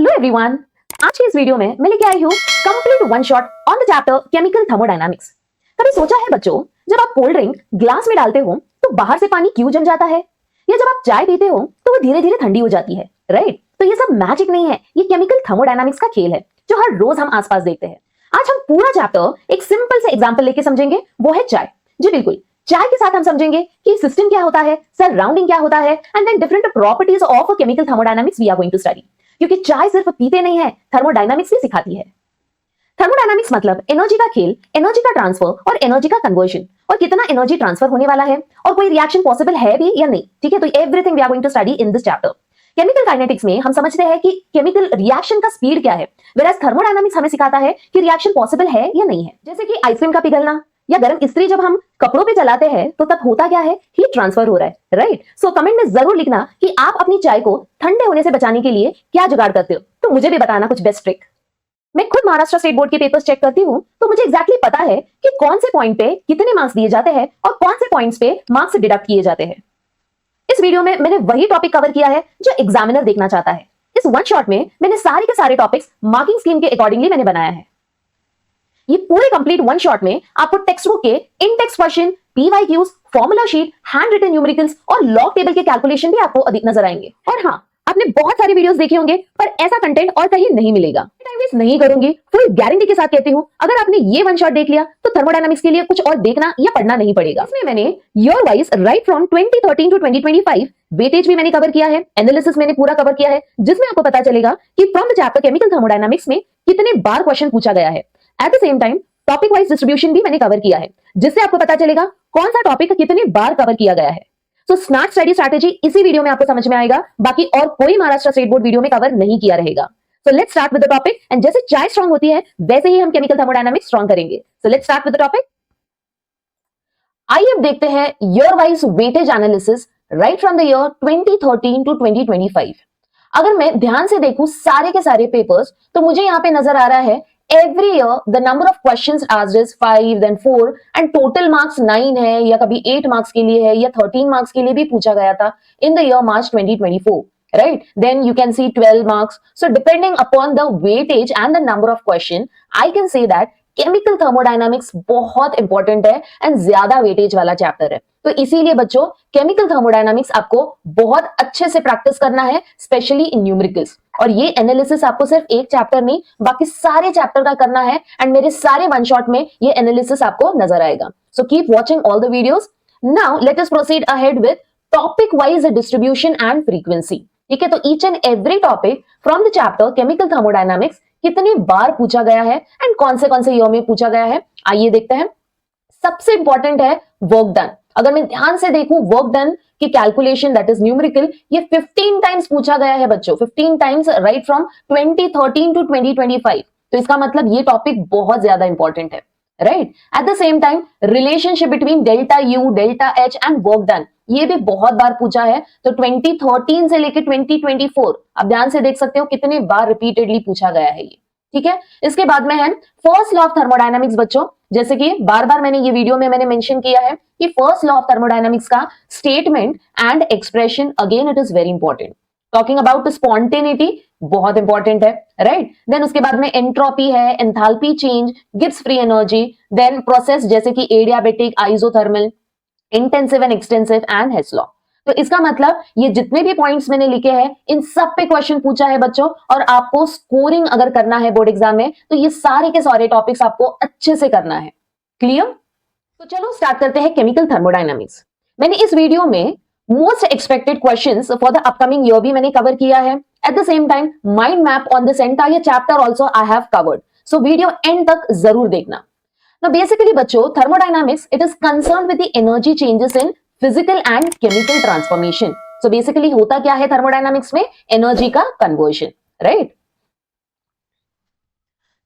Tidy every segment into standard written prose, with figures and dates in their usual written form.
Hello everyone, आज की इस वीडियो में मैं लेके आई हूँ complete one shot on the chapter chemical thermodynamics. कभी सोचा है बच्चों, जब आप कोल्ड ड्रिंक ग्लास में डालते हो तो बाहर से पानी क्यों जम जाता है, या जब आप चाय पीते हो तो वो धीरे धीरे ठंडी हो जाती है, राइट? तो ये सब मैजिक नहीं है, ये केमिकल थर्मोडायनामिक्स का खेल है जो हर रोज हम आसपास देखते हैं। आज हम पूरा चैप्टर एक सिंपल से एग्जाम्पल लेके समझेंगे, वो है चाय। जी बिल्कुल, चाय के साथ हम समझेंगे कि सिस्टम क्या होता है, सराउंडिंग क्या होता है, and then different properties of chemical thermodynamics we are going to study. क्योंकि चाय सिर्फ पीते नहीं है, थर्मोडायनामिक्स भी सिखाती है। थर्मोडायनामिक्स मतलब एनर्जी का खेल, एनर्जी का ट्रांसफर और एनर्जी का कन्वर्जन, और कितना एनर्जी ट्रांसफर होने वाला है और कोई रिएक्शन पॉसिबल है भी या नहीं। ठीक है, तो everything we are going to study in this chapter. Chemical kinetics में हम समझते हैं कि केमिकल रिएक्शन का स्पीड क्या है, वेराज थर्मोडायनामिक्स हमें सिखाता है कि रिएक्शन पॉसिबल है या नहीं है। जैसे कि आइसक्रीम का पिघलना या गर्म इस्त्री जब हम कपड़ों पे चलाते हैं तो तब होता क्या है, हीट ट्रांसफर हो रहा है, राइट? सो कमेंट में जरूर लिखना कि आप अपनी चाय को ठंडे होने से बचाने के लिए क्या जुगाड़ करते हो, तो मुझे भी बताना कुछ बेस्ट ट्रिक। मैं खुद महाराष्ट्र स्टेट बोर्ड के पेपर्स चेक करती हूँ, तो मुझे एग्जैक्टली पता है कि कौन से पॉइंट पे कितने मार्क्स दिए जाते हैं और कौन से पॉइंट्स पे मार्क्स डिडक्ट किए जाते हैं। इस वीडियो में मैंने वही टॉपिक कवर किया है जो एग्जामिनर देखना चाहता है। इस वन शॉट में मैंने सारे के सारे टॉपिक्स मार्किंग स्कीम के अकॉर्डिंगली मैंने बनाया है। ये पूरे कंप्लीट वन शॉट में आपको टेक्स्ट बुक के in text question, PYQs, formula sheet, handwritten numericals और लॉग टेबल के कैलकुलेशन भी आपको नजर आएंगे। और हाँ, आपने बहुत सारे वीडियोस देखे होंगे, पर ऐसा कंटेंट और कहीं नहीं मिलेगा। टाइम वेस्ट नहीं करूंगी, फुल गारंटी के साथ कहती हूँ, अगर आपने ये वन शॉट देख लिया तो थर्मोडायनामिक्स के लिए कुछ और देखना या पढ़ना नहीं पड़ेगा। इसमें मैंने year wise right from 2013 to 2025 weightage भी मैंने कवर किया है, एनालिसिस मैंने पूरा कवर किया है, जिसमें आपको पता चलेगा कि from the chapter chemical thermodynamics में कितने बार क्वेश्चन पूछा गया है। At the same time topic wise distribution भी मैंने कवर किया है, जिससे आपको पता चलेगा कौन सा टॉपिक कितने बार कवर किया गया है। सो स्मार्ट स्टडी स्ट्रैटेजी इसी वीडियो में आपको समझ में आएगा, बाकी और कोई महाराष्ट्र स्टेट बोर्ड वीडियो में कवर नहीं किया रहेगा। सो let's start with the topic, and जैसे चाय स्ट्रांग होती है वैसे ही हम केमिकल थर्मोडायनामिक्स स्ट्रांग करेंगे। So let's start with the topic. आइए अब देखते हैं year wise weightage analysis right from the year 2013 to 2025। अगर मैं ध्यान से देखूं सारे के सारे पेपर्स, तो मुझे यहाँ पे नजर आ रहा है every year the number of questions asked is 5 then 4 and total marks 9 है, या कभी 8 marks के लिए है, या 13 marks के लिए भी पूछा गया था in the year March 2024, right? Then you can see 12 marks. So depending upon the weightage and the number of question, I can say that chemical thermodynamics बहुत इंपॉर्टेंट है एंड ज्यादा वेटेज वाला चैप्टर है। तो इसीलिए बच्चों केमिकल थर्मोडायनामिक्स आपको बहुत अच्छे से प्रैक्टिस करना है, स्पेशली इन न्यूमेरिकल्स। और ये एनालिसिस आपको सिर्फ एक चैप्टर नहीं, बाकी सारे चैप्टर का करना है, एंड मेरे सारे वन शॉट में ये एनालिसिस आपको नजर आएगा। सो keep watching all the videos. Now let us proceed ahead with topic wise distribution and frequency. ठीक है, तो each and every topic from the chapter chemical thermodynamics कितनी बार पूछा गया है एंड कौन से ईयर में पूछा गया है, आइए देखते हैं। सबसे इंपॉर्टेंट है वर्क डन। अगर मैं ध्यान से देखूं वर्क डन की कैलकुलेशन, दैट इज न्यूमेरिकल, ये 15 टाइम्स पूछा गया है बच्चों, 15 टाइम्स राइट फ्रॉम 2013 टू 2025। तो इसका मतलब ये टॉपिक बहुत ज्यादा इंपॉर्टेंट है, right? Eight the same time relationship between delta U, delta H and work done, ये भी बहुत बार पूछा है। तो 2013 से लेकर 2024 आप ध्यान से देख सकते हो कितने बार रिपीटेडली पूछा गया है ये। ठीक है, इसके बाद में है फर्स्ट लॉ ऑफ थर्मोडायनामिक्स बच्चों। जैसे कि बार बार मैंने ये वीडियो में मैंने मेंशन किया है कि फर्स्ट लॉ ऑफ थर्मोडायनामिक्स का statement and expression, again it is very important. Talking about spontaneity बहुत इंपॉर्टेंट है, राइट? देन उसके बाद में एंट्रोपी है, enthalpy change, Gibbs free energy, then process जैसे कि adiabatic, isothermal, intensive and extensive and Hess law. तो इसका मतलब ये जितने भी पॉइंट्स मैंने लिखे हैं इन सब पे क्वेश्चन पूछा है बच्चों, और आपको स्कोरिंग अगर करना है बोर्ड एग्जाम में तो ये सारे के सारे टॉपिक्स आपको अच्छे से करना है। क्लियर? तो चलो स्टार्ट करते हैं केमिकल थर्मोडायनामिक्स। मैंने इस वीडियो में most expected questions for the upcoming year भी मैंने कवर किया है। At the same time mind map on this entire chapter also I have covered, so video and तक जरूर देखना। Now basically बच्चों thermodynamics it is concerned with the energy changes in physical and chemical transformation. So basically होता क्या है thermodynamics में? Energy का conversion, right?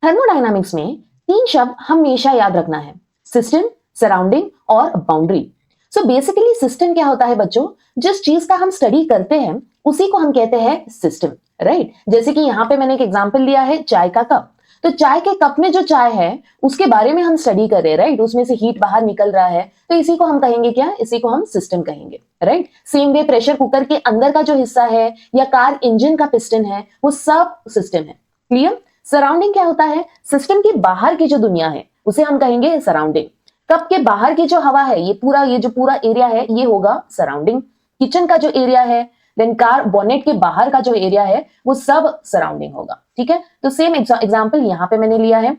Thermodynamics में 3 शब्द हमेशा याद रखना है, सिस्टम, सराउंडिंग और बाउंड्री। सो बेसिकली सिस्टम क्या होता है बच्चों? जिस चीज का हम स्टडी करते हैं उसी को हम कहते हैं सिस्टम, राइट? जैसे कि यहाँ पे मैंने एक एग्जांपल लिया है चाय का कप। तो चाय के कप में जो चाय है उसके बारे में हम स्टडी कर रहे हैं, राइट? उसमें से हीट बाहर निकल रहा है, तो इसी को हम कहेंगे क्या? इसी को हम सिस्टम कहेंगे, right? Same way pressure cooker के अंदर का जो हिस्सा है या कार इंजन का पिस्टन है, वो सब सिस्टम है। क्लियर? सराउंडिंग क्या होता है? सिस्टम के बाहर की जो दुनिया है उसे हम कहेंगे सराउंडिंग। कप के बाहर की जो हवा है, ये जो पूरा एरिया है, ये होगा सराउंडिंग। किचन का जो एरिया है, देन कार बॉनेट के बाहर का जो एरिया है, वो सब सराउंडिंग होगा। ठीक है? तो सेम एग्जांपल यहां पे मैंने लिया है,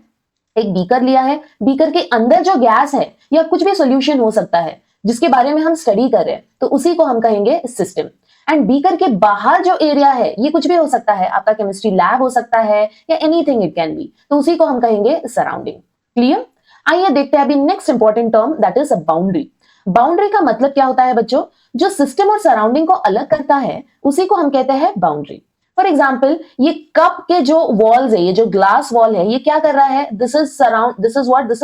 एक बीकर लिया है, बीकर के अंदर जो गैस है या कुछ भी सॉल्यूशन हो सकता है जिसके बारे में हम स्टडी कर रहे हैं, तो उसी को हम कहेंगे सिस्टम। एंड बीकर के बाहर जो एरिया है, ये कुछ भी हो सकता है, आपका केमिस्ट्री लैब हो सकता है या एनीथिंग इट कैन बी, तो उसी को हम कहेंगे सराउंडिंग। क्लियर? आइए देखते हैं अभी next important term, that is boundary. Boundary का मतलब क्या होता है बच्चों? जो सिस्टम और सराउंडिंग को अलग करता है उसी को हम कहते हैं बाउंड्री। फॉर एग्जाम्पल, ये कप के जो वॉल्स है, ये जो ग्लास वॉल है, ये क्या कर रहा है? This is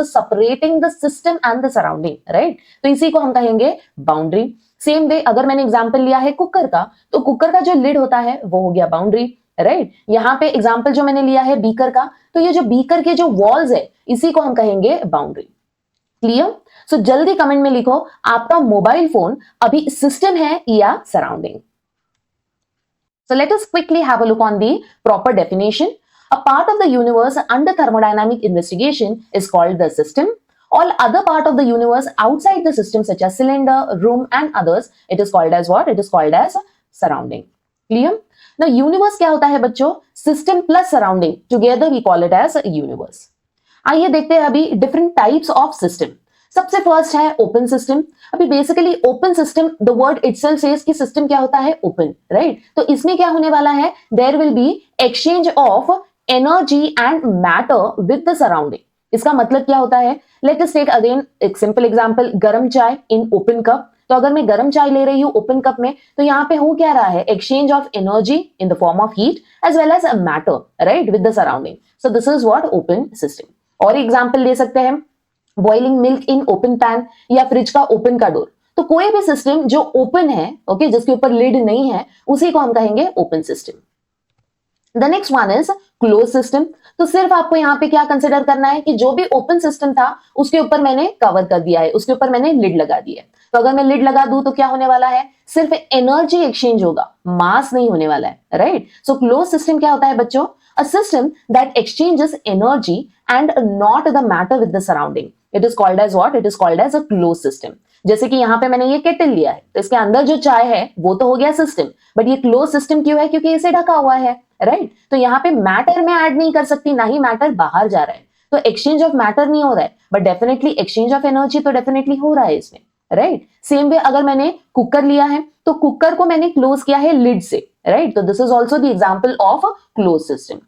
separating the system and the surrounding, right? तो इसी को हम कहेंगे बाउंड्री। सेम वे अगर मैंने एग्जाम्पल लिया है कुकर का, तो कुकर का जो लिड होता है वो हो गया बाउंड्री, राइट? यहाँ पे एग्जाम्पल जो मैंने लिया है बीकर का, तो ये जो बीकर के जो वॉल्स है इसी को हम कहेंगे बाउंड्री। क्लियर? सो जल्दी कमेंट में लिखो, आपका मोबाइल फोन अभी सिस्टम है या surrounding? So let us quickly have a look on the proper definition. A part of the universe under thermodynamic investigation is called the system. All other part of the universe outside the system such as cylinder, room and others, it is called as what? It is called as surrounding. Clear? Now universe क्या होता है बच्चों? System plus surrounding. Together we call it as universe. आइए देखते हैं अभी different types of system. सबसे first है ओपन सिस्टम। अभी basically open system, the word itself says कि सिस्टम क्या होता है? Open, right? तो इसमें क्या होने वाला है? There will be exchange of energy and matter with the surrounding. इसका मतलब क्या होता है? लेट अस टेक अगेन एक सिंपल एग्जांपल, गरम चाय इन ओपन कप। तो अगर मैं गरम चाय ले रही हूं ओपन कप में, तो यहाँ पे हो क्या रहा है? Exchange of energy in the form of heat as well as matter, right, with the surrounding. So this is what open system. और एग्जाम्पल ले सकते हैं boiling milk in open pan या फ्रिज का ओपन का डोर। तो कोई भी सिस्टम जो ओपन है, ओके, जिसके ऊपर लिड नहीं है, उसी को हम कहेंगे open system. The next one is close system. तो सिर्फ आपको यहाँ पे क्या कंसिडर करना है कि जो भी ओपन सिस्टम था उसके ऊपर मैंने कवर कर दिया है, उसके ऊपर मैंने लिड लगा दिया है। तो अगर मैं लिड लगा दूं तो क्या होने वाला है? सिर्फ एनर्जी एक्सचेंज होगा, मास नहीं होने वाला है, राइट? सो क्लोज सिस्टम क्या होता है बच्चों? A system that exchanges energy and not the matter with the surrounding. It is called as what? It is called as a closed system. जैसे कि यहाँ पे मैंने ये केटल लिया है, तो इसके अंदर जो चाय है वो तो हो गया सिस्टम, बट ये क्लोज सिस्टम क्यों है? क्योंकि इसे ढका हुआ है, राइट? तो यहाँ पे मैटर में ऐड नहीं कर सकती, ना ही मैटर बाहर जा रहा है, तो एक्सचेंज ऑफ मैटर नहीं हो रहा है, but definitely exchange of energy तो डेफिनेटली हो रहा है इसमें, राइट? सेम वे अगर मैंने कुकर लिया है, तो कुकर को मैंने क्लोज किया है लिड से, राइट? तो this is also the example of close system.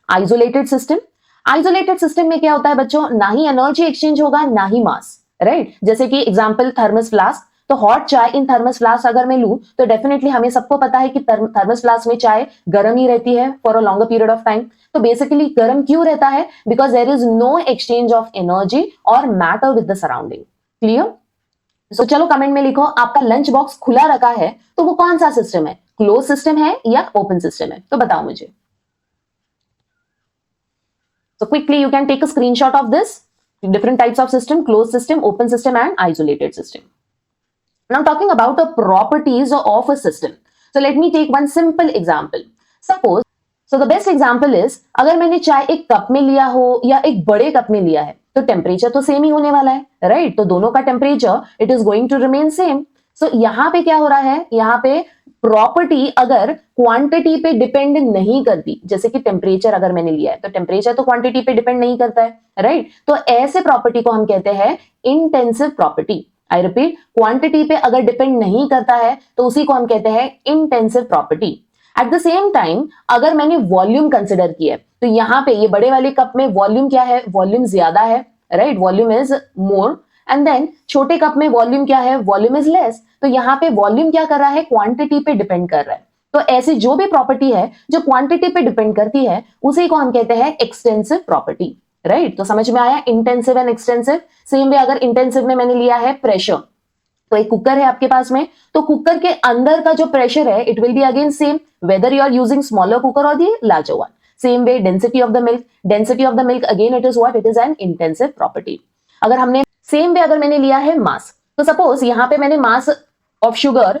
Isolated system. Isolated system में क्या होता है बच्चों? ना ही एनर्जी एक्सचेंज होगा, ना ही मास, राइट? जैसे कि एग्जांपल थर्मस फ्लास्क। तो हॉट चाय इन थर्मस फ्लास्क अगर मैं लूं, तो डेफिनेटली हमें सबको पता है कि थर्मस फ्लास्क में चाय गर्म ही रहती है for a longer period of time. तो बेसिकली गर्म क्यों रहता है? Because there is no exchange of energy और matter with the surrounding. Clear? So चलो कमेंट में लिखो, आपका लंच बॉक्स खुला रखा है तो वो कौन सा सिस्टम है? क्लोज सिस्टम है या ओपन सिस्टम है? तो बताओ मुझे। So quickly you can take a screenshot of this. Different types of system: closed system, open system and isolated system. Now talking about the properties of a system. So let me take one simple example. Suppose, so the best example is, अगर मैंने चाय एक cup में लिया हो या एक बड़े कप में लिया है, तो टेम्परेचर तो सेम ही होने वाला है, राइट? तो दोनों का temperature it is going to remain same. So यहाँ पे क्या हो रहा है? यहाँ पे प्रॉपर्टी अगर क्वांटिटी पे डिपेंड नहीं करती, जैसे कि टेम्परेचर अगर मैंने लिया है, तो टेम्परेचर तो क्वांटिटी पे डिपेंड नहीं करता है, राइट? तो ऐसे प्रॉपर्टी को हम कहते हैं intensive property. I repeat, quantity पे अगर डिपेंड नहीं करता है तो उसी को हम कहते हैं intensive property. Eight the same time अगर मैंने वॉल्यूम कंसिडर किया है, तो यहाँ पे ये बड़े वाले कप में वॉल्यूम क्या है? वॉल्यूम ज्यादा है, right? Volume is more. And then छोटे कप में वॉल्यूम क्या है? Volume is less. तो यहाँ पे वॉल्यूम क्या कर रहा है? क्वांटिटी पे डिपेंड कर रहा है। तो ऐसी जो भी प्रॉपर्टी है जो क्वांटिटी पे डिपेंड करती है, उसी को हम कहते हैं एक्सटेंसिव प्रॉपर्टी, राइट? तो समझ में आया intensive and extensive. Same way अगर इंटेंसिव में मैंने लिया है प्रेशर, तो एक कुकर है आपके पास में, तो कुकर के अंदर का जो प्रेशर है it will be again same whether you are using smaller cooker और the larger one. Same way density of the milk again it is what, it is an intensive property. अगर हमने same way अगर मैंने लिया है मास, तो suppose यहां पे मैंने mass of sugar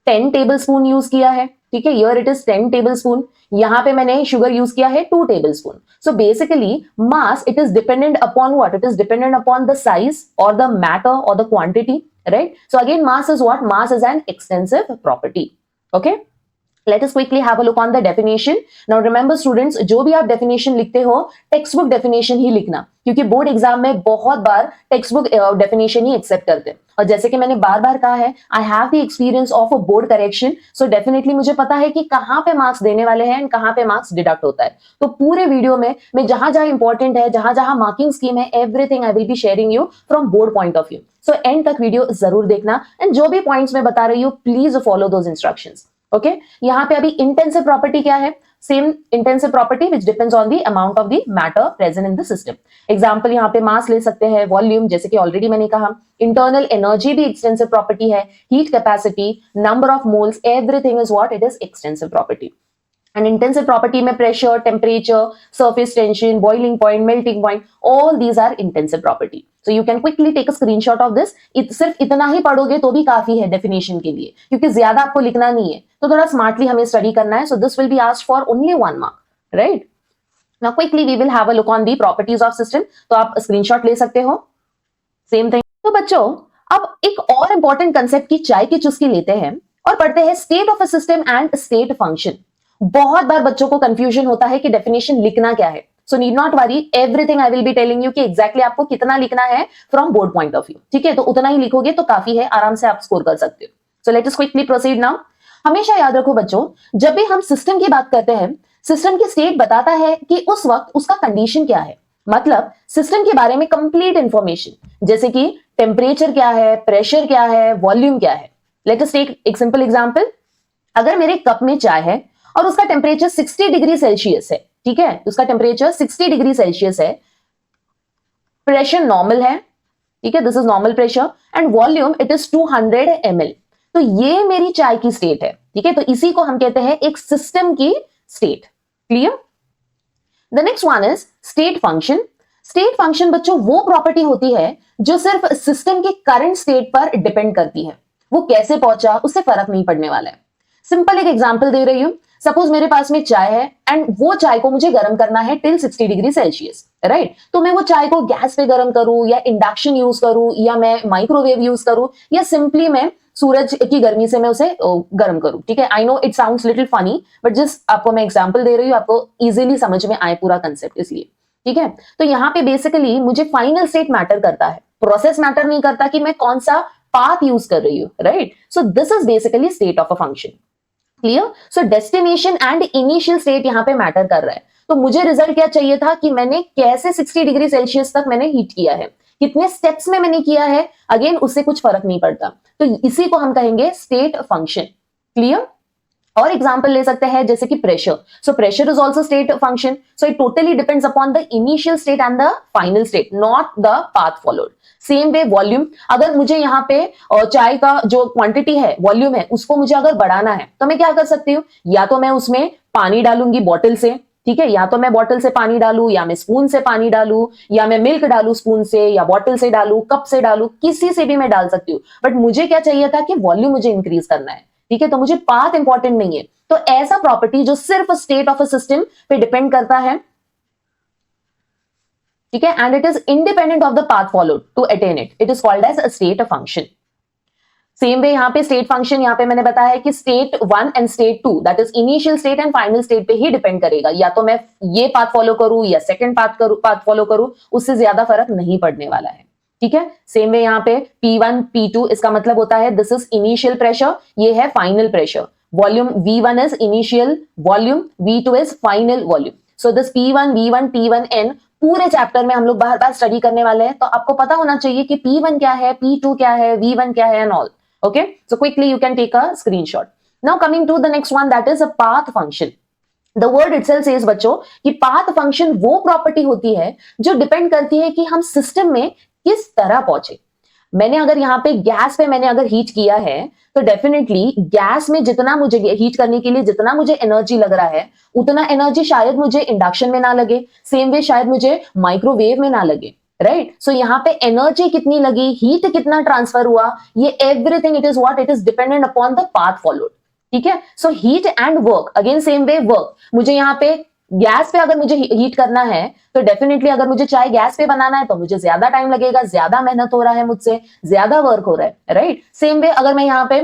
10 table spoon use किया है, ठीक है, here it is 10 table spoon, यहां पे मैंने शुगर यूज किया है 2 table spoon. So basically mass it is dependent upon what, it is dependent upon the size और द मैटर और the quantity, right? So again mass is what, mass is an extensive property. Okay, let us quickly have a look on the definition. Now remember students, जो भी आप definition लिखते हो text book definition ही लिखना, क्योंकि board exam में बहुत बार text book definition ही accept करते हैं। और जैसे कि मैंने बार बार कहा है, I have the experience of a board correction, so definitely मुझे पता है कि कहां पे मार्क्स देने वाले हैं एंड कहां पे मार्क्स डिडक्ट होता है। तो पूरे वीडियो में मैं जहां जहां इंपॉर्टेंट है, जहां जहां मार्किंग स्कीम है, everything I will be sharing you from board point of view. So and तक वीडियो जरूर देखना एंड जो भी पॉइंट्स मैं बता रही हूँ please follow those instructions. Okay, यहाँ पे अभी इंटेंसिव प्रॉपर्टी क्या है? Same intensive property which depends on the amount of the matter present in the system. Example यहाँ पे मास ले सकते हैं, वॉल्यूम जैसे कि ऑलरेडी मैंने कहा, इंटरनल एनर्जी भी एक्सटेंसिव प्रॉपर्टी है, heat capacity, number of moles, everything is what, it is extensive property. And intensive property में pressure, temperature, surface tension, boiling point, melting point, all these are intensive property. So you can quickly take a screenshot of this. सिर्फ इतना ही पढ़ोगे तो भी काफी है definition के लिए, क्योंकि ज्यादा आपको लिखना नहीं है, तो थोड़ा स्मार्टली हमें स्टडी करना है. So this will be asked for only 1 mark, right? Now quickly we will have a look on the properties of system. तो आप स्क्रीनशॉट ले सकते हो. Same thing. तो बच्चों अब एक और इंपॉर्टेंट कंसेप्ट की चाय की चुस्की लेते हैं और पढ़ते हैं state of a system and state function. बहुत बार बच्चों को कंफ्यूजन होता है कि डेफिनेशन लिखना क्या है. So need not worry, everything I will be telling you कि एग्जैक्टली आपको कितना लिखना है from board point of view. ठीक है, तो उतना ही लिखोगे तो काफी है, आराम से आप स्कोर कर सकते हो. सो let us quickly proceed now. हमेशा याद रखो बच्चों, जब भी हम सिस्टम की बात करते हैं, सिस्टम की स्टेट बताता है कि उस वक्त उसका कंडीशन क्या है. मतलब सिस्टम के बारे में कंप्लीट इंफॉर्मेशन, जैसे कि टेम्परेचर क्या है, प्रेशर क्या है, वॉल्यूम क्या है. लेट अस टेक एक सिंपल एग्जांपल. अगर मेरे कप में चाय है और उसका टेम्परेचर 60 डिग्री सेल्सियस है, ठीक है, उसका टेम्परेचर 60 डिग्री सेल्सियस है, प्रेशर नॉर्मल है, ठीक है, this is normal pressure, and volume it is 200 ml. तो ये मेरी चाय की स्टेट है. ठीक है, तो इसी को हम कहते हैं एक सिस्टम की state. Clear? The next one is state function. State function बच्चों वो प्रॉपर्टी होती है जो सिर्फ सिस्टम के करंट स्टेट पर डिपेंड करती है. वो कैसे पहुंचा उससे फर्क नहीं पड़ने वाला है. सिंपल एक एग्जांपल दे रही हूं. सपोज मेरे पास में चाय है एंड वो चाय को मुझे गर्म करना है टिल 60 डिग्री सेल्सियस, राइट? तो मैं वो चाय को गैस पे गर्म करूं या इंडक्शन यूज करूं या मैं माइक्रोवेव यूज करूं या सिंपली मैं सूरज की गर्मी से मैं उसे गर्म करूं. ठीक है, I know it sounds little funny, but just आपको मैं एग्जांपल दे रही हूं, आपको इजीली समझ में आए पूरा कंसेप्ट, इसलिए. ठीक है, तो यहाँ पे बेसिकली मुझे फाइनल स्टेट मैटर करता है, प्रोसेस मैटर नहीं करता कि मैं कौन सा पाथ यूज कर रही हूं, right? So this is basically state of a function. Clear? So destination and initial state यहां पे मैटर कर रहा है. तो मुझे रिजल्ट क्या चाहिए था कि मैंने कैसे 60 डिग्री सेल्सियस तक मैंने हीट किया है, कितने स्टेप्स में मैंने किया है, अगेन उससे कुछ फर्क नहीं पड़ता. तो इसी को हम कहेंगे स्टेट फंक्शन. क्लियर? और एग्जांपल ले सकते हैं जैसे कि pressure. So pressure is also state function. So it totally depends upon the initial state and the final state, not the path followed. Same way volume, अगर मुझे यहाँ पे चाय का जो क्वांटिटी है, वॉल्यूम है, उसको मुझे अगर बढ़ाना है तो मैं क्या कर सकती हूँ, या तो मैं उसमें पानी डालूंगी बॉटल से, ठीक है, या तो मैं बॉटल से पानी डालू, या मैं स्पून से पानी डालू, या मैं मिल्क डालू स्पून से, या बॉटल से डालू, कप से डालू, किसी से भी मैं डाल सकती हूँ. बट मुझे क्या चाहिए था कि वॉल्यूम मुझे इंक्रीज करना है. ठीक है, तो मुझे पाथ इंपॉर्टेंट नहीं है. तो ऐसा प्रॉपर्टी जो सिर्फ स्टेट ऑफ अ सिस्टम पे डिपेंड करता है, ठीक है, and it is independent of the path followed to attain it, it is called as a state function. Same way यहाँ पे स्टेट फंक्शन, यहाँ पे मैंने बताया है कि state 1 and state 2, that is initial state and final state पे ही depend करेगा. या तो मैं ये पाथ फॉलो करूं या सेकंड पाथ फॉलो करूं, उससे ज्यादा फर्क नहीं पड़ने वाला है. ठीक है, सेम वे यहाँ पे P1 P2, इसका मतलब होता है दिस इज इनिशियल प्रेशर, ये है final pressure. Volume V1 is initial volume, V2 is final volume. So this P1 V1 T1 N पूरे चैप्टर में हम लोग बार बार स्टडी करने वाले हैं, तो आपको पता होना चाहिए कि P1 क्या है, P2 क्या है, V1 क्या है and all. Okay, so quickly you can take a screenshot. Now coming to the next one, that is a path function. The word itself says बच्चों कि path function वो प्रॉपर्टी होती है जो डिपेंड करती है कि हम सिस्टम में किस तरह पहुंचे. मैंने अगर यहाँ पे गैस पे मैंने अगर हीट किया है तो डेफिनेटली गैस में जितना मुझे हीट करने के लिए जितना मुझे एनर्जी लग रहा है उतना एनर्जी शायद मुझे इंडक्शन में ना लगे, सेम वे शायद मुझे माइक्रोवेव में ना लगे, राइट। सो यहाँ पे एनर्जी कितनी लगी, हीट कितना ट्रांसफर हुआ, ये everything it is what, it is dependent upon the path followed, ठीक है। So heat and work, again same way work, मुझे यहाँ पे गैस पे अगर मुझे हीट करना है तो डेफिनेटली अगर मुझे चाय गैस पे बनाना है तो मुझे ज्यादा टाइम लगेगा, ज्यादा मेहनत हो रहा है मुझसे, ज्यादा वर्क हो रहा है, राइट। सेम वे अगर मैं यहाँ पे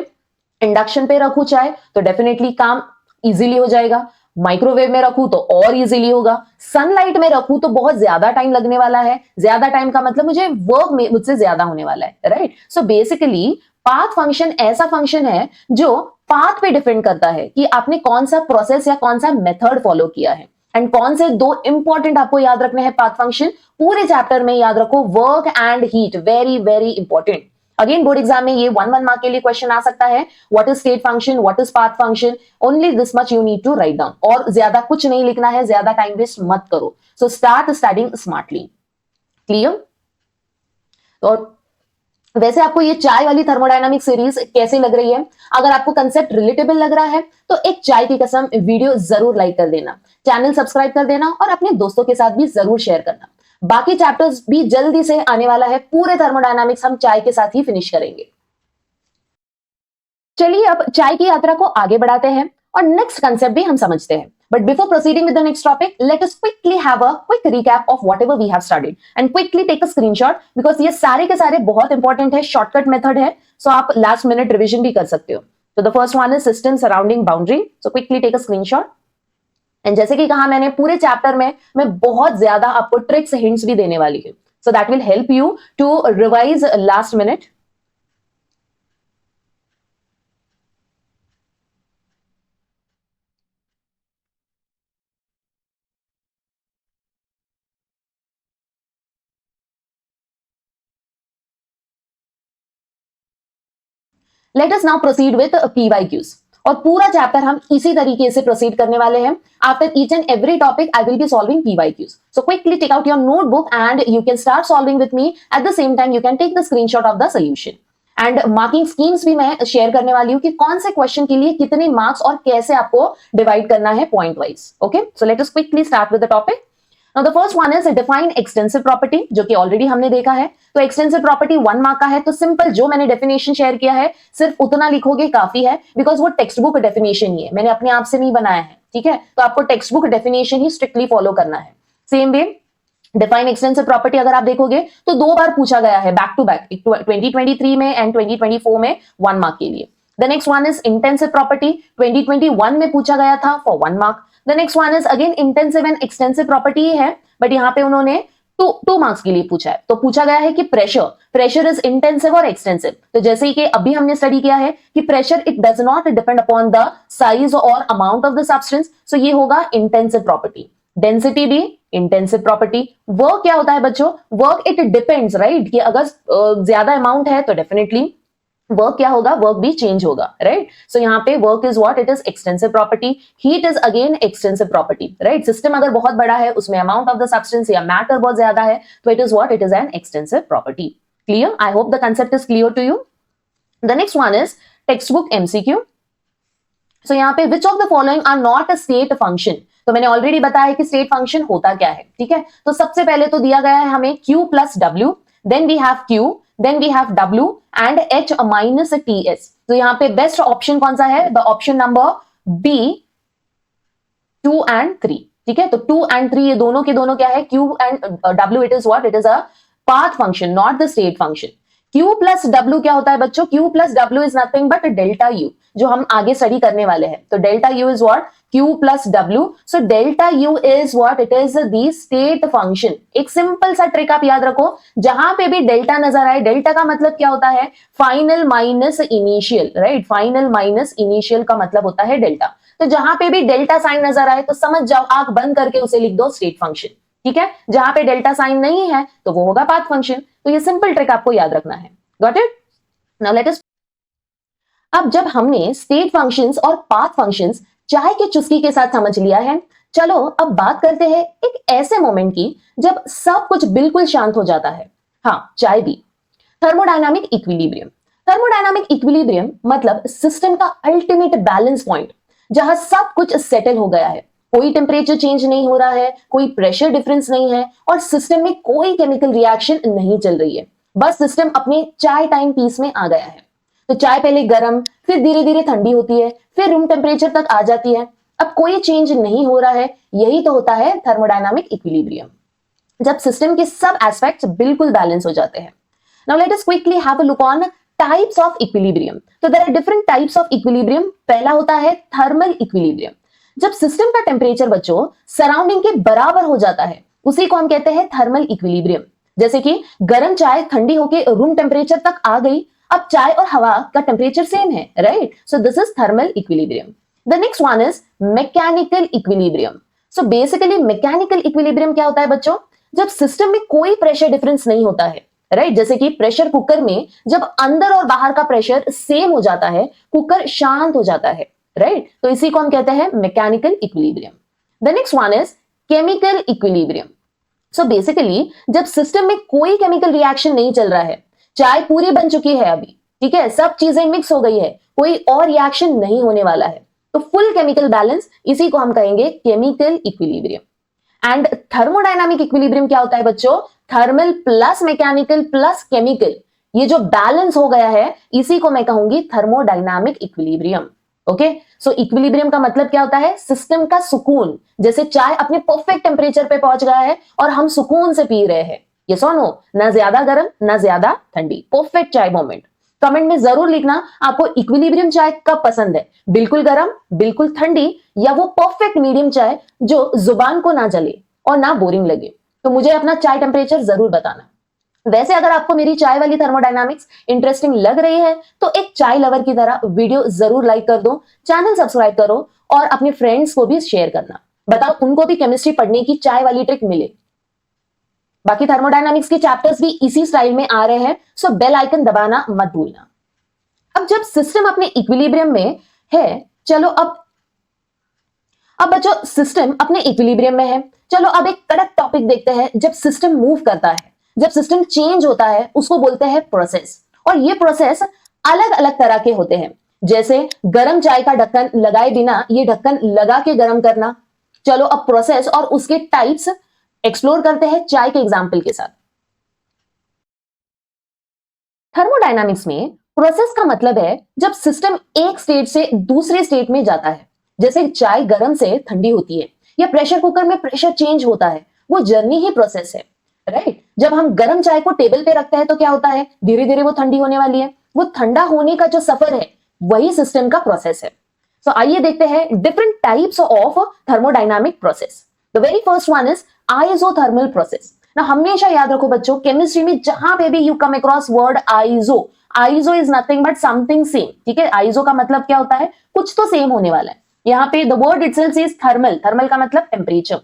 इंडक्शन पे रखूं चाय तो डेफिनेटली काम इजीली हो जाएगा, माइक्रोवेव में रखूं तो और इजीली होगा, सनलाइट में रखूं तो बहुत ज्यादा टाइम लगने वाला है, ज्यादा टाइम का मतलब मुझे वर्क में मुझसे ज्यादा होने वाला है, right. So basically path function ऐसा फंक्शन है जो पाथ पे डिपेंड करता है कि आपने कौन सा प्रोसेस या कौन सा मेथड फॉलो किया है। एंड कौन से दो इंपॉर्टेंट आपको याद रखने हैं पाथ फंक्शन, पूरे चैप्टर में याद रखो, work and heat, very very important. Again board exam में ये 1 मार्क के लिए क्वेश्चन आ सकता है, what is state function, what is path function, only this much you need to write down, और ज्यादा कुछ नहीं लिखना है, ज्यादा टाइम वेस्ट मत करो। So start studying smartly, clear. और वैसे आपको ये चाय वाली थर्मोडायनामिक सीरीज कैसी लग रही है? अगर आपको कंसेप्ट रिलेटेबल लग रहा है तो एक चाय की कसम वीडियो जरूर लाइक कर देना, चैनल सब्सक्राइब कर देना और अपने दोस्तों के साथ भी जरूर शेयर करना। बाकी चैप्टर्स भी जल्दी से आने वाला है, पूरे थर्मोडायनामिक्स हम चाय के साथ ही फिनिश करेंगे। चलिए अब चाय की यात्रा को आगे बढ़ाते हैं और नेक्स्ट कंसेप्ट भी हम समझते हैं। But before proceeding with the next topic, let us quickly have a quick recap of whatever we have studied and quickly take a screenshot because ये सारे के सारे बहुत इंपॉर्टेंट है, शॉर्टकट मेथड है, so आप लास्ट मिनट रिविजन भी कर सकते हो। तो the first one is system surrounding boundary, so quickly take a screenshot. And जैसे कि कहा मैंने, पूरे चैप्टर में मैं बहुत ज्यादा आपको ट्रिक्स हिंट्स भी देने वाली हूँ, so that will help you to revise last minute. Let us now proceed with PYQs, और पूरा चैप्टर हम इसी तरीके से प्रोसीड करने वाले हैं। After each and every topic I will be solving PYQs, so quickly take out your notebook and you can start solving with me, at the same time you can take the screenshot of the solution. And marking schemes भी मैं share करने वाली हूँ कि कौन से question के लिए कितने मार्क्स और कैसे आपको डिवाइड करना है point wise. Okay, so let us quickly start with the topic. Now the first one is define extensive property, जो कि ऑलरेडी हमने देखा है। तो एक्सटेंसिव प्रॉपर्टी 1 मार्क का है, तो सिंपल जो मैंने डेफिनेशन शेयर किया है सिर्फ उतना लिखोगे काफी है, बिकॉज वो टेक्स्ट बुक डेफिनेशन ही है, मैंने अपने आप से नहीं बनाया है, ठीक है। तो आपको टेक्स्ट बुक डेफिनेशन ही स्ट्रिक्टली फॉलो करना है। Same way define extensive property अगर आप देखोगे तो 2 बार पूछा गया है बैक टू बैक, 2023 में एंड 2024 में 1 मार्क के लिए। The next one is intensive property, 2021 में पूछा गया था for 1 mark. The next one is again intensive and extensive property है, बट यहाँ पे उन्होंने टू मार्क्स के लिए पूछा है। तो पूछा गया है कि प्रेशर इज इंटेंसिव और एक्सटेंसिव। तो जैसे कि अभी हमने स्टडी किया है कि pressure it does not depend upon the size और अमाउंट ऑफ द सब्सटेंस, सो ये होगा इंटेंसिव प्रॉपर्टी। डेंसिटी भी इंटेंसिव प्रॉपर्टी। वर्क क्या होता है बच्चों? वर्क इट डिपेंड्स, राइट, कि अगर ज्यादा अमाउंट है तो डेफिनेटली वर्क क्या होगा, वर्क भी चेंज होगा, राइट। सो यहाँ पे work is what, it is extensive property. Heat is again extensive property, right. System अगर बहुत बड़ा है, उसमें अमाउंट ऑफ द सब्सटेंस या मैटर बहुत ज्यादा है, तो it is what, it is an extensive property. Clear? I hope the concept is clear to you. The next one is text book MCQ। So यहाँ पे which of the following are not a state function. तो मैंने already बताया कि state function होता क्या है, ठीक है। तो सबसे पहले तो दिया गया है हमें Q plus W, then we have Q, then we have W and H minus TS। तो यहाँ पे बेस्ट ऑप्शन कौन सा है? The option number B, 2 and 3, ठीक है। तो 2 एंड 3 ये दोनों के दोनों क्या है? Q and W, it is what, it is a path function, not the state function. Q plus W क्या होता है बच्चों? Q plus W is nothing but delta U, जो हम आगे स्टडी करने वाले हैं। तो delta U is what, Q plus W। So delta U is what, it is the state function. एक सिंपल सा ट्रिक आप याद रखो, जहां पे भी डेल्टा नजर आए, डेल्टा का मतलब क्या होता है? Final minus initial, right. Final minus initial का मतलब होता है डेल्टा। तो जहां पे भी डेल्टा साइन नजर आए तो समझ जाओ, आंख बंद करके उसे लिख दो स्टेट फंक्शन, ठीक है। जहां पे डेल्टा साइन नहीं है तो वो होगा पाथ फंक्शन। तो ये सिंपल ट्रिक आपको याद रखना है। Got it? नाउ लेट अस, अब जब हमने स्टेट फंक्शंस और पाथ फंक्शंस चाय की चुस्की के साथ समझ लिया है, चलो अब बात करते हैं एक ऐसे मोमेंट की जब सब कुछ बिल्कुल शांत हो जाता है। हाँ, चाय भी। Thermodynamic equilibrium. थर्मोडायनामिक इक्विलिब्रियम मतलब सिस्टम का अल्टीमेट बैलेंस पॉइंट, जहां सब कुछ सेटल हो गया है, कोई टेम्परेचर चेंज नहीं हो रहा है, कोई प्रेशर डिफरेंस नहीं है और सिस्टम में कोई केमिकल रिएक्शन नहीं चल रही है। बस सिस्टम अपने चाय टाइम पीस में आ गया है। तो चाय पहले गर्म, फिर धीरे धीरे ठंडी होती है, फिर रूम टेम्परेचर तक आ जाती है। अब कोई चेंज नहीं हो रहा है, यही तो होता है थर्मोडायनामिक इक्विलिब्रियम, जब सिस्टम के सब एस्पेक्ट्स बिल्कुल बैलेंस हो जाते हैं। Now let us quickly have a look on types of equilibrium. तो there are different types of equilibrium. पहला होता है थर्मल इक्विलिब्रियम। जब सिस्टम का टेम्परेचर बच्चों सराउंडिंग के बराबर हो जाता है, उसी को हम कहते हैं थर्मल इक्विलिब्रियम। जैसे कि गर्म चाय ठंडी होकर रूम टेम्परेचर तक आ गई, अब चाय और हवा का टेम्परेचर सेम है, right? So this is thermal equilibrium. The next one is mechanical equilibrium. So basically mechanical equilibrium क्या होता है बच्चों? जब सिस्टम में कोई प्रेशर डिफरेंस नहीं होता है, राइट? जैसे कि प्रेशर कुकर में जब अंदर और बाहर का प्रेशर सेम हो जाता है, कुकर शांत हो जाता है, राइट? तो इसी को हम कहते हैं mechanical equilibrium. The next one is chemical equilibrium. So basically जब सिस्टम में कोई केमिकल रिएक्शन नहीं चल रहा है, चाय पूरी बन चुकी है अभी, ठीक है, सब चीजें मिक्स हो गई है, कोई और रिएक्शन नहीं होने वाला है, तो फुल केमिकल बैलेंस, इसी को हम कहेंगे chemical equilibrium. And thermodynamic equilibrium क्या होता है बच्चों? Thermal plus mechanical plus chemical, ये जो बैलेंस हो गया है, इसी को मैं कहूंगी थर्मोडायनामिक इक्विलिब्रियम। ओके, सो इक्विलिब्रियम का मतलब क्या होता है? सिस्टम का सुकून। जैसे चाय अपने परफेक्ट टेम्परेचर पे पहुंच गया है और हम सुकून से पी रहे हैं, ये सुनो, ना ज्यादा गर्म ना ज्यादा ठंडी, परफेक्ट चाय मोमेंट। कमेंट में जरूर लिखना आपको इक्विलिब्रियम चाय कब पसंद है, बिल्कुल गर्म, बिल्कुल ठंडी, या वो परफेक्ट मीडियम चाय जो जुबान को ना जले और ना बोरिंग लगे। तो मुझे अपना चाय टेम्परेचर जरूर बताना। वैसे अगर आपको मेरी चाय वाली थर्मोडायनामिक्स इंटरेस्टिंग लग रही है तो एक चाय लवर की तरह वीडियो जरूर लाइक कर दो, चैनल सब्सक्राइब करो और अपने फ्रेंड्स को भी शेयर करना। बताओ उनको भी केमिस्ट्री पढ़ने की चाय वाली ट्रिक मिले। बाकी थर्मोडायनामिक्स के चैप्टर्स भी इसी स्टाइल में आ रहे हैं, सो बेल आइकन दबाना मत भूलना। अब जब सिस्टम अपने इक्विलिब्रियम में है, चलो अब बच्चों सिस्टम अपने इक्विलिब्रियम में है, चलो अब एक कड़क टॉपिक देखते हैं। जब सिस्टम मूव करता है, जब सिस्टम चेंज होता है, उसको बोलते हैं प्रोसेस। और ये प्रोसेस अलग अलग तरह के होते हैं, जैसे गर्म चाय का ढक्कन लगाए बिना ये ढक्कन लगा के गर्म करना। चलो अब प्रोसेस और उसके टाइप्स एक्सप्लोर करते हैं चाय के एग्जाम्पल के साथ। थर्मोडायनामिक्स में प्रोसेस का मतलब है जब सिस्टम एक स्टेट से दूसरे स्टेट में जाता है, जैसे चाय गर्म से ठंडी होती है या प्रेशर कुकर में प्रेशर चेंज होता है, वो जर्नी ही प्रोसेस है, राइट? जब हम गर्म चाय को टेबल पे रखते हैं तो क्या होता है? धीरे धीरे वो ठंडी होने वाली है, वो ठंडा होने का जो सफर है वही सिस्टम का प्रोसेस है। सो आइए देखते हैं different types of thermodynamic process. The very first one is isothermal process. ना हमेशा याद रखो बच्चों, केमिस्ट्री में जहां पे भी you come across word iso, iso is nothing but something same, ठीक है? आइसो का मतलब क्या होता है? कुछ तो सेम होने वाला है। यहाँ पे the word itself is thermal, thermal का मतलब टेम्परेचर।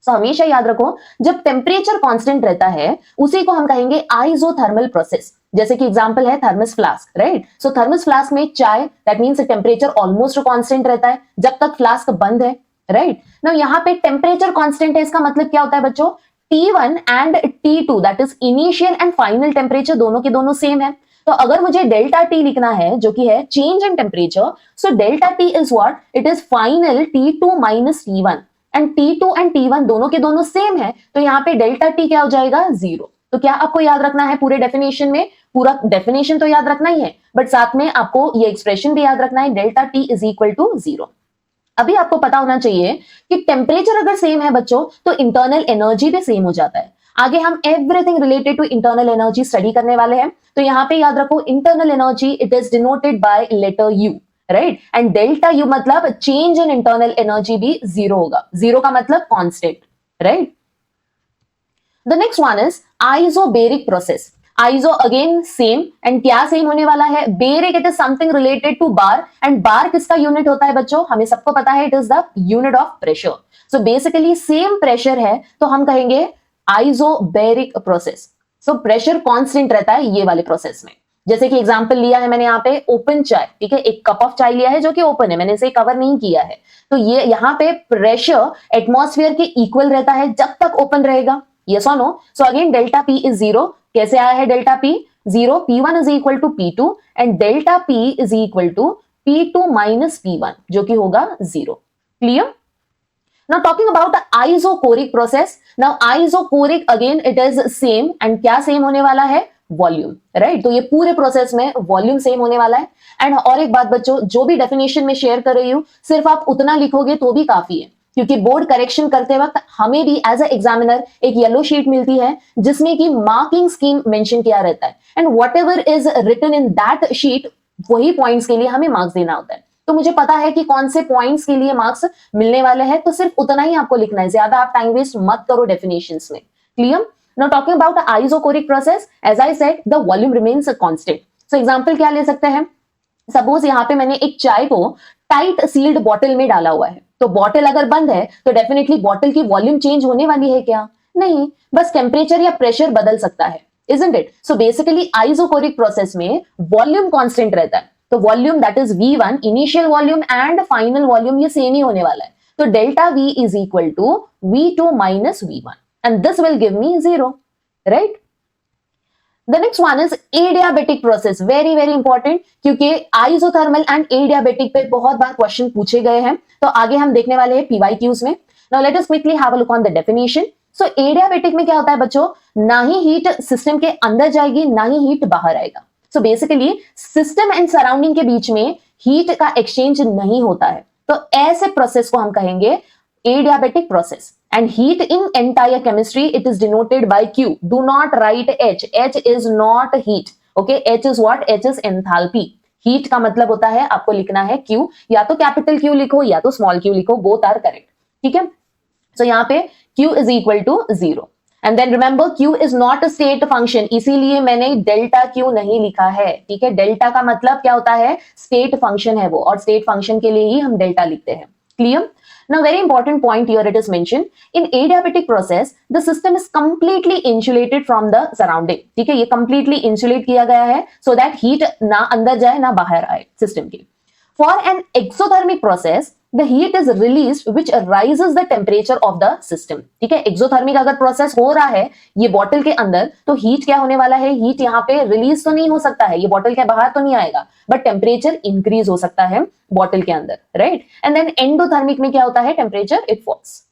सो हमेशा याद रखो, जब टेम्परेचर कांस्टेंट रहता है उसी को हम कहेंगे आइसोथर्मल प्रोसेस। जैसे कि एग्जांपल है थर्मस फ्लास्क, राइट? सो थर्मस फ्लास्क में चाय, that means temperature almost constant रहता है जब तक फ्लास्क बंद है, राइट? नाउ यहाँ पे टेम्परेचर कांस्टेंट है, इसका मतलब क्या होता है बच्चों? T1 and T2 that is initial and final temperature दोनों के दोनों सेम है। तो अगर मुझे डेल्टा टी लिखना है जो कि है change in temperature, so delta T is what? It is final T2 minus T1 and T2 and T1 दोनों के दोनों सेम है, तो यहाँ पे डेल्टा टी क्या हो जाएगा? 0। तो क्या आपको याद रखना है पूरे डेफिनेशन में? पूरा डेफिनेशन तो याद रखना ही है, बट साथ में आपको ये एक्सप्रेशन भी याद रखना है, delta T is equal to 0। अभी आपको पता होना चाहिए कि टेम्परेचर अगर सेम है बच्चों तो इंटरनल एनर्जी भी सेम हो जाता है। आगे हम everything related to internal energy study करने वाले हैं, तो यहाँ पे याद रखो internal energy it is denoted by letter U, right? And delta U मतलब चेंज इन इंटरनल एनर्जी भी 0 होगा। 0 का मतलब constant, right? The next one is isobaric process. Iso again same, and क्या सेम होने वाला है? Baric it is something related to bar, and bar किसका यूनिट होता है बच्चों? हमें सबको पता है, it is the unit of pressure. So basically same pressure है तो हम कहेंगे isobaric process. So pressure constant रहता है ये वाले प्रोसेस में। जैसे कि एग्जांपल लिया है मैंने यहाँ पे ओपन चाय, ठीक है? एक कप ऑफ चाय लिया है जो कि ओपन है, मैंने इसे कवर नहीं किया है, तो ये यहाँ पे प्रेशर एटमॉस्फेयर के इक्वल रहता है जब तक ओपन रहेगा, यस और no? So again delta P is 0। कैसे आया है delta P? 0 P1 is equal to P2 and delta P is equal to P2 minus P1 जो कि होगा 0. Clear? Now talking about the isochoric process. Now isochoric again it is same and क्या same होने वाला है? Volume, right. तो ये पूरे प्रोसेस में वॉल्यूम सेम होने वाला है. एंड और एक बात बच्चों, जो भी डेफिनेशन में शेयर कर रही हूं सिर्फ आप उतना लिखोगे तो भी काफी है, क्योंकि बोर्ड करेक्शन करते वक्त हमें भी एज ए एग्जामिनर एक येलो शीट मिलती है जिसमें कि मार्किंग स्कीम मेंशन किया रहता है and whatever is written in that sheet वही पॉइंट्स के लिए हमें मार्क्स देना होता है. तो मुझे पता है कि कौन से पॉइंट्स के लिए मार्क्स मिलने वाले हैं, तो सिर्फ उतना ही आपको लिखना है, ज्यादा आप टाइम वेस्ट मत करो डेफिनेशंस में. Clear? Now talking about the isochoric process, as I said, the volume remains a constant. So example क्या ले सकते हैं? Suppose यहाँ पे मैंने एक चाय को टाइट सील्ड बॉटल में डाला हुआ है, तो बॉटल अगर बंद है तो डेफिनेटली बॉटल की वॉल्यूम चेंज होने वाली है क्या? नहीं, बस टेम्परेचर या प्रेशर बदल सकता है, isn't it? So basically isochoric process में वॉल्यूम कांस्टेंट रहता है, तो volume that is V1 initial volume and final volume ये सेम ही होने वाला है. तो delta V is equal to V2 minus V1 and this will give me 0, right? The next one is adiabatic process, very very important, क्योंकि isothermal and adiabatic पे बहुत बार question पूछे गए हैं, तो आगे हम देखने वाले हैं PYQs में. Now let us quickly have a look on the definition. So adiabatic में क्या होता है बच्चों, ना ही हीट सिस्टम के अंदर जाएगी ना ही हीट बाहर आएगा. So basically system and surrounding के बीच में हीट का एक्सचेंज नहीं होता है, तो ऐसे प्रोसेस को हम कहेंगे adiabatic process. And heat in entire chemistry it is denoted by Q. Do not write H. H is not heat. Okay, H is what? H is enthalpy. Heat का मतलब होता है, आपको लिखना है Q, या तो कैपिटल Q लिखो या तो स्मॉल q लिखो, बोथ आर करेक्ट. ठीक है, सो यहाँ पे Q is equal to 0. And then remember Q is not a state function, इसीलिए मैंने डेल्टा Q नहीं लिखा है. ठीक है, डेल्टा का मतलब क्या होता है? स्टेट फंक्शन है वो, और स्टेट फंक्शन के लिए ही हम डेल्टा लिखते हैं. Clear? Now very important point here it is mentioned, in adiabatic process the system is completely insulated from the surrounding. ठीक है, ये completely insulate किया गया है so that heat ना अंदर जाए ना बाहर आए सिस्टम के. For an exothermic process the heat is released which rises the temperature of the system. ठीक है, एक्सोथर्मिक अगर प्रोसेस हो रहा है ये बॉटल के अंदर, तो हीट क्या होने वाला है? हीट यहाँ पे रिलीज तो नहीं हो सकता है, ये बॉटल के बाहर तो नहीं आएगा, बट टेम्परेचर इंक्रीज हो सकता है बॉटल के अंदर, राइट? एंड देन एंडोथर्मिक में क्या होता है? Temperature it falls.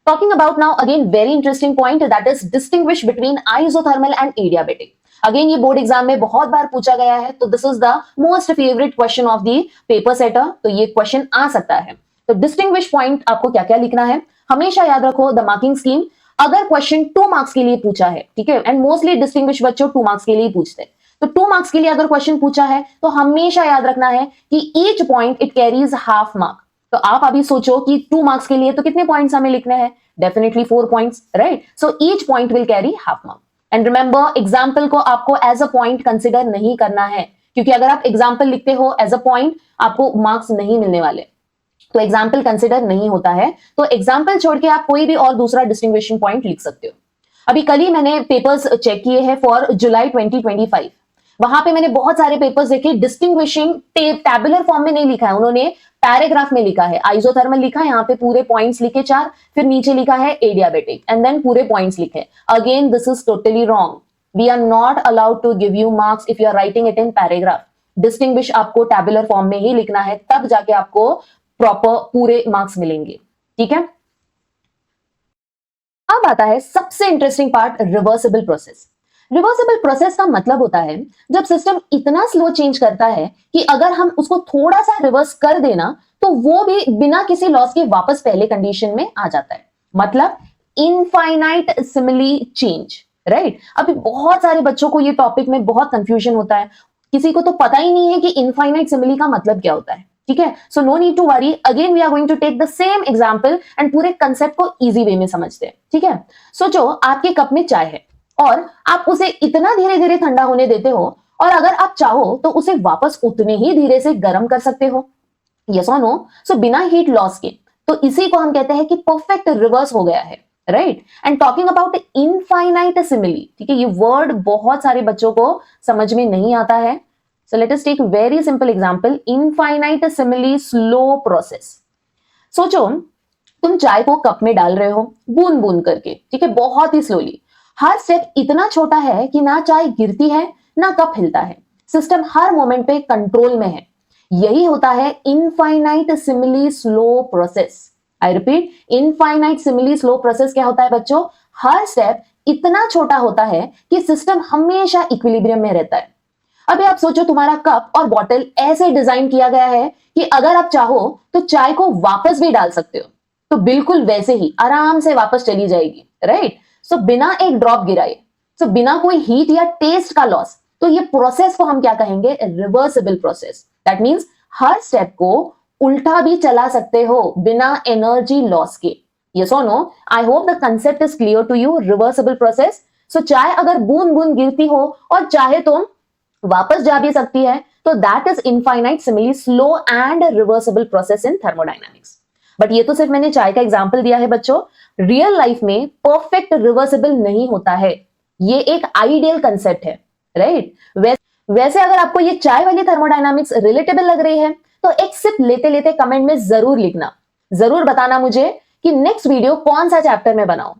Talking about now again very interesting point, that is distinguish between isothermal and adiabatic. Again ये बोर्ड एग्जाम में बहुत बार पूछा गया है, तो this is the most favourite question of the paper setter, तो ये क्वेश्चन आ सकता है. तो डिस्टिंग्विश पॉइंट आपको क्या क्या लिखना है, हमेशा याद रखो द मार्किंग स्कीम. अगर क्वेश्चन 2 मार्क्स के लिए पूछा है, ठीक है, एंड मोस्टली डिस्टिंग्विश बच्चों 2 मार्क्स के लिए पूछते हैं, तो 2 मार्क्स के लिए अगर क्वेश्चन पूछा है तो हमेशा याद रखना है कि each point it carries half mark. तो आप अभी सोचो कि 2 मार्क्स के लिए तो कितने पॉइंट्स हमें लिखने हैं? Definitely 4 points, right? So each point will carry half mark. And remember example को आपको एज अ पॉइंट कंसिडर नहीं करना है, क्योंकि अगर आप एग्जाम्पल लिखते हो एज अ पॉइंट आपको मार्क्स नहीं मिलने वाले, तो एग्जाम्पल कंसिडर नहीं होता है. तो एग्जाम्पल छोड़ के आप कोई भी और दूसरा डिस्टिंग्विशिंग पॉइंट लिख सकते हो. अभी कल ही मैंने पेपर्स चेक किए हैं फॉर जुलाई 2025. वहां पे मैंने बहुत सारे पेपर्स देखे, डिस्टिंग्विशिंग टैबुलर फॉर्म में नहीं लिखा है, उन्होंने पैराग्राफ में लिखा है. आइसोथर्मल लिखा है, यहाँ पे पूरे पॉइंट्स लिखे 4, फिर नीचे लिखा है एडियाबेटिक एंड देन पूरे पॉइंट्स लिखे. Again this is totally wrong. We are not allowed to give you marks if you are writing it in paragraph. Distinguish आपको टैबुलर फॉर्म में ही लिखना है, तब जाके आपको प्रॉपर पूरे मार्क्स मिलेंगे. ठीक है, अब आता है सबसे interesting part, reversible process. Reversible process का मतलब होता है जब सिस्टम इतना स्लो चेंज करता है कि अगर हम उसको थोड़ा सा रिवर्स कर देना तो वो भी बिना किसी लॉस के वापस पहले कंडीशन में आ जाता है. मतलब इनफाइनाइट सिमिली चेंज, राइट? अभी बहुत सारे बच्चों को ये टॉपिक में बहुत कंफ्यूजन होता है, किसी को तो पता ही नहीं है कि इनफाइनाइट सिमिली का मतलब क्या होता है. ठीक है, so no need to worry, again we are going to take the same example and पूरे कंसेप्ट को इजी वे में समझते हैं. ठीक है, सोचो आपके कप में चाय है और आप उसे इतना धीरे धीरे ठंडा होने देते हो, और अगर आप चाहो तो उसे वापस उतने ही धीरे से गर्म कर सकते हो. यस और नो? सो बिना हीट लॉस के. तो इसी को हम कहते हैं कि परफेक्ट रिवर्स हो गया है, right? And talking about infinite simile, ठीक है, ये वर्ड बहुत सारे बच्चों को समझ में नहीं आता है. So let us take very simple example, infinitesimally slow process. सोचो तुम चाय को कप में डाल रहे हो बूंद बूंद करके, ठीक है, बहुत ही स्लोली. हर स्टेप इतना छोटा है कि ना चाय गिरती है ना कप हिलता है, सिस्टम हर मोमेंट पे कंट्रोल में है। यही होता है infinitesimally slow process. I repeat, infinite simile slow process क्या होता है बच्चों? हर स्टेप इतना छोटा होता है कि सिस्टम हमेशा इक्विलिब्रियम में रहता है। अभी आप सोचो, तुम्हारा कप और बॉटल ऐसे डिजाइन किया गया है कि अगर आप चाहो तो चाय को वापस भी डाल सकते हो, तो बिल्कुल वैसे ही आराम से वापस चली जाएगी, राइट? सो बिना एक ड्रॉप गिराए, सो बिना कोई हीट या टेस्ट का लॉस, तो ये प्रोसेस को हम क्या कहेंगे? Reversible process. दैट मींस हर स्टेप को उल्टा भी चला सकते हो बिना एनर्जी लॉस के। यस और no? I hope the concept is clear to you. Reversible process. So चाय अगर बूंद बूंद गिरती हो और चाहे तो वापस जा भी सकती है, तो that is infinite simile slow and reversible process in thermodynamics. But ये तो सिर्फ मैंने चाय का एग्जांपल दिया है बच्चों। रियल लाइफ में परफेक्ट रिवर्सिबल नहीं होता है, ये एक आइडियल कंसेप्ट है, राइट? वैसे अगर आपको ये चाय वाली थर्मोडायनामिक्स रिलेटेबल लग रही है तो एक सिप लेते लेते कमेंट में जरूर लिखना, जरूर बताना मुझे कि नेक्स्ट वीडियो कौन सा चैप्टर में बनाऊं।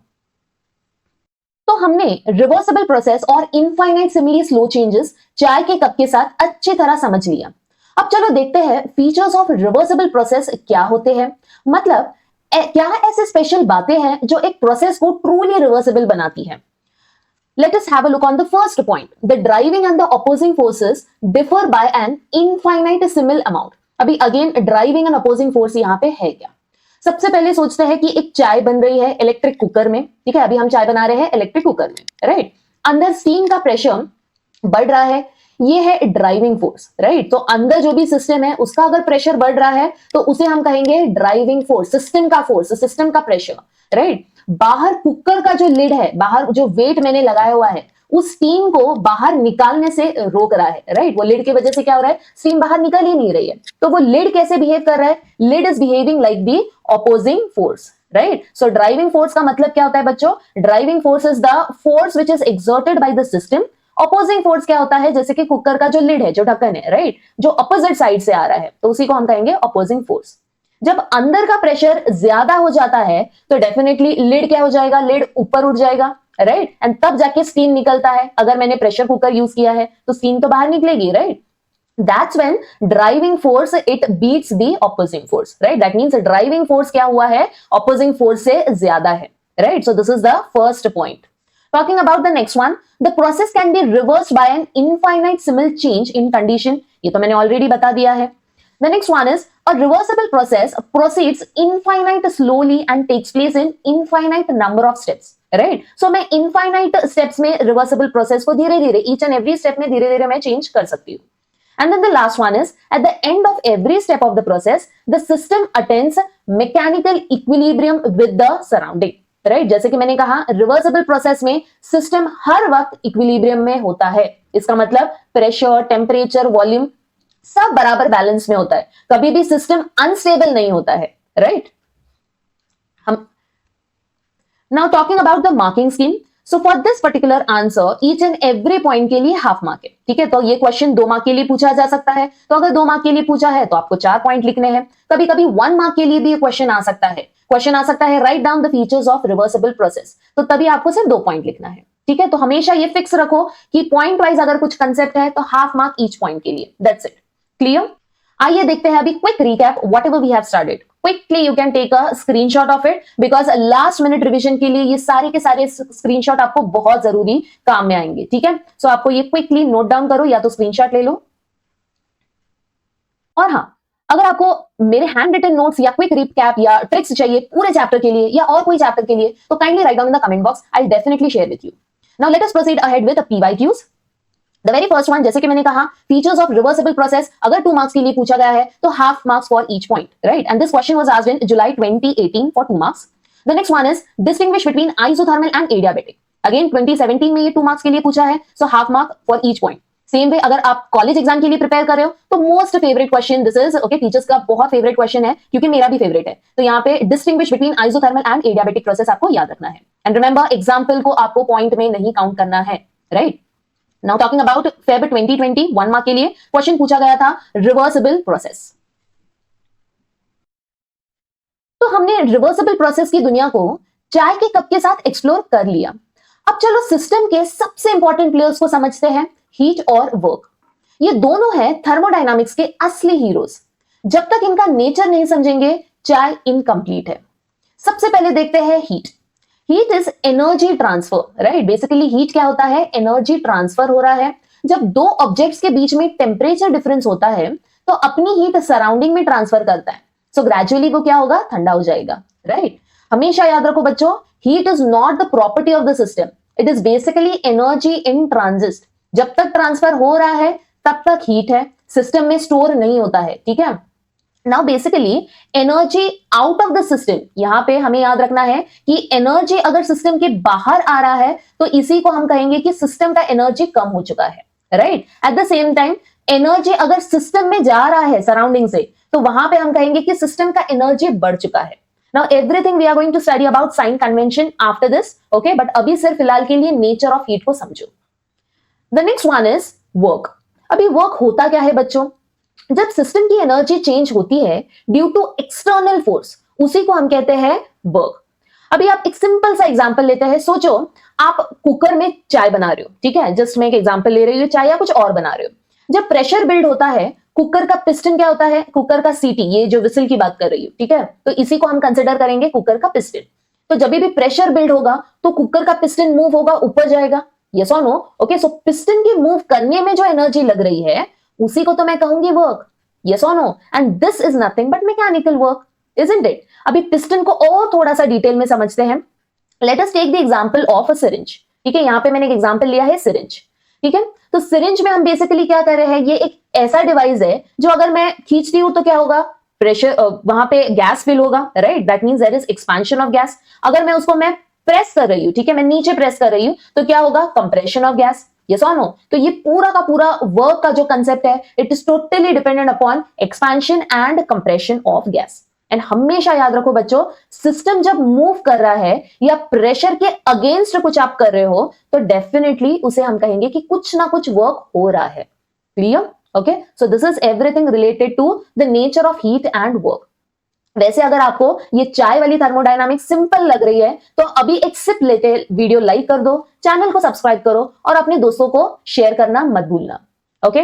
तो हमने रिवर्सिबल प्रोसेस और इनफाइनाइट सिमिली स्लो चेंजेस चाय के कप के साथ अच्छी तरह समझ लिया। अब चलो देखते हैं फीचर्स ऑफ रिवर्सिबल प्रोसेस क्या होते हैं। मतलब क्या ऐसे स्पेशल बातें हैं जो एक प्रोसेस को ट्रूली रिवर्सिबल बनाती है। Let us have a look on the first point. The driving and the opposing forces differ by an infinitesimal amount. अभी again driving and opposing force यहाँ पे है क्या? सबसे पहले सोचते हैं कि एक चाय बन रही है इलेक्ट्रिक कुकर में, ठीक है? अभी हम चाय बना रहे हैं इलेक्ट्रिक कुकर में, राइट? अंदर स्टीम का प्रेशर बढ़ रहा है, ये है ड्राइविंग फोर्स, राइट? तो अंदर जो भी सिस्टम है उसका अगर प्रेशर बढ़ रहा है तो उसे हम कहेंगे ड्राइविंग फोर्स, सिस्टम का फोर्स, सिस्टम का प्रेशर, राइट? बाहर कुकर का जो लिड है, बाहर जो वेट मैंने लगाया हुआ है उस स्टीम को बाहर निकालने से रोक रहा है, राइट? वो लिड की वजह से क्या हो रहा है? स्टीम बाहर निकल ही नहीं रही है। तो वो लिड कैसे बिहेव कर रहा है? Lid is behaving like the opposing force, right? So driving force का मतलब क्या होता है बच्चों? Driving force is the force which is exerted by the system. Opposing force क्या होता है? जैसे कि कुकर का जो लिड है, जो ढक्कन है, राइट, जो अपोजिट साइड से आ रहा है, तो उसी को हम कहेंगे ऑपोजिंग फोर्स। जब अंदर का प्रेशर ज्यादा हो जाता है तो डेफिनेटली लिड क्या हो जाएगा? लिड ऊपर उठ जाएगा, राइट? एंड तब जाके स्टीम निकलता है। अगर मैंने प्रेशर कुकर यूज किया है तो स्टीम तो बाहर निकलेगी, right? That's when driving force it beats the opposing force, right? That means driving force क्या हुआ है? Opposing force से ज्यादा है, right? So this is the first point. Talking about the next one, the process can be reversed by an infinitesimal change in condition. ये तो मैंने already बता दिया है. The next one is a reversible process proceeds infinite slowly and takes place in infinite number of steps. Right? So मैं infinite steps में reversible process को धीरे धीरे each and every step में धीरे धीरे मैं change कर सकती हूँ. And then the last one is at the end of every step of the process, the system attains mechanical equilibrium with the surrounding. Right? जैसे कि मैंने कहा reversible process में system हर वक्त equilibrium में होता है। इसका मतलब pressure, temperature, volume सब बराबर बैलेंस में होता है, कभी भी सिस्टम अनस्टेबल नहीं होता है, राइट? हम now talking about the marking scheme. So for this particular answer each and every point के लिए हाफ मार्क है, ठीक है? तो ये क्वेश्चन 2 मार्क के लिए पूछा जा सकता है, तो अगर 2 मार्क के लिए पूछा है तो आपको 4 पॉइंट लिखने हैं। कभी कभी 1 मार्क के लिए भी क्वेश्चन आ सकता है। क्वेश्चन आ सकता है write down the features of reversible process, तो तभी आपको सिर्फ 2 पॉइंट लिखना है, ठीक है? तो हमेशा ये फिक्स रखो कि पॉइंट वाइज अगर कुछ कंसेप्ट है तो हाफ मार्क ईच पॉइंट के लिए, दैट्स इट। क्लियर? आइए देखते हैं अभी quick recap whatever we have started. Quickly you can take a screenshot of it because last minute revision के लिए ये सारे के सारे स्क्रीनशॉट आपको बहुत जरूरी काम में आएंगे, ठीक है? सो आपको ये क्विकली नोट डाउन करो या तो स्क्रीनशॉट ले लो। और हाँ, अगर आपको मेरे हैंड रिटन नोट्स या क्विक रिकैप या ट्रिक्स चाहिए पूरे चैप्टर के लिए या और कोई चैप्टर के लिए तो kindly write down in the comment box, I will definitely share with you. Now let us proceed ahead with PYQs। The very first one, जैसे कि मैंने कहा फीचर्स ऑफ रिवर्सिबल प्रोसेस, अगर 2 मार्क्स के लिए पूछा गया है तो half marks for each point, right? And this question was asked in July 2018 for 2 marks. The next one is distinguish between isothermal and adiabatic. Again 2017 में ये 2 मार्क्स के लिए पूछा है, so half mark for each point. Same way अगर आप college exam के लिए प्रिपेयर कर रहे हो तो most favourite question this is, okay, teachers का बहुत फेवरेट क्वेश्चन है क्योंकि मेरा भी फेवरेट है। तो यहाँ पे distinguish between isothermal and adiabatic process आपको याद रखना है। एंड रिमेंबर एग्जाम्पल को आपको पॉइंट में नहीं काउंट करना है, right? Now talking about Feb 2020 1 mark के लिए क्वेश्चन पूछा गया था रिवर्सिबल प्रोसेस। तो हमने रिवर्सिबल प्रोसेस की दुनिया को चाय के कप के साथ एक्सप्लोर कर लिया। अब चलो सिस्टम के सबसे इंपॉर्टेंट प्लेयर्स को समझते हैं, हीट और वर्क। ये दोनों हैं थर्मोडायनामिक्स के असली हीरोज। जब तक इनका नेचर नहीं समझेंगे, चाय इनकम्प्लीट है। सबसे पहले देखते हैं heat. Heat is energy transfer, right. Basically heat क्या होता है, एनर्जी ट्रांसफर हो रहा है। जब दो ऑब्जेक्ट्स के बीच में टेम्परेचर डिफरेंस होता है तो अपनी हीट सराउंडिंग में ट्रांसफर करता है। सो ग्रेजुअली वो क्या होगा, ठंडा हो जाएगा, राइट। हमेशा याद रखो बच्चों, heat is not the property of the system, it is basically energy in transit. जब तक ट्रांसफर हो रहा है तब तक हीट है, सिस्टम में स्टोर नहीं होता है, ठीक है। Now basically energy out of the system, यहां पे हमें याद रखना है कि एनर्जी अगर सिस्टम के बाहर आ रहा है तो इसी को हम कहेंगे कि सिस्टम का एनर्जी कम हो चुका है, right. Eight the same time energy अगर सिस्टम में जा रहा है सराउंडिंग से, तो वहां पे हम कहेंगे कि सिस्टम का एनर्जी बढ़ चुका है। Now everything we are going to study about sign convention after this, okay, but अभी सिर्फ फिलहाल के लिए नेचर ऑफ हीट को समझो। The next one is work. अभी वर्क होता क्या है बच्चों, जब सिस्टम की एनर्जी चेंज होती है ड्यू टू एक्सटर्नल फोर्स, उसी को हम कहते हैं वर्क। अभी आप एक सिंपल सा एग्जांपल लेते हैं। सोचो आप कुकर में चाय बना रहे हो, ठीक है, जस्ट मैं एक एग्जांपल ले रही हूँ, चाय या कुछ और बना रहे हो। जब प्रेशर बिल्ड होता है, कुकर का पिस्टन क्या होता है, कुकर का सीटी, ये जो विसिल की बात कर रही हूँ, ठीक है, तो इसी को हम कंसिडर करेंगे कुकर का पिस्टन। तो जब भी प्रेशर बिल्ड होगा तो कुकर का पिस्टन मूव होगा, ऊपर जाएगा, यस और नो। ओके, सो पिस्टन की मूव करने में जो एनर्जी लग रही है उसी को तो मैं कहूंगी वर्क, यस और no. And this is nothing but mechanical work, isn't it. अभी पिस्टन को और थोड़ा सा डिटेल में समझते हैं। Let us take the example of a syringe, ठीक है, यहां पे मैंने एक एग्जांपल लिया है सिरिंज, ठीक है। तो सिरिंज में हम बेसिकली क्या कर रहे हैं, ये एक ऐसा डिवाइस है जो अगर मैं खींचती हूं तो क्या होगा, प्रेशर वहां पे गैस फिल होगा, right, that means there is expansion of gas. अगर मैं उसको प्रेस कर रही हूं, ठीक है, मैं नीचे प्रेस कर रही हूं तो क्या होगा, कंप्रेशन ऑफ गैस, यस और नो। तो ये पूरा का पूरा वर्क का जो कंसेप्ट है, it is totally dependent upon expansion and compression of gas. And हमेशा याद रखो बच्चों, सिस्टम जब मूव कर रहा है या प्रेशर के अगेंस्ट कुछ आप कर रहे हो तो डेफिनेटली उसे हम कहेंगे कि कुछ ना कुछ वर्क हो रहा है। Clear? Okay, so this is everything related to the nature of heat and work. वैसे अगर आपको ये चाय वाली थर्मोडायनामिक्स सिंपल लग रही है तो अभी एक सिप लेते वीडियो लाइक कर दो, चैनल को सब्सक्राइब करो और अपने दोस्तों को शेयर करना मत भूलना। Okay,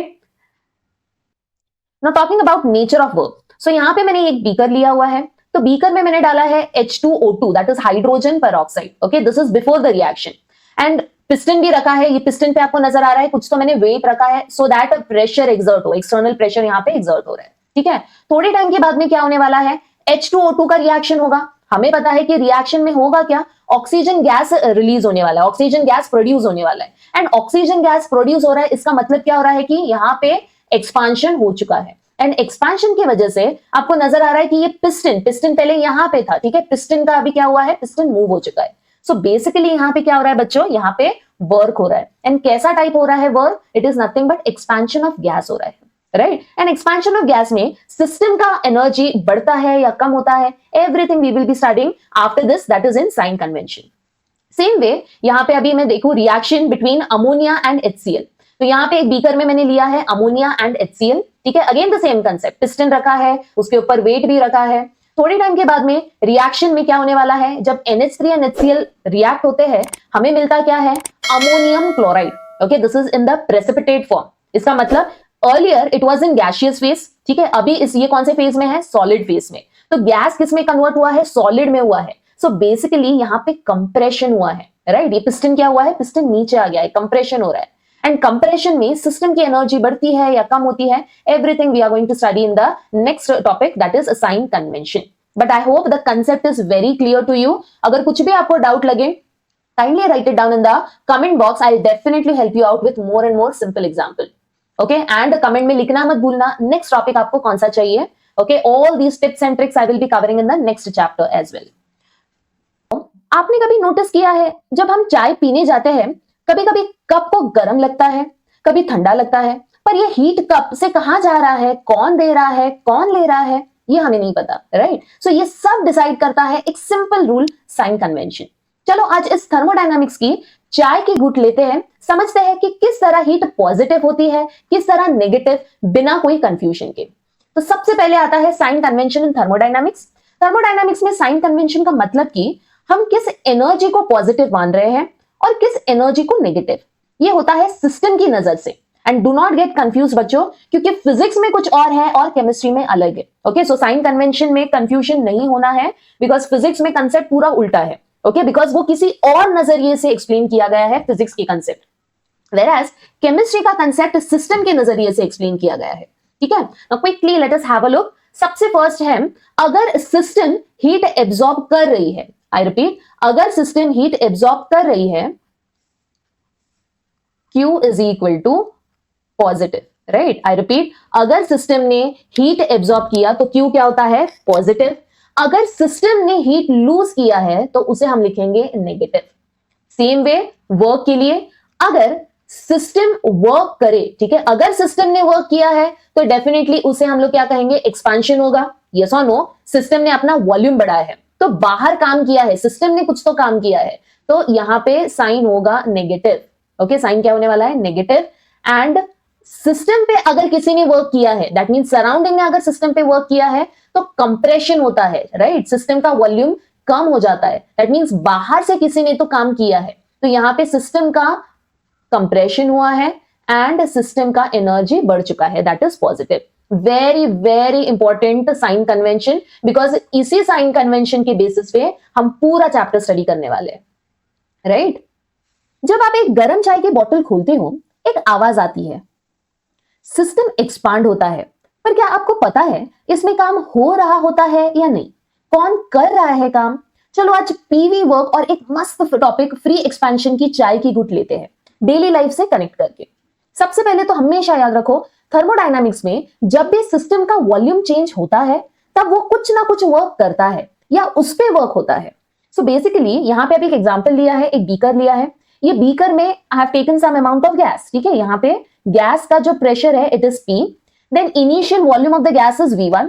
now talking about nature of work. So यहां पे मैंने एक बीकर लिया हुआ है, तो बीकर में मैंने डाला है H2O2, that is hydrogen peroxide. Okay, this is before the reaction. And piston भी रखा है, ये पिस्टन पे आपको नजर आ रहा है, कुछ तो मैंने वेट रखा है सो दैट प्रेशर एक्सर्ट हो, एक्सटर्नल प्रेशर यहाँ पे एक्सर्ट हो रहा है, ठीक है। थोड़े टाइम के बाद में क्या होने वाला है, H2O2 का रिएक्शन होगा। हमें पता है कि रिएक्शन में होगा क्या, ऑक्सीजन गैस रिलीज होने वाला है, ऑक्सीजन गैस प्रोड्यूस होने वाला है। एंड ऑक्सीजन गैस प्रोड्यूस हो रहा है, इसका मतलब क्या हो रहा है कि यहाँ पे एक्सपांशन हो चुका है। एंड एक्सपांशन की वजह से आपको नजर आ रहा है कि ये पिस्टन पहले यहां पे था, ठीक है, पिस्टन का अभी क्या हुआ है, पिस्टन मूव हो चुका है। सो बेसिकली यहां पे क्या हो रहा है बच्चों, यहाँ पे वर्क हो रहा है। एंड कैसा टाइप हो रहा है work, it is nothing but expansion of gas हो रहा है, right. And expansion of gas में सिस्टम का एनर्जी बढ़ता है या कम होता है, everything we will be studying after this, that is in sign convention. Same way यहां पे अभी मैं देखूं reaction between ammonia and HCl। तो यहाँ पे एक बीकर में मैंने लिया है अमोनिया एंड HCl, ठीक है, again the same concept, piston रखा है, उसके ऊपर वेट भी रखा है। थोड़ी टाइम के बाद में रिएक्शन में क्या होने वाला है, जब NH3 एंड HCl रिएक्ट होते हैं हमें मिलता क्या है, ammonium chloride. Okay, this is in the precipitate form. इसका मतलब earlier it was in gaseous phase, ठीक है, अभी ये कौन से फेज में है, सॉलिड फेज में। तो गैस किस में कन्वर्ट हुआ है, सॉलिड में हुआ है। सो बेसिकली यहाँ पे कंप्रेशन हुआ है, राइट। ये पिस्टन क्या हुआ है, पिस्टन नीचे आ गया है, कंप्रेशन हो रहा है। एंड कंप्रेशन में सिस्टम की एनर्जी बढ़ती है या कम होती है, everything we are going to study in the next topic, that is sign convention. But I hope the concept is very clear to you. अगर कुछ भी आपको डाउट लगे, kindly write it down in the comment box. I'll definitely help you out with more and more simple example. Okay, and comment में लिखना मत भूलना next topic आपको कौन सा चाहिए. Okay, all these tips and tricks I will be covering in the next chapter as well. आपने कभी नोटिस किया है जब हम चाय पीने जाते हैं, कभी कभी कप को गर्म लगता है, कभी ठंडा लगता है, पर ये हीट कप से कहां जा रहा है, कौन दे रहा है, कौन ले रहा है, ये हमें नहीं पता, राइट। सो ये सब डिसाइड करता है एक सिंपल रूल, साइन कन्वेंशन। चलो आज इस थर्मोडायनामिक्स की चाय की घूंट लेते हैं, समझते हैं कि किस तरह हीट पॉजिटिव होती है, किस तरह नेगेटिव, बिना कोई कंफ्यूजन के। तो सबसे पहले आता है sign convention in thermodynamics. Thermodynamics में साइन कन्वेंशन का मतलब कि हम किस एनर्जी को पॉजिटिव मान रहे हैं और किस एनर्जी को नेगेटिव। ये होता है सिस्टम की नजर से। And do not get confuse बच्चों, क्योंकि फिजिक्स में कुछ और है और केमिस्ट्री में अलग है। ओके, सो साइन कन्वेंशन में कंफ्यूजन नहीं होना है, बिकॉज फिजिक्स में कंसेप्ट पूरा उल्टा है। ओके, बिकॉज वो किसी और नजरिए से एक्सप्लेन किया गया है फिजिक्स की कंसेप्ट, whereas केमिस्ट्री का कंसेप्ट सिस्टम के नजरिए से एक्सप्लेन किया गया है। ठीक है, now quickly let us have a look. सबसे फर्स्ट है, अगर सिस्टम हीट एब्जॉर्ब कर रही है, आई रिपीट, अगर सिस्टम हीट एब्जॉर्ब कर रही है, Q is equal to positive, right. I repeat, अगर सिस्टम ने हीट एब्जॉर्ब किया तो Q क्या होता है, पॉजिटिव। अगर सिस्टम ने हीट लूज किया है तो उसे हम लिखेंगे नेगेटिव। सेम वे वर्क के लिए, अगर सिस्टम वर्क करे, ठीक है, अगर सिस्टम ने वर्क किया है तो डेफिनेटली उसे हम लोग क्या कहेंगे, एक्सपेंशन होगा। यस और नो, सिस्टम ने अपना वॉल्यूम बढ़ाया है तो बाहर काम किया है, सिस्टम ने कुछ तो काम किया है, तो यहां पे साइन होगा नेगेटिव। ओके, साइन क्या होने वाला है, नेगेटिव। एंड सिस्टम पे अगर किसी ने वर्क किया है, दैट मीन सराउंडिंग ने अगर सिस्टम पे वर्क किया है तो कंप्रेशन होता है, राइट। सिस्टम का वॉल्यूम कम हो जाता है, दैट मीन्स बाहर से किसी ने तो काम किया है, तो यहां पे सिस्टम का कंप्रेशन हुआ है एंड सिस्टम का एनर्जी बढ़ चुका है, that is positive. Very very important sign convention, because इसी साइन कन्वेंशन के बेसिस पे हम पूरा चैप्टर स्टडी करने वाले हैं, राइट। जब आप एक गर्म चाय की बोतल खोलते हो, एक आवाज आती है, सिस्टम एक्सपांड होता है, पर क्या आपको पता है इसमें काम हो रहा होता है या नहीं, कौन कर रहा है काम। चलो आज पीवी वर्क और एक मस्त टॉपिक फ्री एक्सपेंशन की चाय की घुट लेते हैं, डेली लाइफ से कनेक्ट करके। सबसे पहले तो हमेशा याद रखो, थर्मोडायनामिक्स में जब भी सिस्टम का वॉल्यूम चेंज होता है तब वो कुछ ना कुछ वर्क करता है या उस पे वर्क होता है। सो बेसिकली यहां पे अभी एक एग्जांपल लिया है, एक बीकर लिया है, ये बीकर में I have taken some amount of gas, ठीक है। यहाँ पे गैस का जो प्रेशर है it is P, then initial volume of the gas is V1।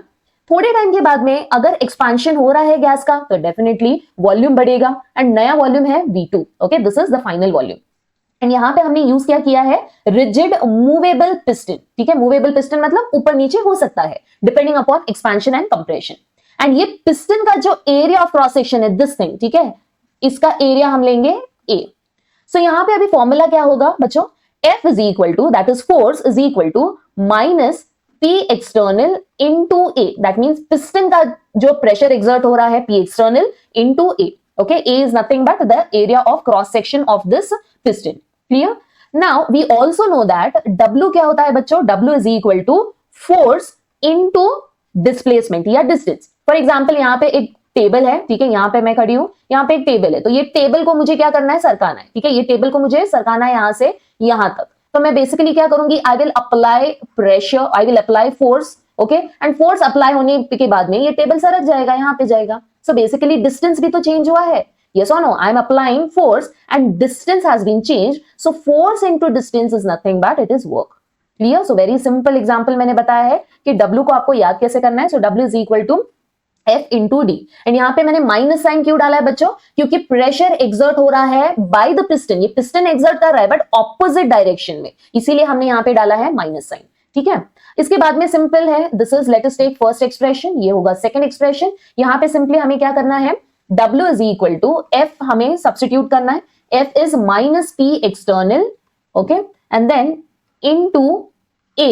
थोड़े टाइम के बाद में अगर एक्सपांशन हो रहा है गैस का तो डेफिनेटली वॉल्यूम बढ़ेगा एंड नया वॉल्यूम है V2। Okay, this is the final volume. And यहां पे हमने यूज किया है रिजिड मूवेबल पिस्टन, ठीक है। मूवेबल पिस्टन मतलब ऊपर नीचे हो सकता है depending upon expansion and compression. And ये पिस्टन का जो एरिया ऑफ क्रॉस सेक्शन है, दिस थिंग, ठीक है, इसका एरिया हम लेंगे A। सो यहां पे अभी फॉर्मूला क्या होगा बच्चों, F is equal to, that is force is equal to minus P external into A, that means piston का जो प्रेशर एक्सर्ट हो रहा है P external into A। Okay, A is nothing but the area of cross section of this piston. Clear? Now we also know that W क्या होता है बच्चों, W is equal to force into displacement या distance। For example यहाँ पे एक table है, ठीक है, यहाँ पे मैं खड़ी हूं, यहाँ पे एक टेबल है, तो ये टेबल को मुझे क्या करना है, सरकाना है, ठीक है। ये टेबल को मुझे सरकाना है यहाँ से यहाँ तक, तो मैं बेसिकली क्या करूंगी, I will apply pressure, I will apply force, okay, and force apply होने के बाद में ये टेबल सरक जाएगा, यहाँ पे जाएगा। सो बेसिकली डिस्टेंस भी तो चेंज हुआ है, yes or no, I am applying force and distance has been changed, so force into distance is nothing but it is work। clear? so very simple example मैंने बताया है कि W को आपको याद कैसे करना है। so W is equal to F into D, and यहाँ पे मैंने माइनस साइन क्यों डाला है बच्चों, क्योंकि प्रेशर एक्सर्ट हो रहा है बाय द पिस्टन, ये पिस्टन एक्सर्ट कर रहा है बट ऑपोजिट डायरेक्शन में, इसीलिए हमने यहाँ पे डाला है माइनस साइन, ठीक है। इसके बाद में सिंपल है, this is, let us take first expression, ये होगा सेकंड एक्सप्रेशन। यहाँ पे सिंपली हमें क्या करना है, W is equal to F हमें सब्स्टिट्यूट करना है, F is minus P external, okay, and then into A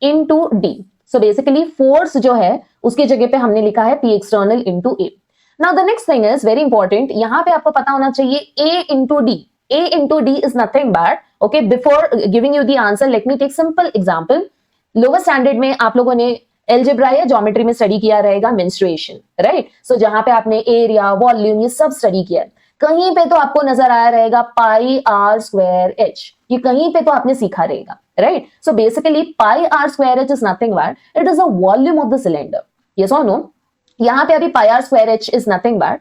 into D। So basically force जो है उसके जगह पे हमने लिखा है P external into A। Now the next thing is very important, यहाँ पे आपको पता होना चाहिए A into D। A into D is nothing but, okay, before giving you the answer let me take simple example। Lower standard में आप लोगों ने एल्जेब्रा या ज्योमेट्री में स्टडी किया रहेगा मेंस्ट्रुएशन, राइट। सो जहां पे आपने एरिया, वॉल्यूम, ये सब स्टडी किया है, कहीं पे तो आपको नजर आया रहेगा पाई आर स्क्वायर एच, ये कहीं पे तो आपने सीखा रहेगा, right. So basically pi r square h is nothing but it is the volume of the cylinder, yes और नो। यहाँ पे अभी pi r square h is nothing but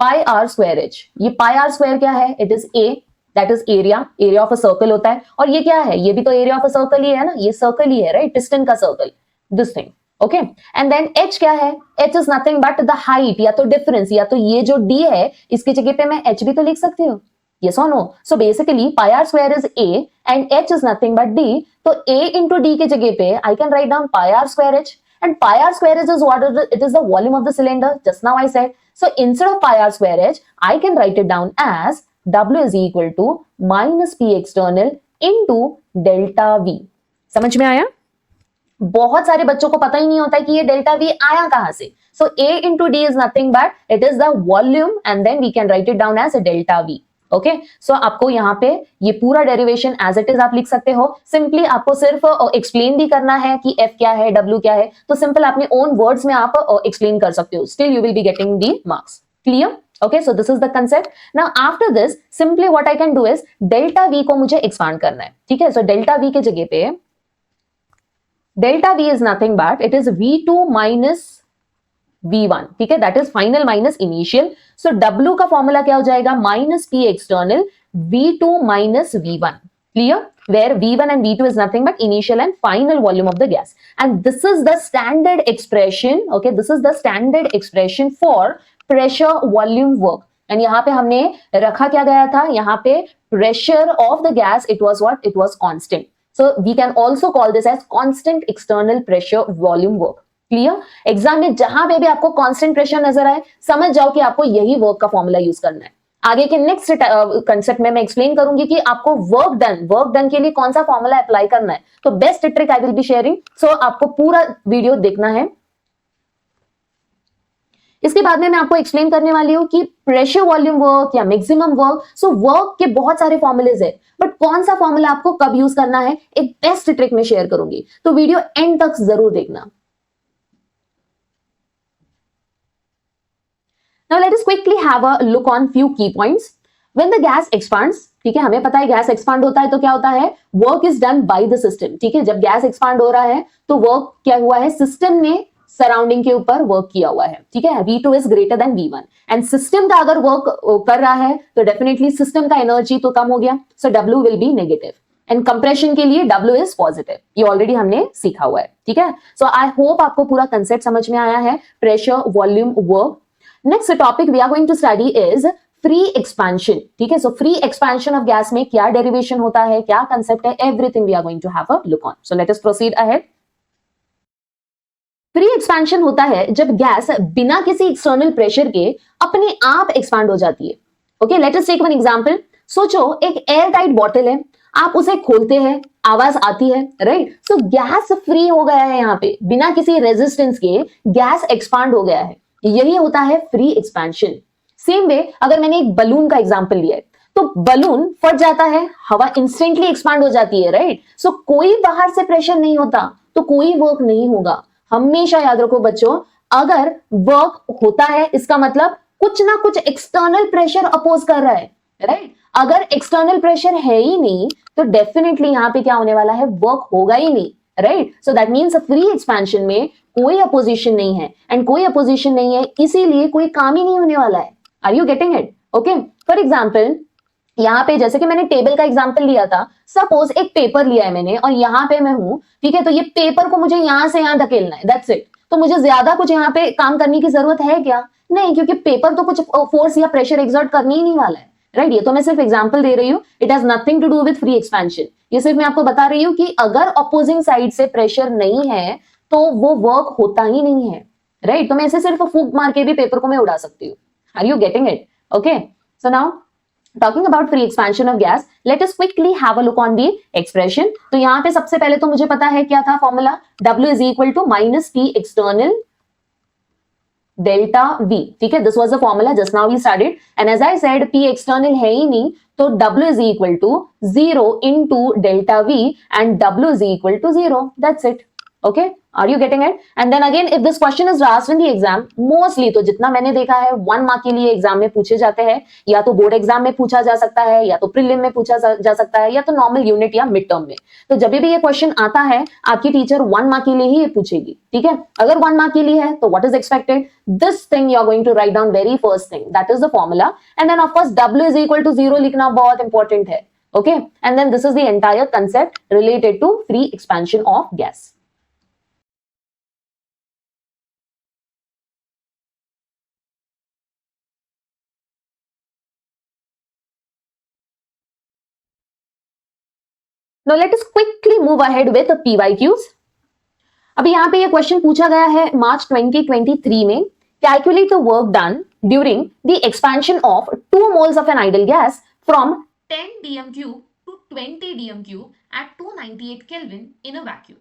pi r square h, ये पाई आर स्क्वायर क्या है, it is a, that is area, area of a circle होता है, और ये क्या है, ये भी तो एरिया ऑफ अ सर्कल ही है ना, ये सर्कल ही है, राइट, पिस्टन का circle, this thing, okay. And then h क्या है, h is nothing but the height, या तो डिफरेंस, या तो ये जो d है इसकी जगह पे मैं h भी तो लिख सकती हूँ, yes or no। so basically pi r square is a and h is nothing but d, तो a into d के जगह पे I can write down pi r square h, and pi r square is what it is the volume of the cylinder, just now I said। so instead of pi r square h I can write it down as W is equal to minus P external into delta V. समझ में आया? बहुत सारे बच्चों को पता ही नहीं होता है कि ये डेल्टा V आया कहां से. So A into D is nothing but it is the volume and then we can write it down as a delta V. Okay so आपको यहाँ पे ये पूरा डेरिवेशन एज इट इज आप लिख सकते हो. सिंपली आपको सिर्फ एक्सप्लेन भी करना है कि F क्या है, W क्या है, तो सिंपल अपने ओन वर्ड्स में आप एक्सप्लेन कर सकते हो. Still you will be getting the marks. Clear? Okay, so this is the concept. Now after this, simply what I can do is delta V को मुझे expand करना है. ठीक है, so delta V के जगह पे delta V is nothing but it is V2 minus V1. ठीक है, that is final minus initial. So W का फॉर्मूला क्या हो जाएगा? Minus P external V2 minus V1. Clear? Where V1 and V2 is nothing but initial and final volume of the gas. And this is the standard expression. Okay, this is the standard expression for pressure volume work. And यहाँ पे हमने रखा क्या गया था? यहाँ पे pressure of the gas, it was what? It was constant. So we can also call this as constant external pressure volume work. Clear? Exam में जहां पे भी आपको कांस्टेंट प्रेशर नजर आए, समझ जाओ कि आपको यही वर्क का फॉर्मूला यूज करना है. आगे के नेक्स्ट कंसेप्ट में मैं एक्सप्लेन करूंगी कि आपको वर्क डन के लिए कौन सा फॉर्मूला अप्लाई करना है. तो best trick I will be sharing. So आपको पूरा वीडियो देखना है. इसके बाद में मैं आपको एक्सप्लेन करने वाली हूं कि प्रेशर वॉल्यूम वर्क या मैक्सिमम वर्क. सो वर्क के बहुत सारे फॉर्मूलेज है, बट कौन सा फॉर्मूला आपको कब यूज करना है एक बेस्ट ट्रिक में शेयर करूंगी. तो वीडियो एंड तक जरूर देखना. Now let us quickly have a look on few key points. When the gas expands, ठीक है, हमें पता है गैस एक्सपांड होता है तो क्या होता है? Work is done by the system. ठीक है, जब गैस एक्सपांड हो रहा है तो वर्क क्या हुआ है? सिस्टम ने सराउंडिंग के ऊपर वर्क किया हुआ है. ठीक है, V2 is greater then V1 and system का अगर वर्क कर रहा है तो डेफिनेटली सिस्टम का एनर्जी तो कम हो गया. सो W will be negative and compression के लिए W इज पॉजिटिव. ये ऑलरेडी हमने सीखा हुआ है. ठीक है, सो आई होप आपको पूरा कंसेप्ट समझ में आया है. Pressure volume work. Next topic we are going to study is free expansion. ठीक है, so free expansion of gas में क्या derivation होता है, क्या concept है, everything we are going to have a look on. So let us proceed ahead. Free expansion होता है जब गैस बिना किसी external pressure के अपने आप expand हो जाती है. Okay, let us take one example. सोचो एक एयर टाइट बॉटल है, आप उसे खोलते हैं, आवाज आती है, राइट? सो गैस फ्री हो गया है. यहाँ पे बिना किसी रेजिस्टेंस के गैस एक्सपांड हो गया है. यही होता है फ्री एक्सपेंशन. सेम वे अगर मैंने एक बलून का एग्जांपल लिया है तो बलून फट जाता है, हवा इंस्टेंटली एक्सपांड हो जाती है, राइट? सो कोई बाहर से प्रेशर नहीं होता तो कोई वर्क नहीं होगा. हमेशा याद रखो बच्चों, अगर वर्क होता है इसका मतलब कुछ ना कुछ एक्सटर्नल प्रेशर अपोज कर रहा है, राइट? अगर एक्सटर्नल प्रेशर है ही नहीं तो डेफिनेटली यहाँ पे क्या होने वाला है? वर्क होगा ही नहीं, right? So that means free expansion में कोई अपोजिशन नहीं है एंड कोई अपोजिशन नहीं है इसीलिए कोई काम ही नहीं होने वाला है. Are you getting it? Okay, for example यहाँ पे जैसे कि मैंने टेबल का एग्जांपल लिया था. सपोज एक पेपर लिया है मैंने और यहाँ पे मैं हूं, ठीक है, तो ये पेपर को मुझे यहां से यहां धकेलना है, दैट्स इट. तो मुझे ज्यादा कुछ यहाँ पे काम करने की जरूरत है क्या? नहीं, क्योंकि पेपर तो कुछ फोर्स या प्रेशर एक्सर्ट करने ही नहीं वाला है, राइट? ये तो मैं सिर्फ एग्जांपल दे रही हूँ. It has nothing to do with free expansion. ये सिर्फ मैं आपको बता रही हूँ कि अगर अपोजिंग साइड से प्रेशर नहीं है तो वो वर्क होता ही नहीं है, राइट? तो मैं इसे सिर्फ फूंक मार के भी पेपर को मैं उड़ा सकती हूँ. Are you getting it? Okay, so now talking about free expansion of gas, let us quickly have a look on the expression. तो यहाँ पे सबसे पहले तो मुझे पता है क्या था formula? W is equal to minus P external delta V. ठीक है, this was the formula just now we started and as I said P external है ही नहीं तो W is equal to 0 into delta V and W is equal to 0. That's it. Okay, are you getting it? And then again if this question is asked in the exam, mostly तो जितना मैंने देखा है 1 mark के लिए exam में पूछे जाते हैं. या तो बोर्ड एग्जाम में पूछा जा सकता है, या तो प्रीलिम में पूछा जा सकता है, या तो नॉर्मल यूनिट या मिड टर्म में. तो जब भी ये क्वेश्चन आता है आपकी टीचर 1 मार्क के लिए ही ये पूछेगी. ठीक है, अगर 1 मार्क के लिए है तो what is expected? This thing you are going to write down very first thing, that is the formula. And then of course W is equal to 0 लिखना बहुत इंपॉर्टेंट है. Okay, and then this is the entire concept related to free expansion of gas. Now let us quickly move ahead with the PYQs. अभी यहाँ पे ये question पूछा गया है मार्च 2023 में. Calculate the work done during the expansion of 2 moles of an ideal gas from 10 dm cube to 20 dm cube at 298 Kelvin in a vacuum.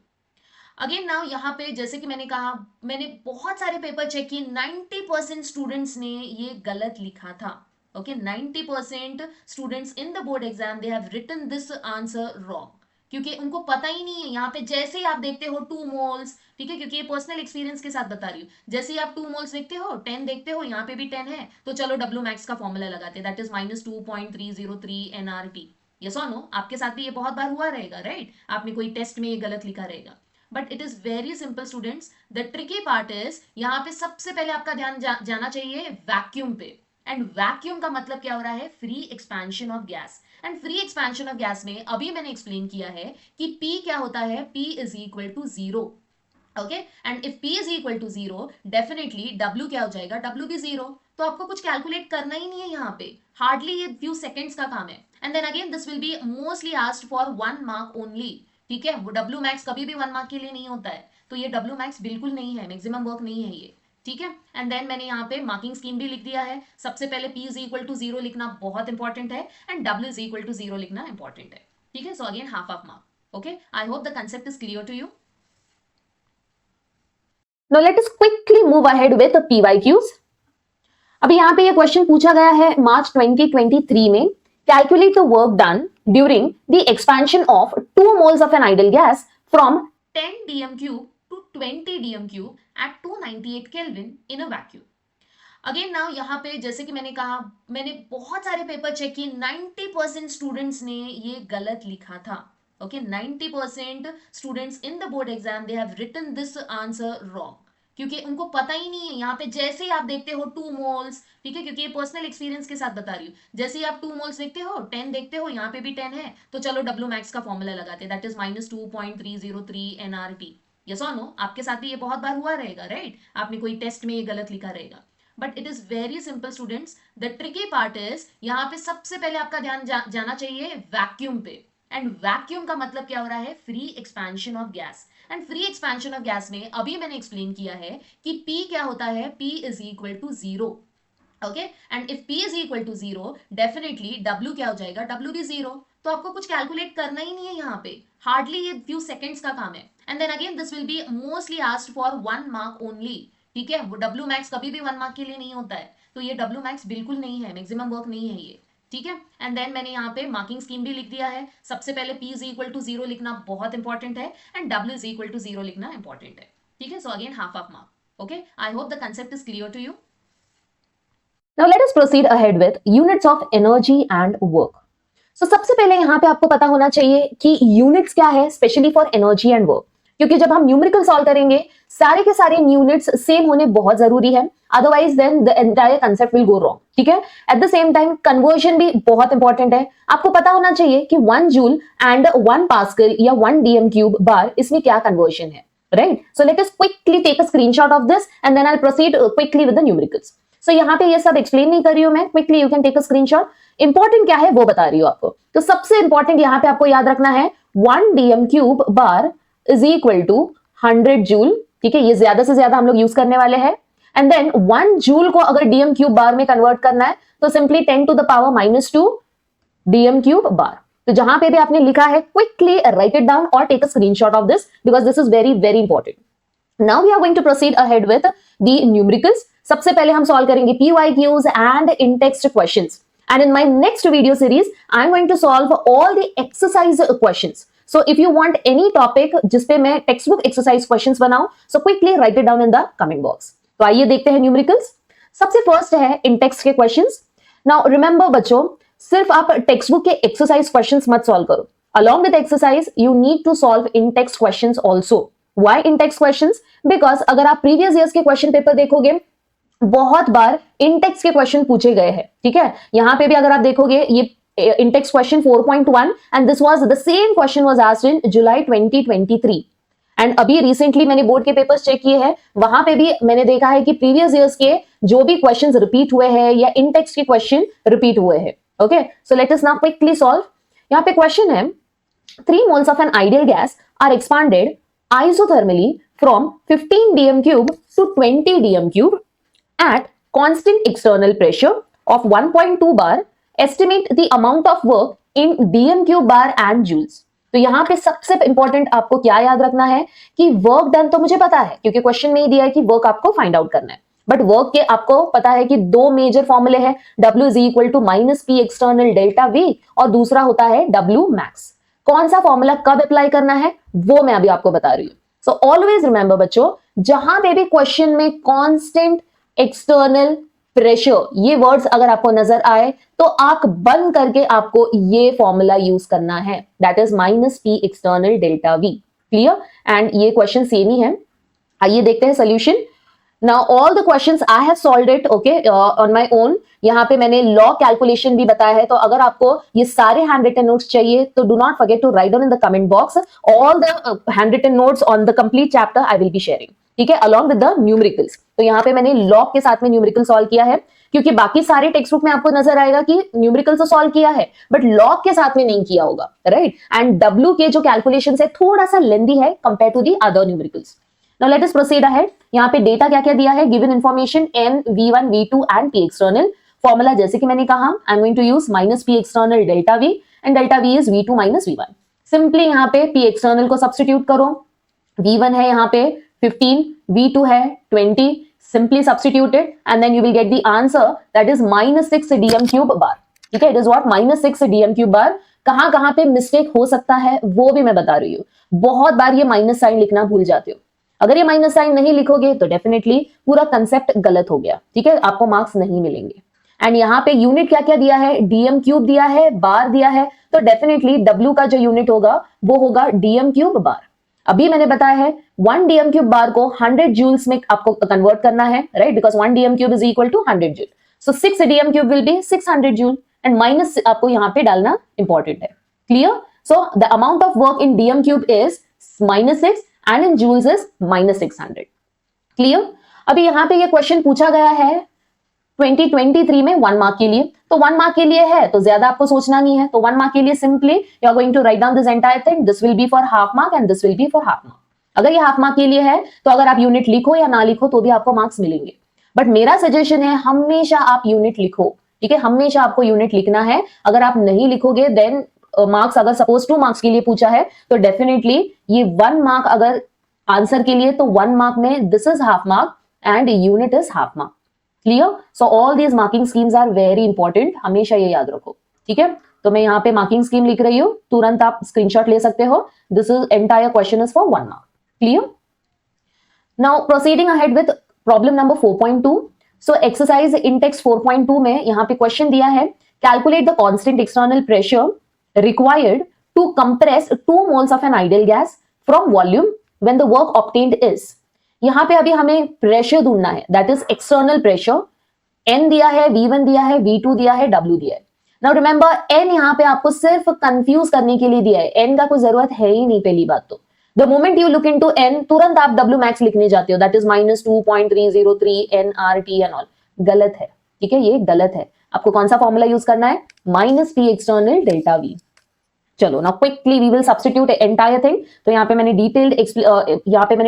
Again now यहाँ पे जैसे कि मैंने कहा, मैंने बहुत सारे पेपर चेक किए, 90% स्टूडेंट्स ने ये गलत लिखा था. Okay, 90% students in the board exam they have written this answer wrong, क्योंकि उनको पता ही नहीं है. यहाँ पे जैसे ही आप देखते हो 2 मोल्स, ठीक है, क्योंकि ये पर्सनल एक्सपीरियंस के साथ बता रही हूँ, जैसे ही आप 2 मोल्स देखते हो, 10 देखते हो, यहाँ पे भी 10 है, तो चलो डब्ल्यू मैक्स का फॉर्मूला लगाते हैं, दैट इज -2.303 NRT. यस और नो, आपके साथ भी ये बहुत बार हुआ रहेगा, राइट? आपने कोई टेस्ट में ये गलत लिखा रहेगा. But it is very simple students. The tricky part is, यहाँ पे सबसे पहले आपका ध्यान जाना चाहिए वैक्यूम पे. एंड वैक्यूम का मतलब क्या हो रहा है? Free expansion of gas. And free expansion of gas में अभी मैंने एक्सप्लेन किया है कि P क्या होता है? P is equal to 0. Okay, and if P is equal to 0, definitely W क्या हो जाएगा? W भी 0. तो आपको कुछ कैलकुलेट करना ही नहीं है यहाँ पे, हार्डली ये फ्यू सेकेंड्स का काम है. And then again this will be mostly asked for 1 mark only. ठीक है, वो डब्ल्यू मैक्स कभी भी 1 मार्क के लिए नहीं होता है, तो ये डब्ल्यू मैक्स बिल्कुल नहीं है, मैक्सिमम वर्क नहीं है ये. ठीक है, एंड देन मैंने यहाँ पे मार्किंग स्कीम भी लिख दिया है. सबसे पहले P इज इक्वल टू 0 लिखना बहुत इंपॉर्टेंट है, and W is equal to 0 लिखना इंपॉर्टेंट है. ठीक है, so again half of mark. Okay, I hope the concept is clear to you. Now let us quickly move ahead with the PYQs. अभी यहाँ पे ये क्वेश्चन पूछा गया है मार्च 2023 में. Calculate the work done during the expansion of 2 moles of an ideal gas from 10 dm cube to 20 dm cube at 298 Kelvin in a vacuum. Again now यहाँ पे जैसे कि मैंने कहा, मैंने बहुत सारे पेपर चेक किए, 90% स्टूडेंट्स ने ये गलत लिखा था. Okay, 90% students in the board exam they have written this answer wrong, क्योंकि उनको पता ही नहीं है. यहाँ पे जैसे ही आप देखते हो 2 मोल्स, ठीक है, क्योंकि ये पर्सनल एक्सपीरियंस के साथ बता रही हूँ, जैसे ही आप 2 मोल्स देखते हो, 10 देखते हो, यहाँ पे भी 10 है, तो चलो डब्ल्यू मैक्स का फॉर्मूला लगाते हैं, दैट इज -2.303 NRT. यस और नो, आपके साथ भी ये बहुत बार हुआ रहेगा, राइट? आपने कोई टेस्ट में ये गलत लिखा रहेगा. But it is very simple students. The tricky part is, यहाँ पे सबसे पहले आपका ध्यान जाना चाहिए वैक्यूम पे. एंड वैक्यूम का मतलब क्या हो रहा है? Free expansion of gas. And free expansion of gas में अभी मैंने एक्सप्लेन किया है कि P क्या होता है? P is equal to 0. Okay, and if P is equal to 0, definitely W क्या हो जाएगा? W भी 0. तो आपको कुछ कैलकुलेट करना ही नहीं है यहाँ पे, हार्डली ये फ्यू सेकेंड्स का काम है. And then again this will be mostly asked for 1 mark only. ठीक है, वो डब्ल्यू मैक्स कभी भी 1 मार्क के लिए नहीं होता है, तो ये डब्ल्यू मैक्स बिल्कुल नहीं है, मैक्सिमम वर्क नहीं है ये. ठीक है, एंड देन मैंने यहाँ पे मार्किंग स्कीम भी लिख दिया है. सबसे पहले P इज इक्वल टू 0 लिखना बहुत इंपॉर्टेंट है, and W is equal to 0 लिखना इंपॉर्टेंट है. ठीक है, so again half of mark. Okay, I hope the concept is clear to you. Now let us proceed ahead with units of energy and work. So सबसे पहले यहाँ पे आपको पता होना चाहिए कि यूनिट्स क्या है, specially for energy and work, क्योंकि जब हम न्यूमेरिकल सॉल्व करेंगे सारे के सारे यूनिट्स सेम होने बहुत जरूरी है, otherwise then the entire concept will go wrong. ठीक है, at the same time conversion भी बहुत इंपॉर्टेंट है. आपको पता होना चाहिए कि 1 जूल एंड 1 पास्कल या 1 डीएम क्यूब बार, इसमें क्या कन्वर्जन है, right? So let us quickly take a screenshot of this and then I will proceed quickly with the numericals. So यहाँ पे ये सब एक्सप्लेन नहीं कर रही हूं मैं, quickly you can take a screenshot. Important क्या है वो बता रही हूँ आपको. तो सबसे इंपॉर्टेंट यहाँ पे आपको याद रखना है 1 dm cube bar is equal to 100 joule. ठीक है, ये ज्यादा से ज्यादा हम लोग यूज करने वाले हैं. एंड देन 1 जूल को अगर डीएम क्यूब बार में कन्वर्ट करना है तो simply 10 to the power -2 dm cube bar. तो जहां पे भी आपने लिखा है क्विकली राइट इट डाउन और take a screenshot of this because this is very very important. Now we are going to proceed ahead with the numericals. सबसे पहले हम सॉल्व करेंगे PYQs and in-text questions. And in my next video series, I'm going to solve all the exercise questions. So if you want any topic जिसपे मैं textbook exercise questions बनाऊं, so quickly write it down in the comment box. तो आइए देखते हैं numericals. सबसे first है in-text के questions. Now remember बच्चों, सिर्फ आप textbook के exercise questions मत solve करो. Along with exercise, you need to solve in-text questions also. Why in-text questions? Because अगर आप previous years के question paper देखोगे, बहुत बार इंटेक्स के क्वेश्चन पूछे गए हैं. ठीक है, यहां पे भी अगर आप देखोगे ये Intex question 4.1 and this was the same question was asked in July 2023. And अभी रिसेंटली मैंने बोर्ड के पेपर्स चेक किए हैं, वहां पे भी मैंने देखा है कि प्रीवियस ईयर्स के जो भी क्वेश्चंस रिपीट हुए हैं या इंटेक्स के क्वेश्चन रिपीट हुए हैं. Okay, so let us now quickly solve. यहां पे क्वेश्चन है 3 moles of an ideal gas are expanded isothermally from 15 dm cube to 20 dm cube at constant external pressure of 1.2 bar estimate the amount of work in dm cube bar and joules. तो यहां पे सबसे important आपको क्या याद रखना है कि वर्क डन तो मुझे पता है क्योंकि क्वेश्चन में ही दिया है कि वर्क आपको फाइंड आउट करना है, बट वर्क के आपको पता है कि दो मेजर फॉर्मूले हैं, W is equal to minus P external delta V और दूसरा होता है W मैक्स। कौन सा फॉर्मूला कब अप्लाई करना है वो मैं अभी आपको बता रही हूं। सो ऑलवेज रिमेंबर बच्चों, जहां पे भी क्वेश्चन में कांस्टेंट एक्सटर्नल प्रेशर ये वर्ड्स अगर आपको नजर आए तो आंख बंद करके आपको ये फॉर्मूला यूज करना है, that is minus P external delta V। Clear? And ये क्वेश्चन सेम ही है। आइए देखते हैं solution. Now all the questions I have solved it okay on my own। यहाँ पे मैंने लॉ कैलकुलेशन भी बताया है, तो अगर आपको ये सारे हैंड रिटन नोट्स चाहिए तो do not forget to write down in the comment box all the hand written notes on the complete chapter I will be sharing, ठीक है, अलॉन्ग विद द न्यूमेरिकल्स। तो यहाँ पे मैंने लॉ के साथ में न्यूमेरिकल सॉल्व किया है, क्योंकि बाकी सारे टेक्स्ट बुक में आपको नजर आएगा कि न्यूमेरिकल तो सॉल्व किया है बट लॉ के साथ में नहीं किया होगा, राइट। एंड डब्ल्यू के जो कैलकुलेशन है थोड़ा सा लेंदी है compare to the other numericals. Now let us proceed ahead। यहाँ पे डेटा क्या क्या दिया है, given information n, v1, v2 and p external. Formula जैसे कि मैंने कहा I am going to use minus p external delta v and delta v is v2 minus v1। Simply यहाँ पे p एक्सटर्नल को सब्स्टिट्यूट करो, v1 है यहाँ पे 15, v2 है 20, simply substituted and then you will get the answer that is minus 6 dm cube bar. ठीक है, it is what minus 6 dm cube bar. कहां पे मिस्टेक हो सकता है वो भी मैं बता रही हूँ। बहुत बार ये माइनस साइन लिखना भूल जाते हो, अगर ये माइनस साइन नहीं लिखोगे तो डेफिनेटली पूरा कंसेप्ट गलत हो गया, ठीक है, आपको मार्क्स नहीं मिलेंगे। एंड यहाँ पे यूनिट क्या क्या दिया है, डीएम क्यूब दिया है, बार दिया है, तो डेफिनेटली डब्ल्यू का जो यूनिट होगा वो होगा डीएम क्यूब बार। अभी मैंने बताया है 1 डीएम क्यूब बार को 100 जूल्स में आपको कन्वर्ट करना है, right, because 1 dm cube is equal to 100 joule. So 6 dm cube will be 600 joule and minus आपको यहाँ पे डालना इंपॉर्टेंट है। Clear? So the amount of work in dm cube is -6 and in joules is -600। Clear? अभी यहाँ पे ये question पूछा गया है 2023 में 1 मार्क के लिए, तो 1 मार्क के लिए है तो ज्यादा आपको सोचना नहीं है, तो 1 मार्क के लिए simply you are going to write down this entire thing, this will be for half mark and this will be for half mark. अगर ये हाफ मार्क के लिए है तो अगर आप यूनिट लिखो या ना लिखो तो भी आपको मार्क्स मिलेंगे, बट मेरा सजेशन है हमेशा आप यूनिट लिखो, ठीक है, हमेशा आपको यूनिट लिखना है। अगर आप नहीं लिखोगे देन मार्क्स, अगर सपोज 2 मार्क्स के लिए पूछा है तो डेफिनेटली ये 1 मार्क अगर आंसर के लिए तो 1 मार्क में this is half mark and unit is half mark. Clear? So all these marking schemes are very important, हमेशा ये याद रखो, ठीक है। तो मैं यहाँ पे मार्किंग स्कीम लिख रही हूँ, तुरंत आप स्क्रीनशॉट ले सकते हो। This is entire question is for 1 mark. Clear? Now proceeding ahead with problem number 4.2। So exercise in text 4.2 में यहाँ पे क्वेश्चन दिया है, calculate the constant external pressure required to compress 2 moles of an ideal gas from volume when the work obtained is। यहां पे अभी हमें pressure ढूंढना है, that is external pressure. N दिया है, V1 दिया है, V2 दिया है, W दिया है। नाउ रिमेंबर N यहां पे आपको सिर्फ कंफ्यूज करने के लिए दिया है, N का कोई जरूरत है ही नहीं। पहली बात तो the moment you look into N तुरंत आप W मैक्स लिखने जाते हो, that is -2.303 NRT and all. गलत है, ठीक है, ये गलत है। आपको कौन सा फॉर्मूला यूज करना है, -P एक्सटर्नल डेल्टा V। चलो ना quickly we will substitute entire thing. तो यहाँ पे मैंने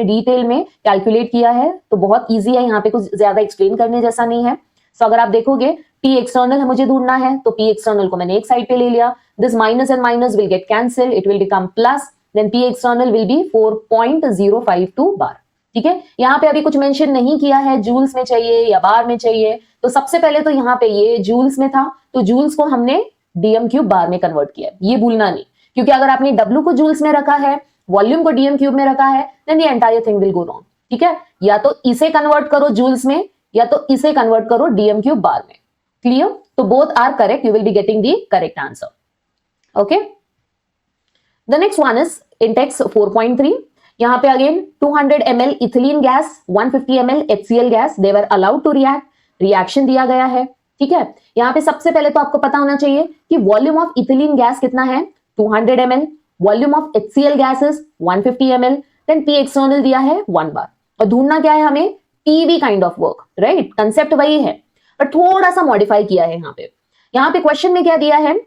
डिटेल में कैलकुलेट किया है, तो बहुत इजी है, यहाँ पे कुछ ज्यादा एक्सप्लेन करने जैसा नहीं है। सो अगर आप देखोगे P एक्सटर्नल मुझे ढूंढना है, तो P एक्सटर्नल को मैंने एक साइड पे ले लिया, this minus and minus will get cancel, it will become plus, then P external will be 4.052 bar. ठीक है, यहाँ पे अभी कुछ मेंशन नहीं किया है जूल्स में चाहिए या बार में चाहिए, तो सबसे पहले तो यहाँ पे ये जूल्स में था, तो जूल्स को हमने डीएम क्यूब बार में कन्वर्ट किया, ये भूलना नहीं, क्योंकि अगर आपने W को जूल्स में रखा है, वॉल्यूम को डीएम क्यूब में रखा है, then the entire thing will go wrong. ठीक है, या तो इसे कन्वर्ट करो जूल्स में या तो इसे कन्वर्ट करो डीएम क्यूब बार में। क्लियर? तो both are correct, you will be getting the correct answer. Okay, the next one is in text 4.3। यहाँ पे अगेन 200 ml ethylene gas, 150 ml HCl gas, they were allowed to react, reaction दिया गया है। ठीक है, यहाँ पे सबसे पहले तो आपको पता होना चाहिए कि वॉल्यूम ऑफ इथिलीन गैस कितना है, 200 ml, volume of HCl gas is 150 ml, then P external दिया है 1 बार, और ढूंढना क्या है हमें, PV kind of work, right, concept वही है पर थोड़ा सा मॉडिफाई किया है। यहाँ पे क्वेश्चन में क्या दिया है,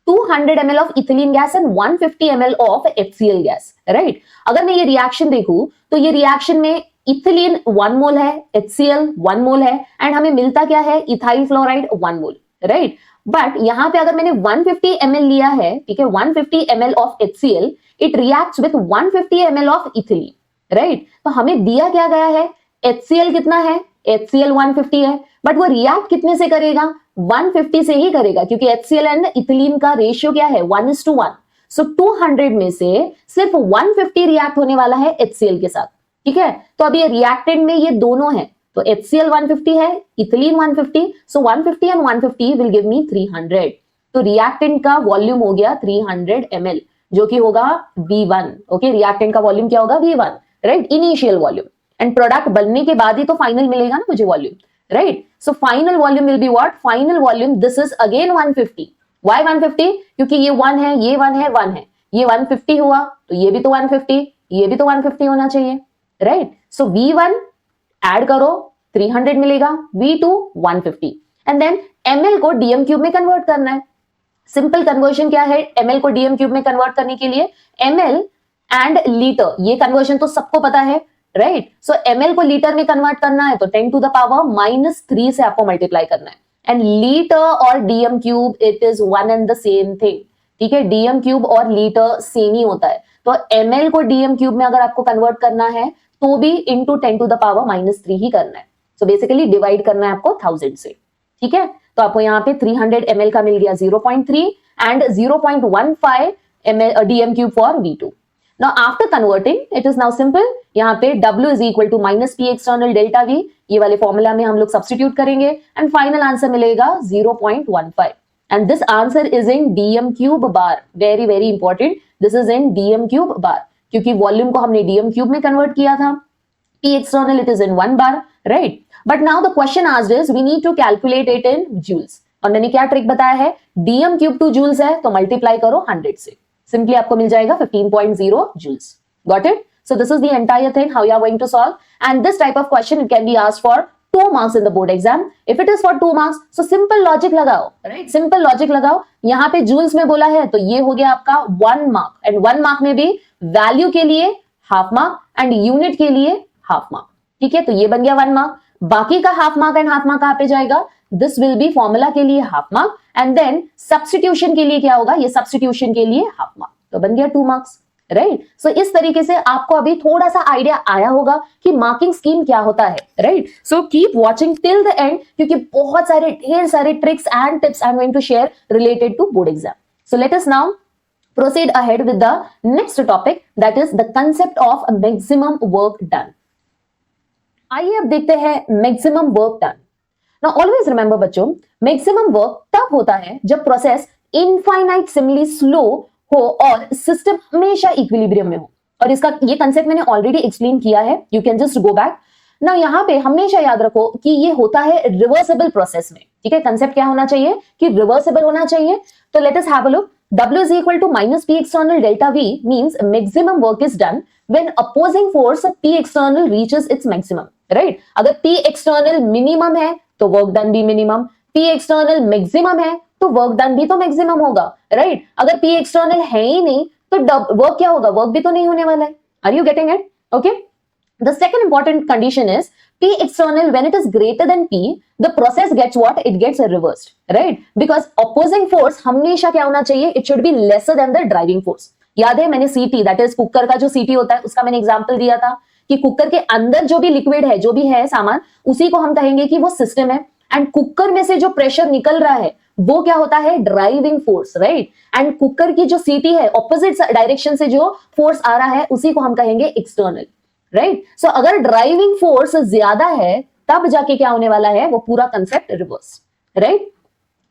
200 ml of ethylene gas and 150 ml of HCl gas, right. अगर मैं ये रिएक्शन देखूं तो ये रिएक्शन में इथिलीन 1 मोल है, HCl 1 मोल है, एंड हमें मिलता क्या है, ethyl fluoride 1 mole. Right. But यहाँ पे अगर मैंने 150 ml लिया है, ठीक है, 150 ml of HCl, it reacts with 150 ml of ethylene, right. तो हमें दिया क्या गया है, HCl कितना है, HCl 150 है, बट वो रिएक्ट कितने से करेगा, 150 से ही करेगा, क्योंकि HCl एंड इथिलीन का रेशियो क्या है, 1:1। सो 200 में से सिर्फ 150 रिएक्ट होने वाला है HCl के साथ, ठीक है। तो अभी रिएक्टेंट में ये दोनों है, तो HCl 150 है, ethylene 150, so 150 and 150 will give me 300। तो रिएक्टेंट का वॉल्यूम हो गया 300 ml, जो कि होगा V1। ओके, रिएक्टेंट का वॉल्यूम क्या होगा, V1, right, initial volume. And product बनने के बाद ही तो फाइनल मिलेगा ना मुझे volume, right. So final volume will be what, final volume, this is again 150। Why 150, क्योंकि ये 1 है, ये 1 है, 1 है, ये 150 हुआ, तो ये भी तो 150, ये भी तो 150 होना चाहिए, राइट। सो V1 ऐड करो 300 मिलेगा, V2 150, एंड देन ml को dm क्यूब में कन्वर्ट करना है। सिंपल कन्वर्जन क्या है ml को dm क्यूब में कन्वर्ट करने के लिए, ml एंड लीटर, ये कन्वर्जन तो सबको पता है, राइट। सो ml को लीटर में कन्वर्ट करना है तो 10 टू द पावर -3 से आपको मल्टीप्लाई करना है, एंड लीटर और dm cube it is one and the same thing, ठीक है। dm क्यूब और लीटर सेम ही होता है, तो ml को dm क्यूब में अगर आपको कन्वर्ट करना है तो भी इंटू 10 टू द पावर -3 ही करना है। सो बेसिकली डिवाइड करना है आपको 1000 से, ठीक है। तो आपको यहाँ पे 300 ml का मिल गया 0.3 and 0.15 ml dm cube for V2। Now after converting it is now simple, यहाँ पे W is equal to -P external delta V, ये वाले फॉर्मूला में हम लोग सब्स्टिट्यूट करेंगे एंड फाइनल आंसर मिलेगा 0.15, and this answer is in dm cube bar, very very important, this is in dm cube bar, क्योंकि वॉल्यूम को हमने dm क्यूब में कन्वर्ट किया था, P external it is in 1 bar, right? But now the question asked is we need to calculate it in joules, और मैंने क्या trick बताया है, dm क्यूब टू joules है तो मल्टीप्लाई करो 100 से, सिंपली आपको मिल जाएगा 15.0 joules। Got it? So this is the entire thing how you are going to solve, and this type of question it can be asked for 2 marks in the board exam. If it is for 2 marks, so simple logic लगाओ, right? Simple logic लगाओ, यहाँ पे joules में बोला है तो ये हो गया आपका 1 mark, and 1 mark में भी वैल्यू के लिए हाफ मार्क एंड यूनिट के लिए हाफ मार्क, ठीक है। तो ये बन गया 1 मार्क, बाकी का half mark and half mark कहां पे जाएगा, दिस विल बी फॉर्मूला के लिए half mark, and then substitution के लिए क्या होगा, ये सब्स्टिट्यूशन के लिए हाफ मार्क, तो बन गया 2 मार्क्स, राइट। सो इस तरीके से आपको अभी थोड़ा सा आइडिया आया होगा कि मार्किंग स्कीम क्या होता है, right. So keep watching till the end, क्योंकि बहुत सारे ढेर सारे tricks and tips I am going to share related to board exam. So let us now proceed ahead with the next topic, that is the concept of maximum work done। आइए अब देखते हैं maximum work done. Now always remember बच्चों, maximum work तब होता है जब process इनफाइनाइटसिमली slow हो और सिस्टम हमेशा इक्विलिब्रियम में हो, और इसका ये कंसेप्ट मैंने ऑलरेडी एक्सप्लेन किया है, you can just go back. ना यहाँ पे हमेशा याद रखो कि ये होता है रिवर्सिबल प्रोसेस में, ठीक है। कंसेप्ट क्या होना चाहिए कि रिवर्सिबल होना चाहिए। तो late us have a look. W is equal to -P external delta V means maximum work is done when opposing force P external reaches its maximum, right? अगर P external minimum है तो work done भी minimum, P external maximum है तो work done भी तो maximum होगा, right? अगर P external है ही नहीं तो work क्या होगा, work भी तो नहीं होने वाला है। Are you getting it? Okay. The second important condition is P external, when it is greater than P, the process gets what? It gets reversed, right? Because opposing force हमेशा क्या होना चाहिए? It should be lesser than the driving force। याद है मैंने CT, that is cooker का जो CT होता है, उसका मैंने एग्जांपल दिया था कि कुकर के अंदर जो भी लिक्विड है, जो भी है सामान, उसी को हम कहेंगे कि वो सिस्टम है, एंड कुकर में से जो प्रेशर निकल रहा है वो क्या होता है, driving force, right. And cooker की जो सीटी है, ऑपोजिट डायरेक्शन से जो फोर्स आ रहा है उसी को हम कहेंगे एक्सटर्नल, राइट। सो अगर ड्राइविंग फोर्स ज्यादा है तब जाके क्या होने वाला है, वो पूरा कंसेप्ट रिवर्स, राइट।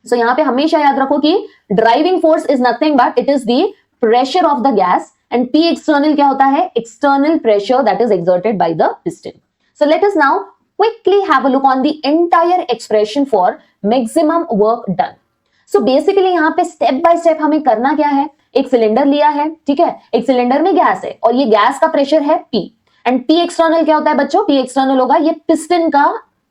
सो यहां पे हमेशा याद रखो कि driving force is nothing but it is the pressure of the gas, and P external क्या होता है, external pressure that is exerted by the piston. So let us now quickly have a look on the entire expression for maximum work done। So basically यहाँ पे step by step हमें करना क्या है, एक सिलेंडर लिया है, ठीक है, एक सिलेंडर में गैस है और ये गैस का प्रेशर है P, एंड P एक्सटर्नल क्या होता है बच्चों, P एक्सटर्नल होगा ये पिस्टन का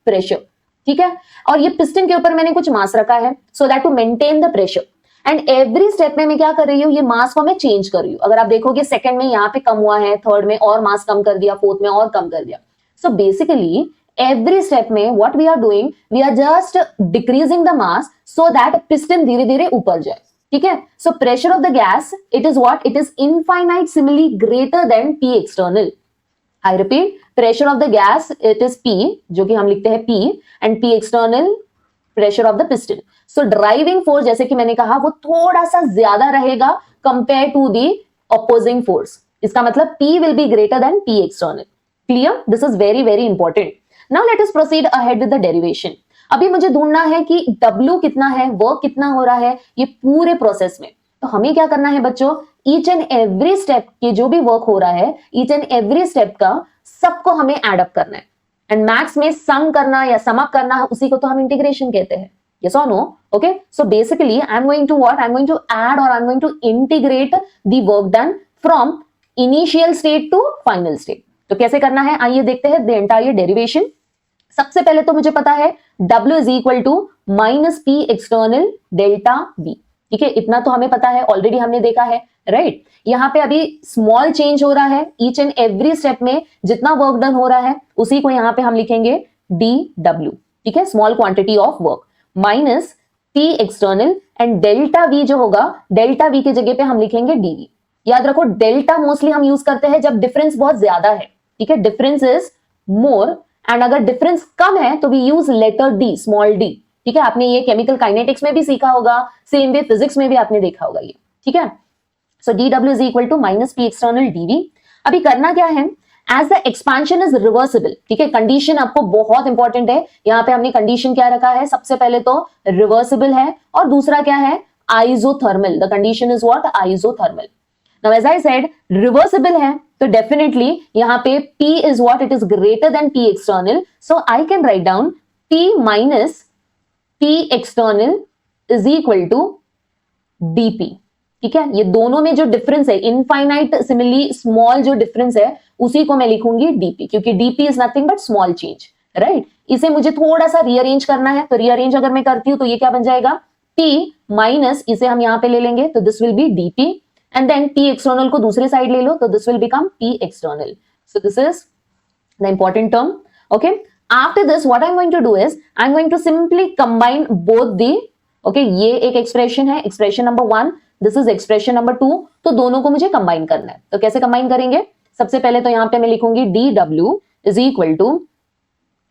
प्रेशर, ठीक है, और ये पिस्टन के ऊपर मैंने कुछ मास रखा है so that to maintain the pressure, and every step में मैं क्या कर रही हूँ, ये मास को मैं चेंज कर रही हूँ। अगर आप देखोगे सेकंड में यहाँ पे कम हुआ है, थर्ड में और मास कम कर दिया, फोर्थ में और कम कर दिया। सो बेसिकली एवरी स्टेप में what we are doing, we are just decreasing the mass so that piston धीरे धीरे ऊपर जाए, ठीक है। So pressure of the gas it is what, it is infinitesimally greater than P external. I repeat, pressure of the gas it is P, जो कि हम लिखते हैं P, and P external pressure of the piston. So driving force जैसे कि मैंने कहा वो थोड़ा सा ज्यादा रहेगा compare to the opposing force. इसका मतलब P will be greater than P external. Clear? This is very very important. Now let us proceed ahead with the derivation. अभी मुझे ढूंढना है कि W कितना है, वर्क कितना हो रहा है ये पूरे प्रोसेस में। तो हमें क्या करना है बच्चों, ईच एंड एवरी स्टेप के जो भी वर्क हो रहा है, ईच एंड एवरी स्टेप का सबको हमें एड अप करना है। एंड मैथ्स में सम करना या सम अप करना, उसी को तो हम इंटीग्रेशन कहते हैं। Yes or no? Okay. So basically, I'm going to what? I'm going to add or I'm going to integrate the work done from initial state to final state. तो कैसे करना है आइए देखते हैं the entire derivation. सबसे पहले तो मुझे पता है W is equal to minus P external delta V. ठीक है, इतना तो हमें पता है, ऑलरेडी हमने देखा है, राइट। यहाँ पे अभी स्मॉल चेंज हो रहा है, ईच एंड एवरी स्टेप में जितना वर्क डन हो रहा है उसी को यहाँ पे हम लिखेंगे DW, ठीक है, small quantity of work, minus P external, and delta V जो होगा, डेल्टा V की जगह पे हम लिखेंगे DV। याद रखो डेल्टा मोस्टली हम यूज करते हैं जब डिफरेंस बहुत ज्यादा है, ठीक है, डिफरेंस इज मोर, एंड अगर डिफरेंस कम है तो we use letter D, small d, ठीक है। आपने ये केमिकल काइनेटिक्स में भी सीखा होगा, सेम वे फिजिक्स में भी आपने देखा होगा ये, ठीक है। So DW is equal to minus P external DV। अभी करना क्या है, as the expansion is reversible, ठीक है, कंडीशन आपको बहुत इंपॉर्टेंट है। यहाँ पे हमने कंडीशन क्या रखा है, सबसे पहले तो रिवर्सिबल है, और दूसरा क्या है, isothermal. The condition is what, isothermal. Now as I said reversible है तो डेफिनेटली यहाँ पे P is what, it is greater than P external, so I can write down P minus P external is equal to DP, ठीक है। ये दोनों में जो डिफरेंस है, इनफाइनाइट सिमिली स्मॉल जो डिफरेंस है, उसी को मैं लिखूंगी DP, क्योंकि DP is nothing but small change, right. इसे मुझे थोड़ा सा रीअरेंज करना है, तो रीअरेंज अगर मैं करती हूं तो ये क्या बन जाएगा, P माइनस, इसे हम यहां पे ले लेंगे तो this will be DP, and then P external को दूसरे साइड ले लो तो this will become P external. So this is the important term, okay. After this what I am going to do is I am going to simply combine both the, okay, ये एक expression है, expression number 1, this is expression number 2, तो दोनों को मुझे combine करना है। तो कैसे कंबाइन करेंगे, सबसे पहले तो यहां पे मैं लिखूंगी DW is equal to,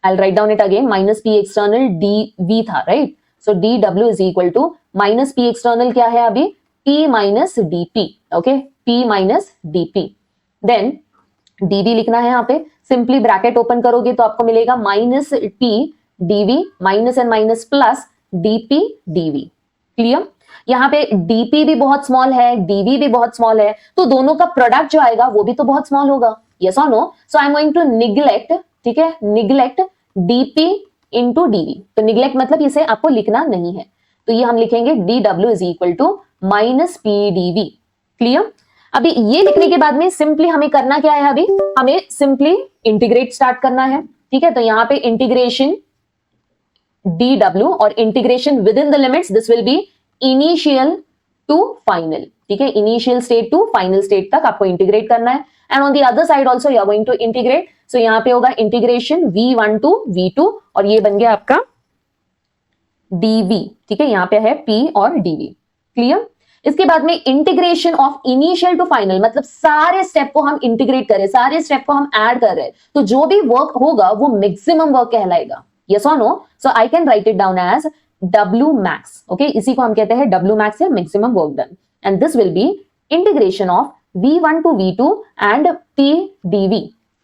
I will write down it again, minus P external DV था, right. So DW is equal to minus P external क्या है अभी, P minus DP, okay, P minus DP, then DV लिखना है यहाँ पे, simply bracket open करोगे तो आपको मिलेगा minus P DV minus and minus plus DP DV। Clear? यहाँ पे DP भी बहुत स्मॉल है, DV भी बहुत स्मॉल है, तो दोनों का प्रोडक्ट जो आएगा वो भी तो बहुत स्मॉल होगा, यस और no. So I am going to neglect, ठीक है, निग्लेक्ट DP इंटू DV। तो निग्लेक्ट मतलब इसे आपको लिखना नहीं है, तो ये हम लिखेंगे DW is equal to minus PDV। Clear? अभी ये लिखने के बाद में सिंपली हमें करना क्या है, अभी हमें सिंपली इंटीग्रेट स्टार्ट करना है, ठीक है। तो यहाँ पे इंटीग्रेशन DW और integration within the limits, this will be initial to final, ठीक है, initial state to final state तक आपको इंटीग्रेट करना है, and on the other side also you are going to integrate. So यहाँ पे होगा इंटीग्रेशन V1 टू V2, और ये बन गया आपका DV, ठीक है, यहाँ पे है P और DV। क्लियर? इसके बाद में integration of initial to final, मतलब सारे स्टेप को हम इंटीग्रेट करें, सारे स्टेप को हम ऐड कर रहे हैं, तो जो भी वर्क होगा वो मैक्सिमम वर्क कहलाएगा, यस और no. So I can write it down as W max, okay, इसी को हम कहते हैं W max या maximum work done, and this will be integration of V1 to V2 and P DV।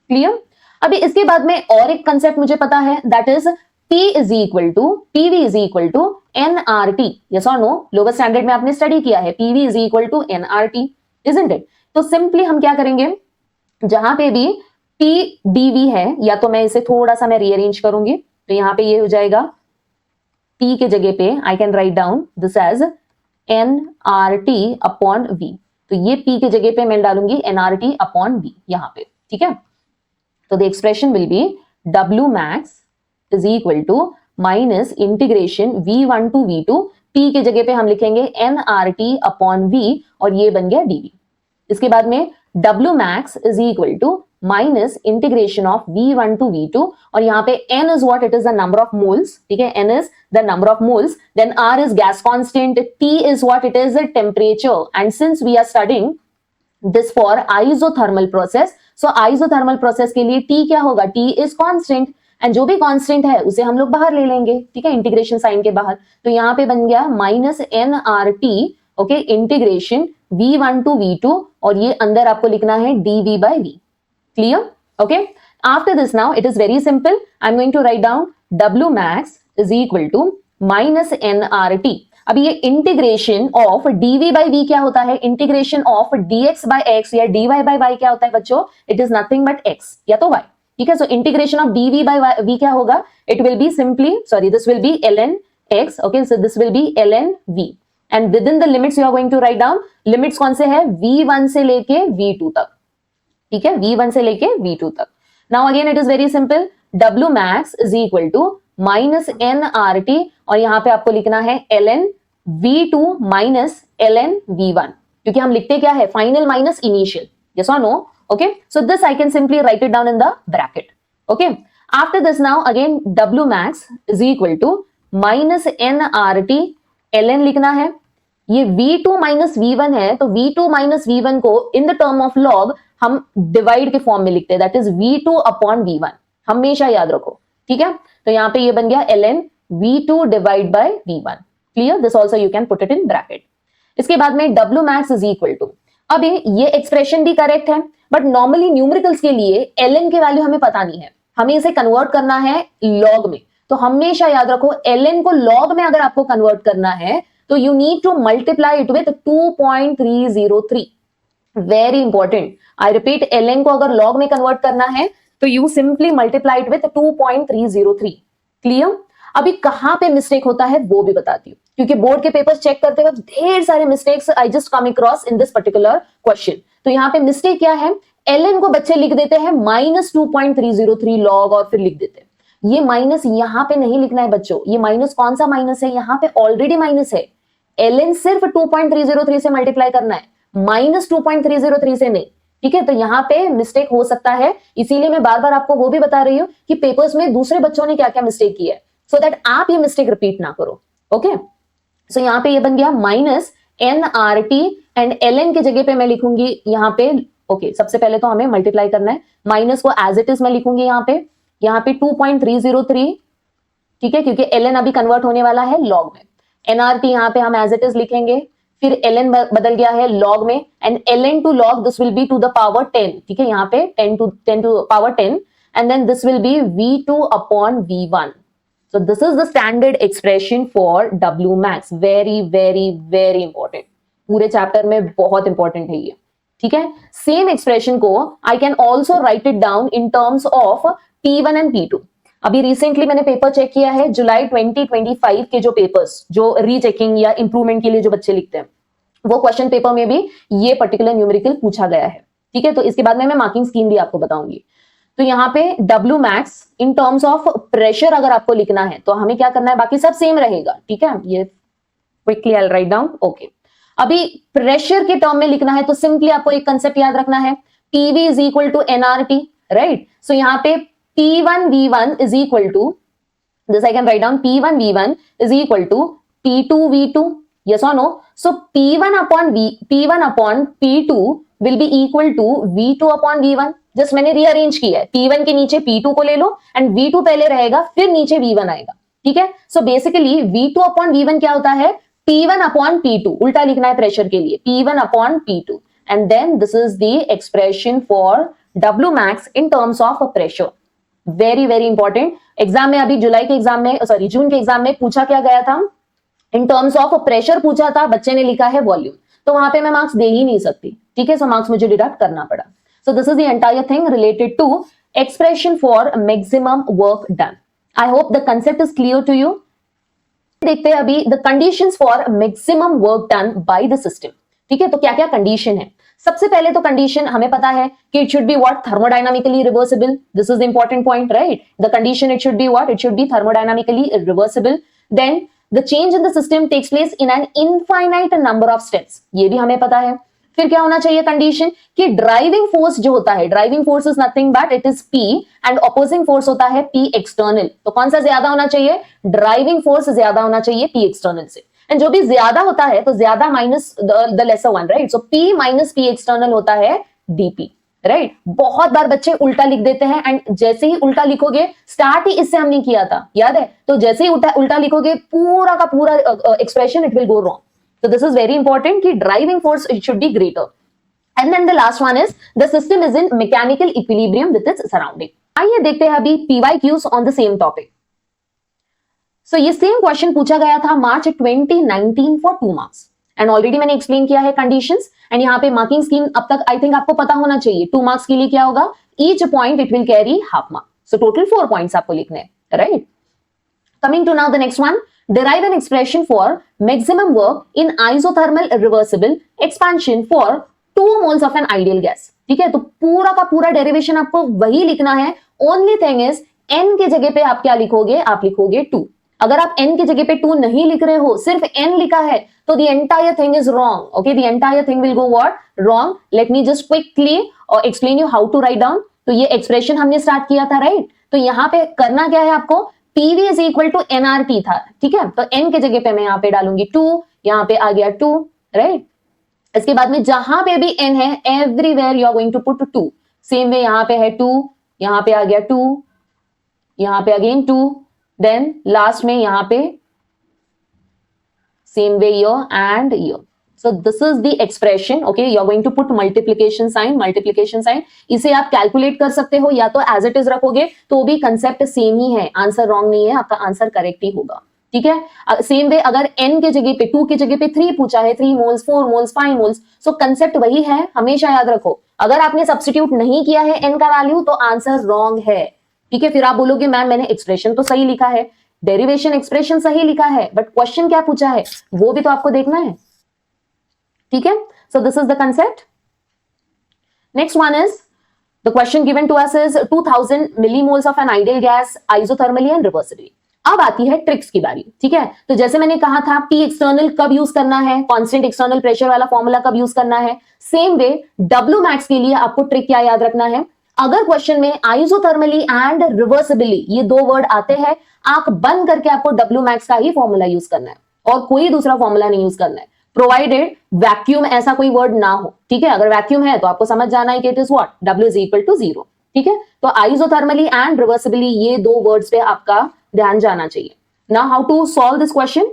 Clear? अभी इसके बाद में और एक कंसेप्ट मुझे पता है, that is P is equal to, PV is equal to NRT, yes और नो। लोअर स्टैंडर्ड में आपने स्टडी किया है, PV is equal to NRT, isn't it? तो सिंपली हम क्या करेंगे, जहां पे भी P DV है, या तो मैं इसे थोड़ा सा मैं रीअरेंज करूंगी, तो यहां पे ये हो जाएगा P के जगह पे I can write down this as NRT upon V, तो ये P के जगह पे मैं डालूंगी NRT अपॉन V यहां पे, ठीक है। तो the expression will be W max is equal to minus integration V1 to V2, P के जगह पे हम लिखेंगे NRT अपॉन V, और ये बन गया DV। इसके बाद में W max is equal to minus integration of v1 to v2, और यहाँ पे n is what, it is the number of moles, ठीक है, n is the number of moles, then r is gas constant, t is what, it is the temperature, and since we are studying this for isothermal process, so isothermal process के लिए t क्या होगा, t is constant, and जो भी constant है उसे हम लोग बाहर ले लेंगे, ठीक है, इंटीग्रेशन साइन के बाहर, तो यहाँ पे बन गया minus N R T, okay, integration v1 to v2, और ये अंदर आपको लिखना है dv by v, clear, okay. After this now it is very simple, I am going to write down w max is equal to minus N R T. अभी ये integration of dv by v क्या होता है, integration of dx by x या dy by y क्या होता है बच्चों, it is nothing but x या तो y, ठीक है। सो integration of dv by v क्या होगा, it will be simply, sorry, this will be ln x, okay, so this will be ln v, and within the limits you are going to write down, limits कौन से है, v1 से लेके v2 तक, ठीक है, v1 से लेके v2 तक। Now again it is very simple, w max is equal to minus N R T, और यहां पे आपको लिखना है ln v2 minus ln v1, क्योंकि हम लिखते क्या है, फाइनल माइनस इनिशियल, यस और no, okay, so this I can simply write it down in the bracket, okay. After this now again w max is equal to minus nRT, ln लिखना है, ये v2 minus v1 है, तो v2 minus v1 को in the term of log हम divide के form में लिखते हैं, that is v2 upon v1, हमेशा याद रखो, ठीक है। तो यहाँ पे ये बन गया ln v2 divide by v1, clear, this also you can put it in bracket. इसके बाद में w max is equal to, अब ये एक्सप्रेशन भी करेक्ट है, बट नॉर्मली न्यूमेरिकल्स के लिए ln के वैल्यू हमें पता नहीं है, हमें इसे कन्वर्ट करना है लॉग में, तो हमेशा याद रखो ln को लॉग में अगर आपको कन्वर्ट करना है तो you need to multiply it with 2.303, very important, I repeat, ln को अगर लॉग में कन्वर्ट करना है तो you simply multiply it with 2.303, clear. अभी कहां पे मिस्टेक होता है वो भी बताती हूँ, क्योंकि बोर्ड के पेपर्स चेक करते वक्त ढेर सारे mistakes I just come across in this particular question. तो यहाँ पे मिस्टेक क्या है, ln को बच्चे लिख देते हैं माइनस 2.303 लॉग और फिर लिख देते हैं, ये माइनस यहाँ पे नहीं लिखना है बच्चों, ये माइनस कौन सा माइनस है, यहाँ पे ऑलरेडी माइनस है, ln सिर्फ 2.303 से मल्टीप्लाई करना है, माइनस 2.303 से नहीं, ठीक है। तो यहाँ पे मिस्टेक हो सकता है, इसीलिए मैं बार बार आपको वो भी बता रही हूँ कि पेपर्स में दूसरे बच्चों ने क्या क्या मिस्टेक किया है, सो दैट आप ये मिस्टेक रिपीट ना करो, ओके। सो यहाँ पे ये बन गया minus N R T, and ln की जगह पे मैं लिखूंगी यहाँ पे, ओके, सबसे पहले तो हमें मल्टीप्लाई करना है, माइनस को एज इट इज मैं लिखूंगी यहाँ पे 2.303, ठीक है, क्योंकि ln अभी कन्वर्ट होने वाला है लॉग में, nrt यहाँ पे हम एज इट इज लिखेंगे, फिर ln बदल गया है लॉग में, and ln to log this will be to the power 10, ठीक है, यहाँ पे 10 to power 10, and then this will be v2 upon v1। So this is the standard expression for W max, very very very important, पूरे chapter में बहुत important है ये, ठीक है। सेम एक्सप्रेशन को आई can also right it down in terms of P1 and P2। अभी recently मैंने पेपर चेक किया है, जुलाई 2025 के जो पेपर्स, जो रीचेकिंग या इंप्रूवमेंट के लिए जो बच्चे लिखते हैं, वो क्वेश्चन पेपर में भी ये पर्टिकुलर न्यूमेरिकल पूछा गया है, ठीक है। तो इसके बाद में मैं मार्किंग स्कीम भी आपको बताऊंगी। तो यहाँ पे W max in terms of pressure अगर आपको लिखना है तो हमें क्या करना है, बाकी सब सेम रहेगा, ठीक है, ये quickly I write down, okay. अभी प्रेशर के टर्म में लिखना है तो सिंपली आपको एक कंसेप्ट याद रखना है, PV is equal to nRT, right. So यहाँ पे P1 V1 is equal to this, I can write down P1 V1 is equal to P2 V2, yes or no? So P1 upon P2 will be equal to V2 upon V1, just मैंने rearrange किया है, P1 के नीचे P2 को ले लो and V2 पहले रहेगा, फिर नीचे V1 आएगा, ठीक है। So basically V2 upon V1 क्या होता है, P1 अपॉन P2, उल्टा लिखना है प्रेशर के लिए, P1 upon P2, and then this is the expression for W max in terms of pressure, very very important. Exam में अभी जुलाई के एग्जाम में, सॉरी जून के एग्जाम में पूछा क्या गया था, इन टर्म्स ऑफ प्रेशर पूछा था, बच्चे ने लिखा है वॉल्यूम, तो वहां पे मैं मार्क्स दे ही नहीं सकती, ठीक है, सो मार्क्स मुझे डिडक्ट करना पड़ा। So this is the entire thing related to expression for maximum work done. I hope the concept is clear to you. देखते हैं अभी the conditions for maximum work done by the system. ठीक है, तो क्या क्या कंडीशन है। सबसे पहले तो कंडीशन हमें पता है कि it should be what, thermodynamically reversible. This is the important point, right? The condition it should be what, it should be thermodynamically reversible. Then the change in the system takes place in an infinite number of steps. ये भी हमें पता है। फिर क्या होना चाहिए condition कि ड्राइविंग फोर्स जो होता है, driving force is nothing but it is P and opposing force होता है P एक्सटर्नल। तो कौन सा ज्यादा होना चाहिए? ड्राइविंग फोर्स ज्यादा होना चाहिए P एक्सटर्नल से। एंड जो भी ज्यादा होता है तो ज्यादा minus the lesser one, right? So P minus P external होता है DP, राइट? बहुत बार बच्चे उल्टा लिख देते हैं एंड जैसे ही उल्टा लिखोगे, स्टार्ट ही इससे हमने किया था, याद है? तो जैसे ही उल्टा लिखोगे पूरा का पूरा expression it will go wrong. So this is very important कि driving force it should be greater. And then the last one is the system is in mechanical equilibrium with its surrounding. आइए देखते हैं अभी PYQs on the same topic. So ये same question पूछा गया था मार्च 2019 for 2 marks. And already मैंने explain किया है conditions. And यहाँ पे marking scheme अब तक I think आपको पता होना चाहिए. 2 marks के लिए क्या होगा? Each point it will carry half mark. So total 4 points आपको लिखने हैं, right? Coming to now the next one. Derive an expression for maximum work in isothermal reversible expansion for 2 moles of an ideal gas. ठीक है, तो पूरा का पूरा derivation आपको वही लिखना है. ओनली थिंग इज n के जगह पे आप क्या लिखोगे? आप लिखोगे 2. अगर आप n की जगह पे 2 नहीं लिख रहे हो, सिर्फ n लिखा है, तो the entire thing is wrong. Okay, the entire thing will go what? Wrong. Let me just quickly explain you how to write down. तो ये एक्सप्रेशन हमने स्टार्ट किया था, राइट? तो यहाँ पे करना क्या है आपको? PV is equal to NRT था, ठीक है? तो n के जगह पे मैं यहाँ पे डालूंगी 2, यहाँ पे आ गया 2, राइट? इसके बाद में जहां पे भी n है, everywhere you are going to put 2. Same way यहाँ पे है 2, यहाँ पे आ गया 2, यहाँ पे अगेन 2, देन लास्ट में यहाँ पे सेम वे यर एंड यर. So this is the expression, okay? You are going to put multiplication sign. इसे आप कैलकुलेट कर सकते हो या तो एज इट इज रखोगे तो भी कंसेप्ट सेम ही है. आंसर रॉन्ग नहीं है, आपका आंसर करेक्ट ही होगा, ठीक है? सेम वे अगर n के जगह पे 2 के जगह पे 3 पूछा है, 3 मोल्स, 4 मोल्स, 5 मोल्स, सो कंसेप्ट वही है, हमेशा याद रखो. अगर आपने सब्स्टिट्यूट नहीं किया है n का वैल्यू तो आंसर रॉन्ग है, ठीक है? फिर आप बोलोगे मैम मैंने एक्सप्रेशन तो सही लिखा है, डेरिवेशन एक्सप्रेशन सही लिखा है, बट क्वेश्चन क्या पूछा है वो भी तो आपको देखना है, ठीक है? So this is the concept. Next one is the question given to us is 2000 millimoles of an ideal gas isothermally and reversibly. अब आती है ट्रिक्स की बारी, ठीक है? तो जैसे मैंने कहा था P एक्सटर्नल कब यूज करना है, कांस्टेंट एक्सटर्नल प्रेशर वाला फॉर्मूला कब यूज करना है, सेम वे W मैक्स के लिए आपको ट्रिक क्या याद रखना है? अगर क्वेश्चन में आइसोथर्मली एंड रिवर्सिबली ये 2 वर्ड आते हैं, आंख बंद करके आपको W मैक्स का ही फॉर्मूला यूज करना है और कोई दूसरा फॉर्मूला नहीं यूज करना है, प्रोवाइडेड वैक्यूम ऐसा कोई वर्ड ना हो, ठीक है? अगर वैक्यूम है तो आपको समझ जाना है कि it is what? W is equal to 0, ठीक है? तो आइसोथर्मली एंड रिवर्सिबली ये 2 वर्ड्स पे आपका ध्यान जाना चाहिए. Now how to solve this question?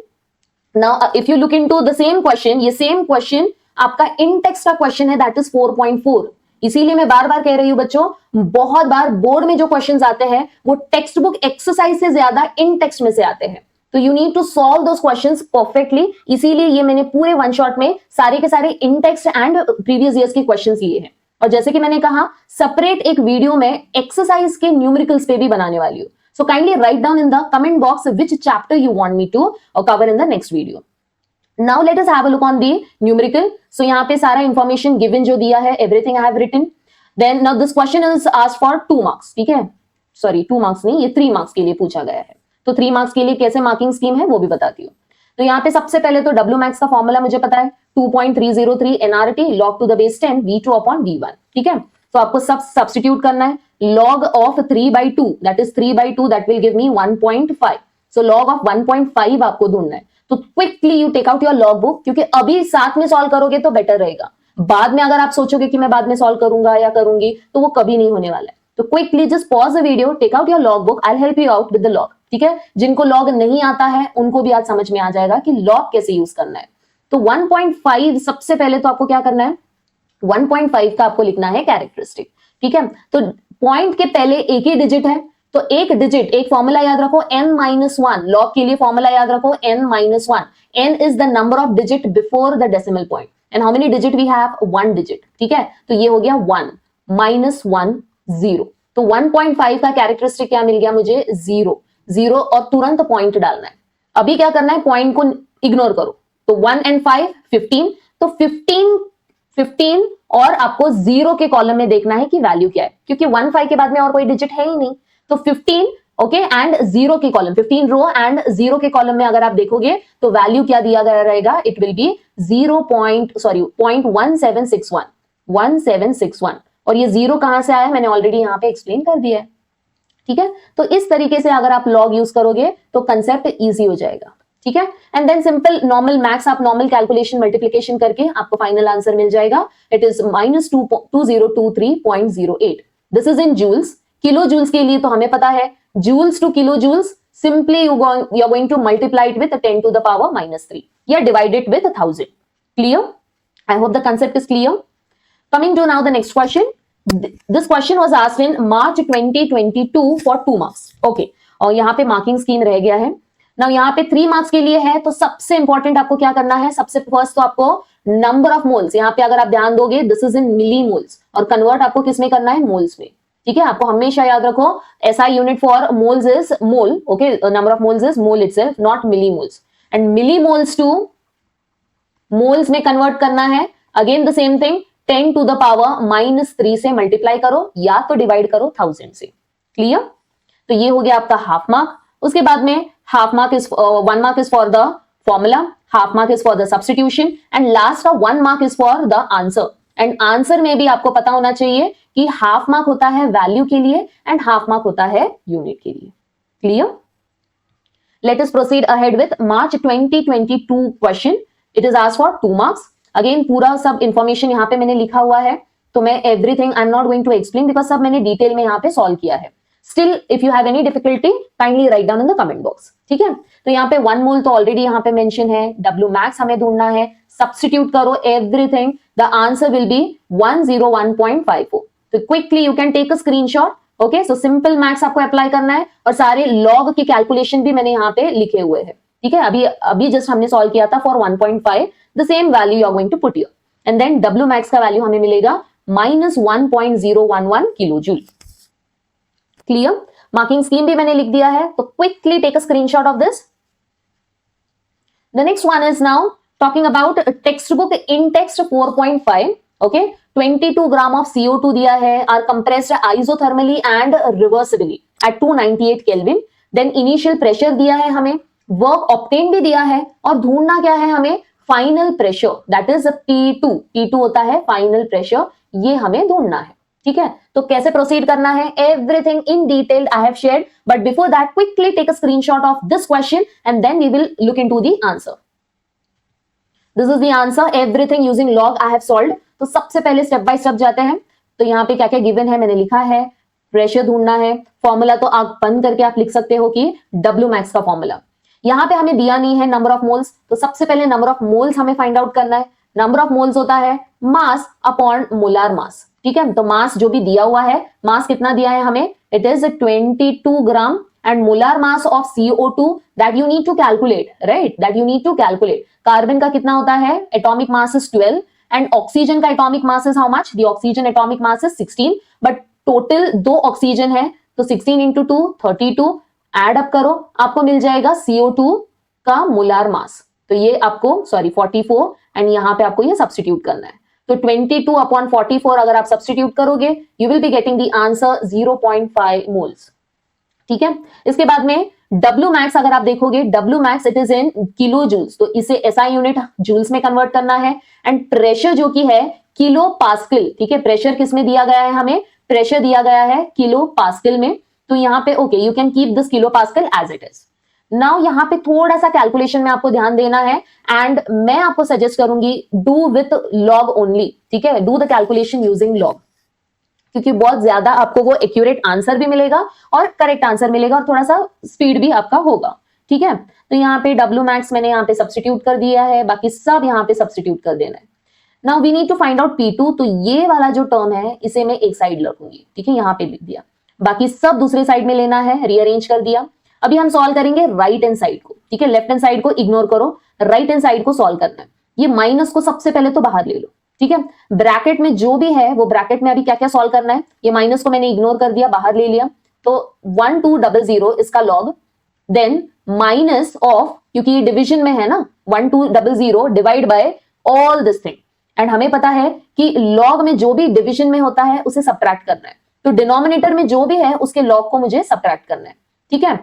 Now if you look into the same question, ये सेम क्वेश्चन आपका इन टेक्स्ट का क्वेश्चन है, दैट इज 4.4. इसीलिए मैं बार बार कह रही हूं बच्चों, बहुत बार बोर्ड में जो क्वेश्चंस आते हैं वो टेक्स्ट बुक एक्सरसाइज से ज्यादा इन टेक्स्ट में से आते हैं. तो you need to solve those questions perfectly. इसीलिए ये मैंने पूरे वन शॉट में सारे के सारे इन टेक्स्ट एंड प्रीवियस ईयर्स के क्वेश्चंस लिए हैं. और जैसे कि मैंने कहा सेपरेट एक वीडियो में एक्सरसाइज के न्यूमेरिकल्स पे भी बनाने वाली हूं. So kindly write down in the comment box which chapter you want me to cover in the next video. Now let us have a look on the numerical. So यहाँ पे सारा information given जो दिया है, everything I have written. Then now this question is asked for 2 marks, ठीक है? Sorry 2 marks नहीं, ये 3 मार्क्स के लिए पूछा गया है. तो 3 मार्क्स के लिए कैसे मार्किंग स्कीम है वो भी बताती हूँ. तो यहाँ पे सबसे पहले तो W मैक्स का फॉर्मूला मुझे पता है, 2.303 NRT log to the base 10 V2 upon V1, ठीक है? तो आपको सब सब्स्टिट्यूट करना है. log of 3/2 that is 3/2 that will give me 1.5. so log of 1.5 आपको ढूंढना है. तो quickly you take out your log book, क्योंकि अभी साथ में सॉल्व करोगे तो बेटर रहेगा. बाद में अगर आप सोचोगे कि मैं बाद में सॉल्व करूंगा या करूंगी तो वो कभी नहीं होने वाला है. तो quickly just pause the video, take out your log book, I will help you out with the log, ठीक है? जिनको लॉग नहीं आता है उनको भी आज समझ में आ जाएगा कि लॉग कैसे यूज करना है. तो 1.5 सबसे पहले तो आपको क्या करना है? 1.5 का आपको लिखना है कैरेक्टरिस्टिक, ठीक है? तो पॉइंट के पहले एक ही डिजिट है, तो एक डिजिट, एक फॉर्मूला याद रखो n-1. लॉग के लिए फॉर्मूला याद रखो n-1. n is the number of digit before the decimal point. And how many digit we have? 1 digit, ठीक है? तो ये हो गया 1 -1 0. तो 1.5 का कैरेक्टरिस्टिक क्या मिल गया मुझे? 0 और तुरंत पॉइंट डालना है. अभी क्या करना है? पॉइंट को इग्नोर करो. तो 1 and 5 15. तो 15 और आपको 0 के कॉलम में देखना है कि वैल्यू क्या है, क्योंकि 1 5 के बाद में और कोई डिजिट है ही नहीं. तो 15 ओके एंड जीरो के कॉलम 15 रो एंड जीरो के कॉलम में अगर आप देखोगे तो वैल्यू क्या दिया गया रहेगा, इट विल बी 0.1761 और ये जीरो कहां से आया मैंने ऑलरेडी यहां पे एक्सप्लेन कर दिया है। ठीक है, तो इस तरीके से अगर आप लॉग यूज करोगे तो कंसेप्ट इजी हो जाएगा। ठीक है, and then simple normal maths आप नॉर्मल कैलकुलेशन मल्टीप्लिकेशन करके आपको फाइनल आंसर मिल जाएगा। It is -2023.08। This is in joules. Kilo joules के लिए तो हमें पता है joules to kilo joules, simply you are going to multiply it with 10 to the power -3 या divide it with 1000। Clear? I hope the concept is clear. Coming to now the next question. This question was asked in March 2022 for 2 marks. Okay. और यहाँ पे marking scheme रह गया है। Now यहाँ पे 3 marks के लिए है, तो सबसे इंपॉर्टेंट आपको क्या करना है, सबसे फर्स्ट तो आपको नंबर ऑफ मोल्स, यहाँ पे अगर आप ध्यान दोगे this is in millimoles और कन्वर्ट आपको किस में करना है, मोल्स में। ठीक है, आपको हमेशा याद रखो SI unit for moles is mole. Okay, number of moles is mole itself, not millimoles. And millimoles to moles में कन्वर्ट करना है, again the same thing, 10 to the power -3 से मल्टीप्लाई करो या तो डिवाइड करो 1000 से। Clear? तो ये हो गया आपका हाफ मार्क। उसके बाद में half mark is 1 mark is for the formula, half mark is for the substitution and last का 1 mark is for the answer. And answer में भी आपको पता होना चाहिए कि हाफ मार्क होता है वैल्यू के लिए एंड हाफ मार्क होता है यूनिट के लिए। Clear? Late us proceed ahead with March 2022 question. It is asked for 2 marks. Again पूरा सब इंफॉर्मेशन यहाँ पे मैंने लिखा हुआ है, तो मैं everything I am not going to explain because सब मैंने डिटेल में यहाँ पे सॉल्व किया है। Still if you have any difficulty kindly write down in the comment box. ठीक है, तो यहाँ पे 1 मोल तो ऑलरेडी यहाँ पे मेंशन है, W मैक्स हमें ढूंढना है, सब्स्टिट्यूट करो everything, the answer will be 101.54। तो quickly you can take a screenshot. Okay, so simple maths आपको अप्लाई करना है और सारे लॉग की कैलकुलेशन भी मैंने यहाँ पे लिखे हुए हैं। ठीक है, अभी जस्ट हमने सॉल्व किया था for 1.5, the same value you are going to put here and then W max का वैल्यू हमें मिलेगा -1.011 kilo joule. Clear? Marking scheme भी मैंने लिख दिया है, तो quickly take a screenshot of this. The next one is now talking about textbook in text 4.5। Okay, 22 gram of CO2 दिया है, are compressed isothermally and reversibly at 298 kelvin. Then initial pressure दिया है हमें, work obtain भी दिया है और ढूंढना क्या है हमें, final pressure, that is P2। P2 होता है फाइनल प्रेशर, ये हमें ढूंढना है। ठीक है, तो कैसे प्रोसीड करना है, everything in detail I have shared, but before that quickly take a screenshot of this question and then we will look into the answer. This is the answer, everything using log I have solved. तो सबसे पहले step by step जाते हैं। तो यहाँ पे क्या क्या गिवन है मैंने लिखा है, प्रेशर ढूंढना है, फॉर्मूला तो आप बंद करके आप लिख सकते हो कि W मैक्स का फॉर्मूला। यहाँ पे हमें दिया नहीं है नंबर ऑफ मोल्स, तो सबसे पहले नंबर ऑफ मोल्स हमें फाइंड आउट करना है। नंबर ऑफ मोल्स होता है मास अपॉन मोलार मास। ठीक है, तो मास जो भी दिया हुआ है, मास कितना दिया है हमें, it is 22 gram and molar mass of CO2 that you need to calculate, right, that you need to calculate. Carbon का कितना होता है, atomic mass is 12 and oxygen का atomic mass is how much, the oxygen atomic mass is 16, but total 2 oxygen है, तो 16 into 2 32, add up करो आपको मिल जाएगा CO2 का मोलार मास। तो ये आपको 44 एंड यहाँ पे आपको ये सब्स्टिट्यूट करना है। तो 22/44 अगर आप सब्स्टिट्यूट करोगे you will be getting the answer 0.5 moles. ठीक है, इसके बाद में W मैक्स अगर आप देखोगे, W max it is in kilo joules, तो इसे SI यूनिट जूल्स में कन्वर्ट करना है एंड प्रेशर जो कि है किलो पास्कल। ठीक है, प्रेशर किस में दिया गया है हमें, प्रेशर दिया गया है किलो पास्कल में। तो यहाँ पे okay you can keep this kilo pascal as it is. Now यहाँ पे थोड़ा सा कैलकुलेशन में आपको ध्यान देना है एंड मैं आपको सजेस्ट करूंगी डू विथ लॉग ओनली। ठीक है, do the calculation using log, क्योंकि बहुत ज्यादा आपको वो एक्यूरेट आंसर भी मिलेगा और करेक्ट आंसर मिलेगा और थोड़ा सा स्पीड भी आपका होगा। ठीक है, तो यहाँ पे W मैक्स मैंने यहाँ पे सब्स्टिट्यूट कर दिया है, बाकी सब यहाँ पे सब्स्टिट्यूट कर देना है। Now we need to find out P2, तो ये वाला जो टर्म है इसे मैं एक साइड रखूंगी। ठीक है, यहाँ पे लिख दिया, बाकी सब दूसरे साइड में लेना है, रीअरेंज कर दिया। अभी हम सॉल्व करेंगे राइट हैंड साइड को। ठीक है, लेफ्ट हैंड साइड को इग्नोर करो, राइट हैंड साइड को सॉल्व करना है। ये माइनस को सबसे पहले तो बाहर ले लो। ठीक है, ब्रैकेट में जो भी है वो ब्रैकेट में अभी क्या क्या सॉल्व करना है, ये माइनस को मैंने इग्नोर कर दिया, बाहर ले लिया। तो 1200 इसका लॉग, देन माइनस ऑफ, क्योंकि ये डिविजन में है ना, 1200 divide by all this thing. And हमें पता है कि लॉग में जो भी डिविजन में होता है उसे सब्ट्रैक्ट करना है, तो डिनोमिनेटर में जो भी है उसके लॉग को मुझे सब्ट्रैक्ट करना है। ठीक है।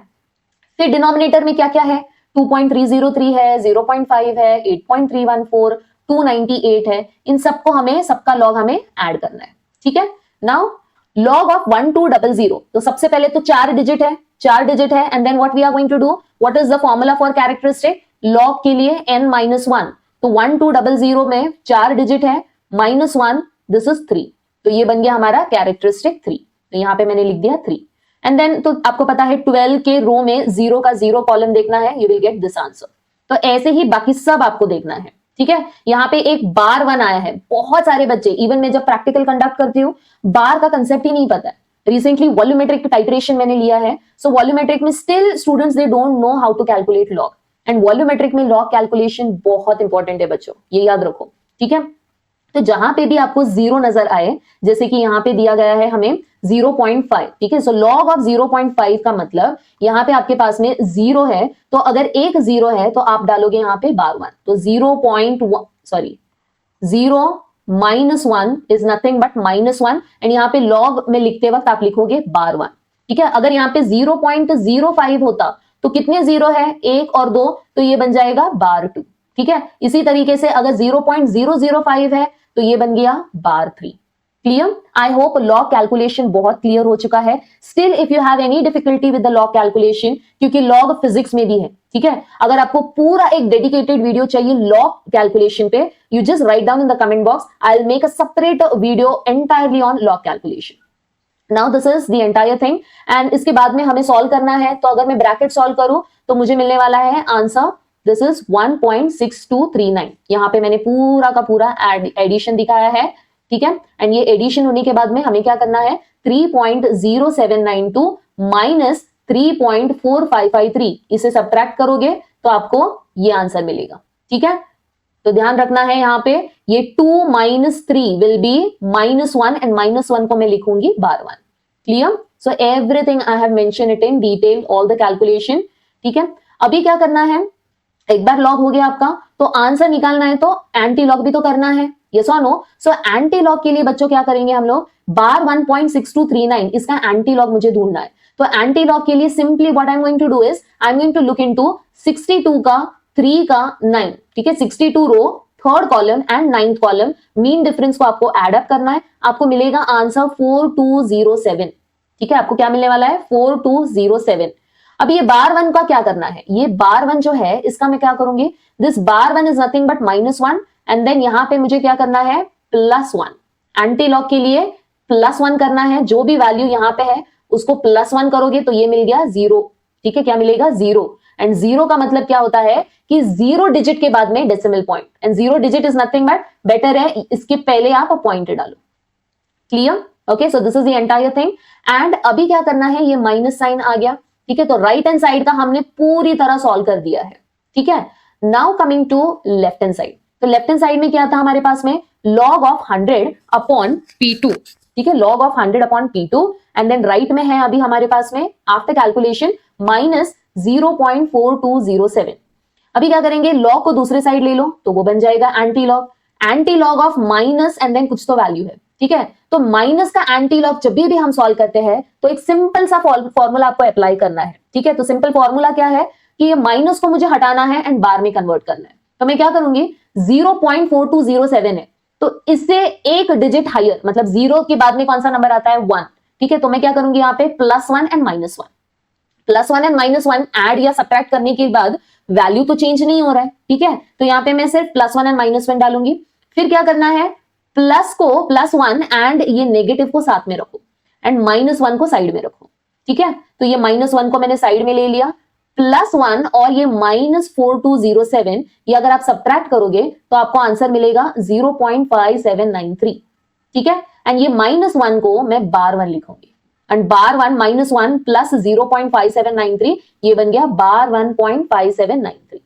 फिर डिनोमिनेटर में क्या क्या है, 2.303 है, 0.5 है, 8.314, 298 है, इन सबको हमें, सबका लॉग हमें ऐड करना है। ठीक है। नाउ लॉग ऑफ 1200, तो सबसे पहले तो 4 डिजिट है, 4 डिजिट है, and then what we are going to do, what is the formula for characteristic, log के लिए n-1, तो 1200 में 4 डिजिट है, -1, दिस इज 3, तो ये बन गया हमारा कैरेक्टरिस्टिक 3, तो यहां पे मैंने लिख दिया 3। एंड देन तो आपको पता है 12 के रो में 0 का 0 कॉलम देखना है, you will get this answer. तो ऐसे ही बाकी सब आपको देखना है। ठीक है। यहाँ पे एक बार 1 आया है, बहुत सारे बच्चे, इवन मैं जब प्रैक्टिकल कंडक्ट करती हूँ, बार का कंसेप्ट ही नहीं पता है। रिसेंटली वॉल्यूमेट्रिक टाइट्रेशन मैंने लिया है, सो वॉल्यूमेट्रिक में still students they don't know how to calculate log, and volumetric में लॉग कैलकुलेशन बहुत इंपॉर्टेंट है बच्चों, ये याद रखो। ठीक है। तो जहां पे भी आपको 0 नजर आए, जैसे कि यहां पे दिया गया है हमें 0.5, ठीक है, सो लॉग ऑफ 0.5 का मतलब यहां पे आपके पास में 0 है, तो अगर एक 0 है तो आप डालोगे यहां पे बार 1, तो 0.1 sorry 0 -1 is nothing but -1, and यहाँ पे लॉग में लिखते वक्त आप लिखोगे बार 1। ठीक है। अगर यहाँ पे 0.05 होता तो कितने 0 है, 1 और 2, तो ये बन जाएगा बार 2। ठीक है। इसी तरीके से अगर 0.005 है तो ये बन गया बार 3। Clear? I hope log calculation बहुत क्लियर हो चुका है। Still if you have any difficulty with the log calculation, क्योंकि लॉग फिजिक्स में भी है, ठीक है, अगर आपको पूरा एक डेडिकेटेड वीडियो चाहिए लॉग कैलकुलेशन पे, you just right down in the comment box, I will make a separate video entirely on log calculation. Now this is the entire thing, and इसके बाद में हमें सॉल्व करना है, तो अगर मैं ब्रैकेट सॉल्व करूं तो मुझे मिलने वाला है आंसर, दिस इज 1.6239। यहां पे मैंने पूरा का पूरा एडिशन दिखाया है। ठीक है। एंड ये एडिशन होने के बाद में हमें क्या करना है, 3.0792 माइनस 3.4553, इसे सब्ट्रैक्ट करोगे तो आपको ये आंसर मिलेगा। ठीक है। तो ध्यान रखना है यहाँ पे, ये 2 माइनस 3 विल बी -1, एंड -1 को मैं लिखूंगी बार 1। Clear? So everything I have mention it in detail, all the calculation. ठीक है। अभी क्या करना है, एक बार लॉग हो गया आपका, तो आंसर निकालना है तो एंटी लॉग भी तो करना है, यस और नो। सो एंटी लॉग के लिए बच्चों क्या करेंगे हम लोग, बार 1.6239, इसका एंटी लॉग मुझे ढूंढना है। तो एंटी लॉग के लिए simply what I am going to do is, I am going to look into 62 का 3 का 9, ठीक है, 62 row third column and 9th column, mean difference को आपको एड अप करना है, आपको मिलेगा आंसर 4207। ठीक है। आपको क्या मिलने वाला है, 4207। अब ये बार 1 का क्या करना है, ये बार 1 जो है इसका मैं क्या करूंगी, this bar 1 is nothing but -1, and then यहां पे मुझे क्या करना है, +1। एंटी लॉग के लिए +1 करना है, जो भी वैल्यू यहां पे है उसको +1 करोगे तो ये मिल गया 0। ठीक है। क्या मिलेगा, 0, एंड 0 का मतलब क्या होता है कि 0 डिजिट के बाद में decimal point, and 0 digit is nothing but, better है इसके पहले आप पॉइंट डालो। Clear? Okay, so this is the entire thing. And अभी क्या करना है, ये माइनस साइन आ गया, ठीक है, तो राइट हैंड साइड का हमने पूरी तरह सॉल्व कर दिया है। ठीक है। Now coming to left hand side, तो लेफ्ट हैंड साइड में क्या था हमारे पास में, लॉग ऑफ 100 अपॉन P2। ठीक है, log of 100 upon P2, and then right में है अभी हमारे पास में आफ्टर कैलकुलेशन माइनस 0.4207। अभी क्या करेंगे, लॉग को दूसरे साइड ले लो तो वो बन जाएगा antilog, antilog of minus and then कुछ तो वैल्यू है। ठीक है। तो माइनस का एंटी लॉग जब भी हम सॉल्व करते हैं तो एक सिंपल सा फॉर्मूला आपको अप्लाई करना है। ठीक है। तो सिंपल फॉर्मूला क्या है कि ये माइनस को मुझे हटाना है एंड बार में कन्वर्ट करना है, तो मैं क्या करूंगी, 0.4207 है, तो इससे एक डिजिट हायर, मतलब 0 के बाद में कौन सा नंबर आता है, 1। ठीक है। तो मैं क्या करूंगी यहाँ पे +1 एंड -1, +1 एंड -1 ऐड या सब्ट्रैक्ट करने के बाद वैल्यू तो चेंज नहीं हो रहा है। ठीक है। तो यहाँ पे मैं सिर्फ +1 एंड -1 डालूंगी। फिर क्या करना है, प्लस को +1 एंड ये नेगेटिव को साथ में रखो, एंड -1 को साइड में रखो। ठीक है। तो ये -1 को मैंने साइड में ले लिया, +1 और ये -4207, ये अगर आप सब्ट्रैक्ट करोगे तो आपको आंसर मिलेगा 0.5793। ठीक है। एंड ये -1 को मैं बार 1 लिखूंगी, एंड बार 1 -1 प्लस 0.5793, ये बन गया बार 1.5793।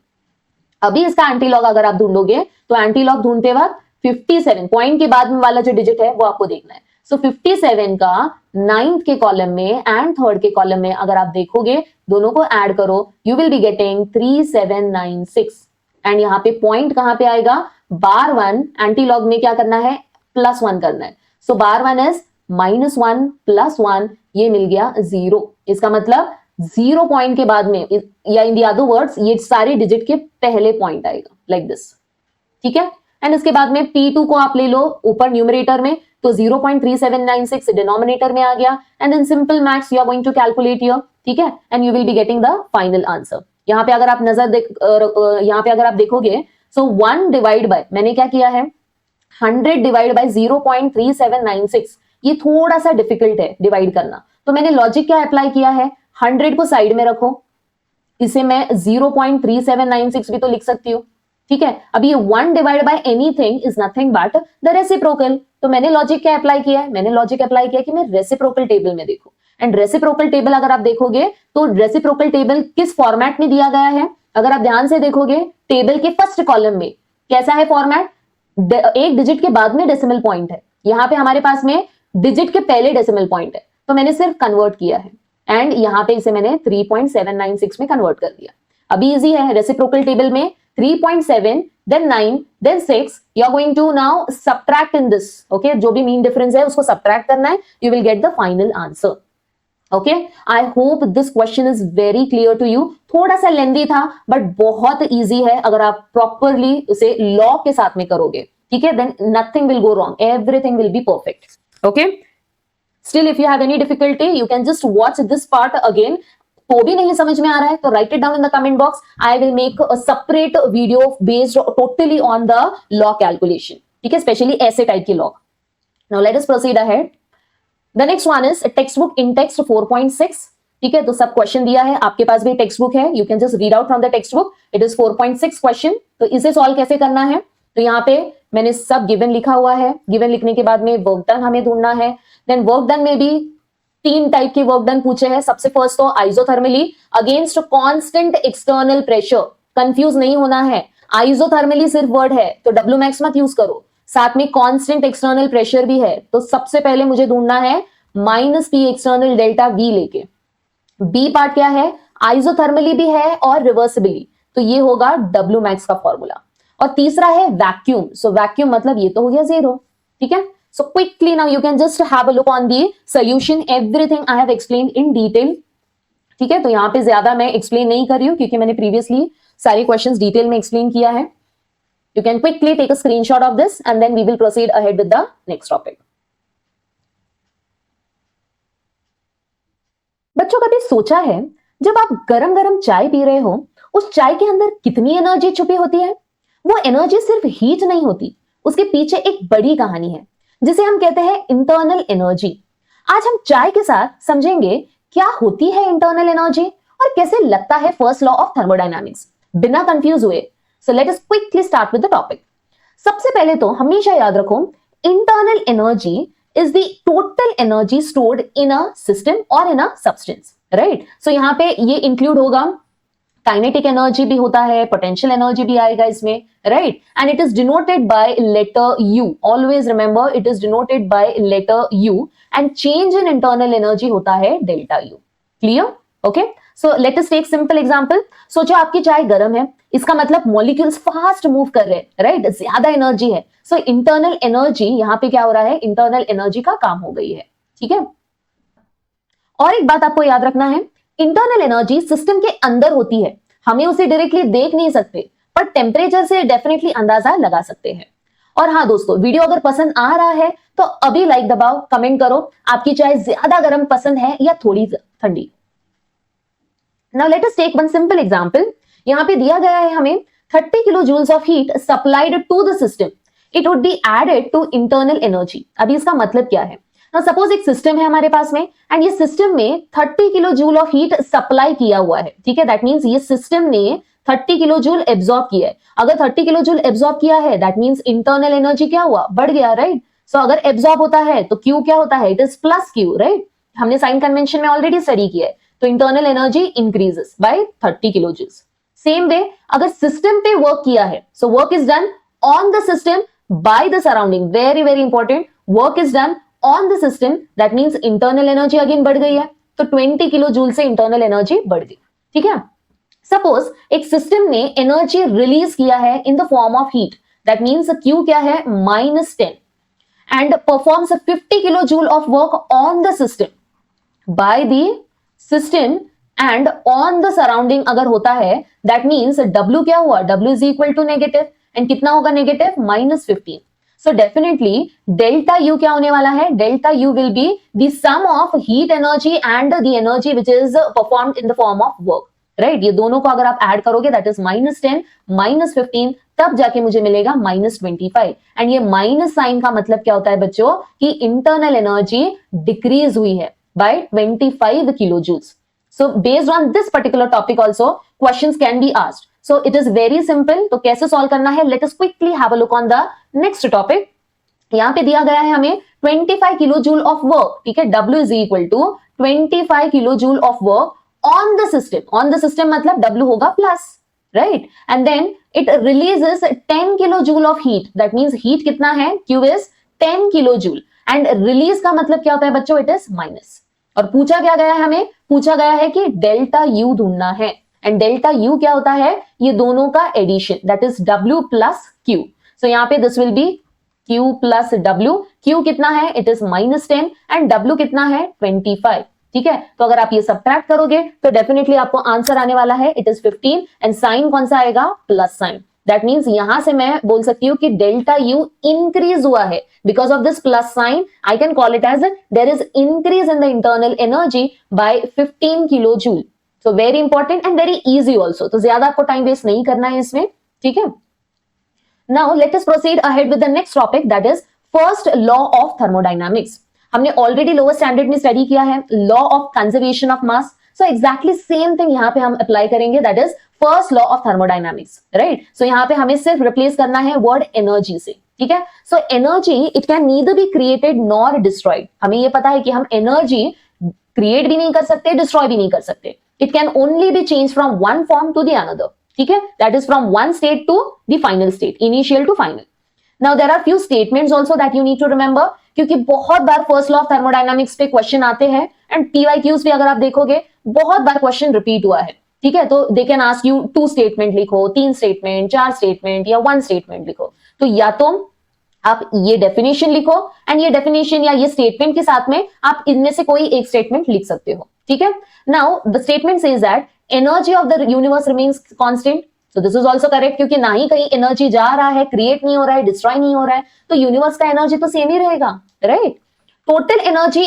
अभी इसका एंटीलॉग अगर आप ढूंढोगे तो एंटीलॉग ढूंढते वक्त 57 पॉइंट के बाद में वाला जो डिजिट है वो आपको देखना है। सो 57 का 9th के कॉलम में एंड 3rd के कॉलम में अगर आप देखोगे, दोनों को ऐड करो, you will be getting 3796, and यहाँ पे पॉइंट कहां पे आएगा, बार 1 एंटीलॉग में क्या करना है, +1 करना है। सो बार 1 इज -1 +1, ये मिल गया 0। इसका मतलब 0 पॉइंट के बाद में, या इन दी अदर वर्ड्स ये सारे डिजिट के पहले पॉइंट आएगा लाइक दिस, ठीक है। एंड इसके बाद में P2 को आप ले लो ऊपर न्यूमरेटर में, तो 0.3796 डिनोमिनेटर में आ गया, and then simple maths you are going to calculate your, ठीक है, and you will be getting the final answer. यहाँ पे अगर आप यहाँ पे अगर आप देखोगे, सो 1 डिवाइड बाय, मैंने क्या किया है 100 डिवाइड बाय 0.3796, ये थोड़ा सा डिफिकल्ट है डिवाइड करना, तो मैंने लॉजिक क्या अप्लाई किया है, 100 को साइड में रखो, इसे मैं 0.3796 भी तो लिख सकती हूँ, ठीक है। अब ये 1 divide by anything is nothing but the reciprocal, तो मैंने लॉजिक क्या अप्लाई किया है, मैंने लॉजिक अप्लाई किया कि मैं रेसिप्रोकल टेबल में देखो, एंड रेसिप्रोकल टेबल अगर आप देखोगे तो रेसिप्रोकल टेबल किस फॉर्मेट में दिया गया है, अगर आप ध्यान से देखोगे टेबल के फर्स्ट कॉलम में कैसा है फॉर्मेट, एक डिजिट के बाद में डेसिमल पॉइंट है, यहाँ पे हमारे पास में डिजिट के पहले डेसिमल पॉइंट है, तो मैंने सिर्फ कन्वर्ट किया है, एंड यहाँ पे इसे मैंने 3.796 में कन्वर्ट कर दिया। अभी इजी है, रेसिप्रोकल टेबल में 3.7 then 9 then 6, you are going to now subtract in this, okay, जो भी मीन डिफरेंस है उसको सब्ट्रैक्ट करना है, you will get the final answer, okay। I hope this question is very clear to you, थोड़ा सा लेंदी था बट बहुत इजी है अगर आप प्रॉपरली उसे लॉ के साथ में करोगे, ठीक है, then nothing will go wrong, everything will be perfect, okay। Still if you have any difficulty you can just watch this part again, तो भी नहीं समझ में आ रहा है तो right it down in the comment box, I will make a separate video based totally on the law calculation, ठीक है, स्पेशली ऐसे टाइप के law. Now let us proceed ahead, the next one is text book in text 4.6, ठीक है, तो सब question दिया है, आपके पास भी टेक्स्ट बुक है, you can just read out from the text book, it is 4.6 question. तो इसे सॉल्व कैसे करना है, तो यहाँ पे मैंने सब गिवन लिखा हुआ है, गिवन लिखने के बाद में वर्क डन हमें ढूंढना है, देन वर्क डन में भी 3 टाइप के वर्क डन पूछे हैं। सबसे फर्स्ट तो isothermally against constant external pressure, confuse नहीं होना है, आइसोथर्मली सिर्फ वर्ड है तो डब्ल्यू मैक्स मत यूज करो, साथ में कांस्टेंट एक्सटर्नल प्रेशर भी है, तो सबसे पहले मुझे ढूंढना है -P एक्सटर्नल डेल्टा V लेके। बी पार्ट क्या है, आइसोथर्मली भी है और रिवर्सिबली, तो ये होगा डब्ल्यू मैक्स का फॉर्मूला। और तीसरा है वैक्यूम, सो वैक्यूम मतलब ये तो हो गया 0, ठीक है। So quickly now you can just have a look on the solution, everything I have explained in detail, ठीक है, तो यहाँ पे ज्यादा मैं एक्सप्लेन नहीं कर रही हूँ क्योंकि मैंने प्रीवियसली सारे क्वेश्चंस डिटेल में एक्सप्लेन किया है। You can quickly take a screenshot of this and then we will proceed ahead with the next topic. बच्चों कभी सोचा है जब आप गरम गरम चाय पी रहे हो उस चाय के अंदर कितनी एनर्जी छुपी होती है? वो एनर्जी सिर्फ हीट नहीं होती, उसके पीछे एक बड़ी कहानी है जिसे हम कहते हैं इंटरनल एनर्जी। आज हम चाय के साथ समझेंगे क्या होती है इंटरनल एनर्जी और कैसे लगता है फर्स्ट लॉ ऑफ थर्मोडायनामिक्स, बिना कंफ्यूज हुए। सो let us quickly start with the topic. सबसे पहले तो हमेशा याद रखो, internal energy is the total energy stored in a system और इन अ सब्सटेंस, राइट। सो यहाँ पे ये इंक्लूड होगा काइनेटिक एनर्जी भी होता है, पोटेंशियल एनर्जी भी आएगा इसमें, right, and it is denoted by letter U, always remember it is denoted by letter U, and change in internal energy होता है delta U, clear, okay. So let us take simple example, सोचो आपकी चाय गर्म है, इसका मतलब molecules fast move कर रहे हैं, राइट, ज्यादा एनर्जी है, सो इंटरनल एनर्जी यहाँ पे क्या हो रहा है, इंटरनल एनर्जी का काम हो गई है, ठीक है। और एक बात आपको याद रखना है, इंटरनल एनर्जी सिस्टम के अंदर होती है, हमें उसे डायरेक्टली देख नहीं सकते पर टेम्परेचर से डेफिनेटली अंदाजा लगा सकते हैं। और हाँ दोस्तों, वीडियो अगर पसंद आ रहा है तो अभी लाइक दबाओ, कमेंट करो आपकी चाय ज्यादा गर्म पसंद है या थोड़ी ठंडी। Now let us take one simple example, यहाँ पे दिया गया है हमें 30 kilo joules of heat supplied to the system, it would be added to internal energy. अभी इसका मतलब क्या है, सपोज एक सिस्टम है हमारे पास में एंड ये सिस्टम में 30 kilo joule of heat supply किया हुआ है, ठीक है, दैट मींस ये सिस्टम ने 30 किलो जूल एब्जॉर्ब किया है। अगर 30 किलो जूल एब्जॉर्ब किया है दैट मींस इंटरनल एनर्जी क्या हुआ, बढ़ गया, राइट। सो अगर एब्जॉर्ब होता है तो क्यू क्या होता है, it is plus Q, right, हमने साइन कन्वेंशन में ऑलरेडी स्टडी किया है, तो internal energy increases by 30 kilo joules. Same way अगर सिस्टम पे वर्क किया है, so work is done on the system by the surrounding, very very important, work is done on the system, that means internal energy again बढ़ गई है, तो 20 kilo joule से internal energy बढ़ गई, ठीक है। सपोज एक सिस्टम ने एनर्जी रिलीज किया है in the form of heat, that means Q क्या है -10, and performs 50 kilo joule of work on the system by the system and on the surrounding अगर होता है दैट मीन्स W क्या हुआ, W is equal to negative, and कितना होगा negative, -15. So definitely delta U क्या होने वाला है, delta U will be the sum of heat energy and the energy which is performed in the form of work, right. ये दोनों को अगर आप ऐड करोगे दैट इज -10 -15, तब जाके मुझे मिलेगा -25. एंड ये माइनस साइन का मतलब क्या होता है बच्चों, कि इंटरनल एनर्जी डिक्रीज हुई है by 25 kilo joules. So based on this particular topic also questions can be asked. So it is very simple. तो कैसे solve करना है, let us quickly have a look on the next topic. यहाँ पे दिया गया है हमें 25 किलो जूल ऑफ वर्क, ठीक है. W is equal to 25 kilo joule of work on the system. On the system मतलब W होगा plus, right? And then it releases 10 kilo joule of heat. That means heat कितना है, Q is 10 kilo joule. And release का मतलब क्या होता है बच्चों, it is minus. और पूछा क्या गया है, हमें पूछा गया है कि डेल्टा U ढूंढना है. एंड डेल्टा U क्या होता है, ये दोनों का addition, that is W plus Q. So यहाँ पे this will be Q plus W. Q कितना है, इट इज -10 एंड W कितना है 25. ठीक है, तो अगर आप ये सब्ट्रैक्ट करोगे तो डेफिनेटली आपको आंसर आने वाला है, इट इज 15. एंड साइन कौन सा आएगा, प्लस साइन. दैट मीन्स यहां से मैं बोल सकती हूं कि डेल्टा U इंक्रीज हुआ है. Because of this plus sign, I can call it as there is increase in the internal energy by 15 kilojoule. So very important and very easy also. तो ज्यादा आपको टाइम वेस्ट नहीं करना है इसमें, ठीक है. Now let us proceed ahead with the next topic, that is first law of thermodynamics. हमने ऑलरेडी लोअर स्टैंडर्ड में स्टडी किया है law of conservation of mass. So exactly same thing यहाँ पे हम अप्लाई करेंगे, that is first law of thermodynamics, right. So यहाँ पे हमें सिर्फ रिप्लेस करना है वर्ड एनर्जी से, ठीक है. So energy it can neither be created nor destroyed. हमें ये पता है कि हम एनर्जी क्रिएट भी नहीं कर सकते, डिस्ट्रॉय भी नहीं कर सकते. It can only be change from one form to the another, ठीक है. That is from one state to the final state, initial to final. Now there are few statements also that you need to remember, क्योंकि बहुत बार first law of thermodynamics पे question आते हैं and PYQs भी अगर आप देखोगे बहुत बार क्वेश्चन रिपीट हुआ है, ठीक है. तो they can ask you 2 statement लिखो, 3 स्टेटमेंट, 4 स्टेटमेंट या 1 स्टेटमेंट लिखो. तो या तो आप ये डेफिनेशन लिखो एंड ये डेफिनेशन या ये स्टेटमेंट के साथ में आप इनमें से कोई एक स्टेटमेंट लिख सकते हो, ठीक है. Now the statement says that energy of the universe remains constant. So this is also correct, क्योंकि ना ही कहीं एनर्जी जा रहा है, क्रिएट नहीं हो रहा है, डिस्ट्रॉय नहीं हो रहा है, तो यूनिवर्स का एनर्जी तो सेम ही रहेगा, right. Total energy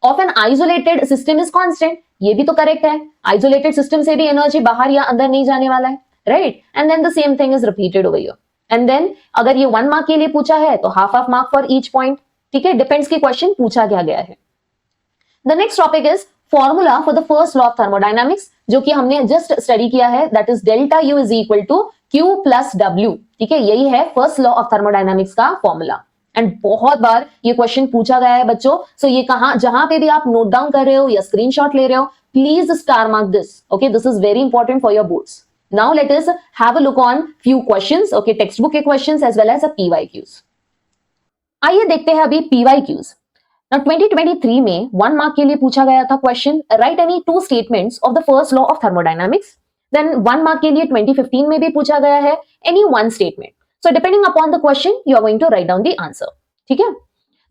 of an isolated system is constant, ये भी तो करेक्ट है. आइसोलेटेड सिस्टम से भी एनर्जी बाहर या अंदर नहीं जाने वाला है, right. And then the same thing is repeated over here. And then अगर ये 1 मार्क के लिए पूछा है तो half mark for each point, ठीक है. डिपेंड्स की क्वेश्चन पूछा क्या गया है. The next topic is formula for the first law of thermodynamics, जो कि हमने जस्ट स्टडी किया है, that is delta U is equal to Q plus W, ठीक है. यही है फर्स्ट लॉ ऑफ थर्मोडायनामिक्स का फॉर्मूला. एंड बहुत बार ये क्वेश्चन पूछा गया है बच्चों. सो ये कहां, जहां पे भी आप नोट डाउन कर रहे हो या स्क्रीनशॉट ले रहे हो, please star mark this, okay. This is very important for your boards. Now let us have a look on few questions, okay, textbook के questions as well as a PYQs. आइए देखते हैं अभी PYQs. Now 2023 में 1 mark के लिए पूछा गया था question, write any 2 statements of the first law of thermodynamics. Then 1 mark के लिए 2015 में भी पूछा गया है any 1 statement. So depending upon the question, you are going to write down the answer. ठीक है?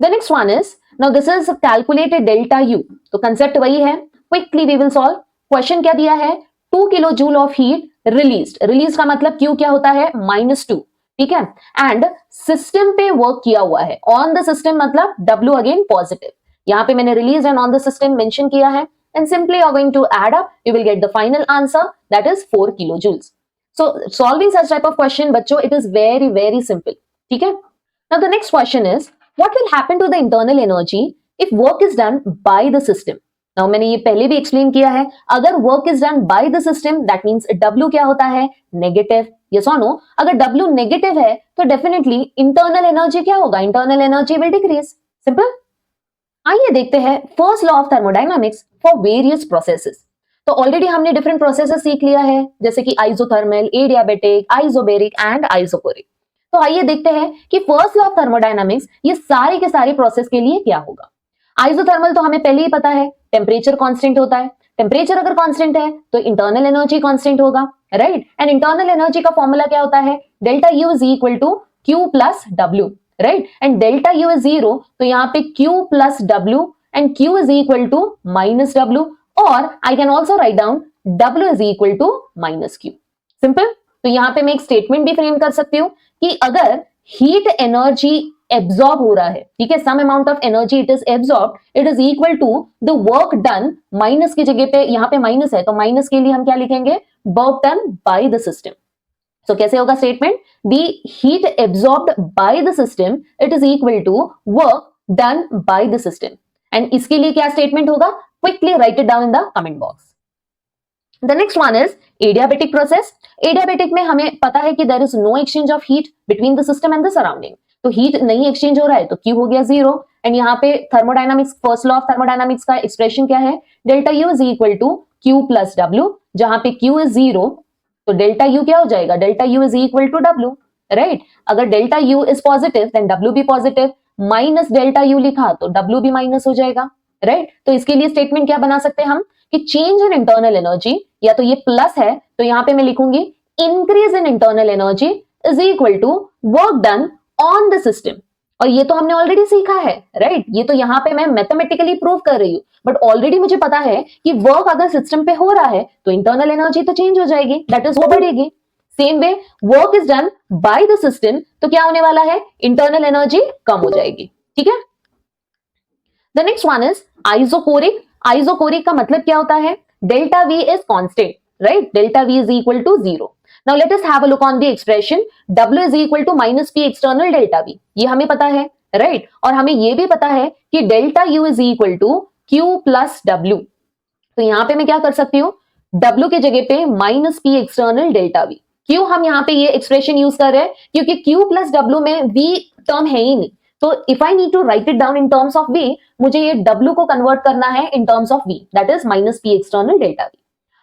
The next one is, now this is calculated delta U. तो concept वही है. Quickly we will solve. Question क्या दिया है? 2 kilo joule of heat release. Release का मतलब Q क्या होता है, -2, ठीक है. एंड सिस्टम पे वर्क किया हुआ है. ऑन द सिस्टम मतलब W अगेन पॉजिटिव. यहाँ पे मैंने release and on the system mention किया है. And simply you are going to add up, you will get the final answer, that is 4 kilo joules. So solving such type of question बच्चों, it is very very simple, ठीक है. Now the next question is, what will happen to the internal energy if work is done by the system. Now मैंने ये पहले भी explain किया है, अगर work is done by the system that means W क्या होता है, नेगेटिव. यस और नो. अगर W नेगेटिव है तो डेफिनेटली इंटरनल एनर्जी क्या होगा, internal energy will decrease. Simple. आइए देखते हैं first law of thermodynamics for various processes. तो ऑलरेडी हमने डिफरेंट प्रोसेसेस सीख लिया है, जैसे कि isothermal, adiabatic, isobaric and isochoric. तो आइए देखते हैं कि फर्स्ट लॉ ऑफ थर्मोडायनामिक्स ये सारे के सारे प्रोसेस के लिए क्या होगा. आइसोथर्मल तो हमें पहले ही पता है, टेम्परेचर कांस्टेंट होता है. टेम्परेचर अगर कांस्टेंट है तो इंटरनल एनर्जी कांस्टेंट होगा, राइट. एंड इंटरनल एनर्जी का फॉर्मूला क्या होता है, delta U is equal to Q plus W, right. And delta U is 0, तो यहाँ पे Q plus W and Q is equal to -W. और I can also write down W is equal to minus Q. Simple. तो यहां पे मैं एक statement भी फ्रेम कर सकती हूं कि अगर हीट एनर्जी एब्सॉर्ब हो रहा है, ठीक है, some amount of energy it is absorb, it is equal to the work done, minus की जगह पे यहां पे माइनस है तो माइनस के लिए हम क्या लिखेंगे, work done by the system. So कैसे होगा statement, the heat absorbed by the system it is equal to work done by the system. And इसके लिए क्या स्टेटमेंट होगा, quickly write it down in the comment box. The next one is adiabatic process. Adiabatic में हमें पता है कि there is no exchange of heat between the system and the surrounding. तो heat नहीं exchange हो रहा है तो Q हो गया 0। एंड यहाँ पे thermodynamics, first law of thermodynamics का एक्सप्रेशन क्या है, delta U is equal to Q plus W, जहां पे Q इज 0 तो डेल्टा U क्या हो जाएगा, delta U is equal to W, right. अगर delta U is positive then W भी पॉजिटिव, माइनस डेल्टा U लिखा तो W भी माइनस हो जाएगा, राइट। तो इसके लिए स्टेटमेंट क्या बना सकते हैं हम कि चेंज इन इंटरनल एनर्जी, या तो ये प्लस है तो यहां पे मैं लिखूंगी increase in internal energy is equal to work done on the system. और ये तो हमने ऑलरेडी सीखा है, राइट। ये तो यहां पे मैं मैथमेटिकली प्रूव कर रही हूं, बट ऑलरेडी मुझे पता है कि वर्क अगर सिस्टम पे हो रहा है तो इंटरनल एनर्जी तो चेंज हो जाएगी, दैट इज वो बढ़ेगी। Same way work is done by the system तो क्या होने वाला है, इंटरनल एनर्जी कम हो जाएगी, ठीक है। The next one is isochoric. Isochoric का मतलब क्या होता है, delta V is constant, right, delta V is equal to 0। Now let us have a look on the expression W is equal to minus P external delta V, ये हमें पता है, right. और हमें ये भी पता है कि delta U is equal to Q plus W। तो यहां पे मैं क्या कर सकती हूँ, W की जगह पे minus P external delta V। क्यों हम यहाँ पे ये एक्सप्रेशन यूज कर रहे हैं, क्योंकि Q प्लस W में V टर्म है ही नहीं, तो if I need to write it down in terms of V, मुझे ये W को कन्वर्ट करना है in terms of V, that is minus P external delta V।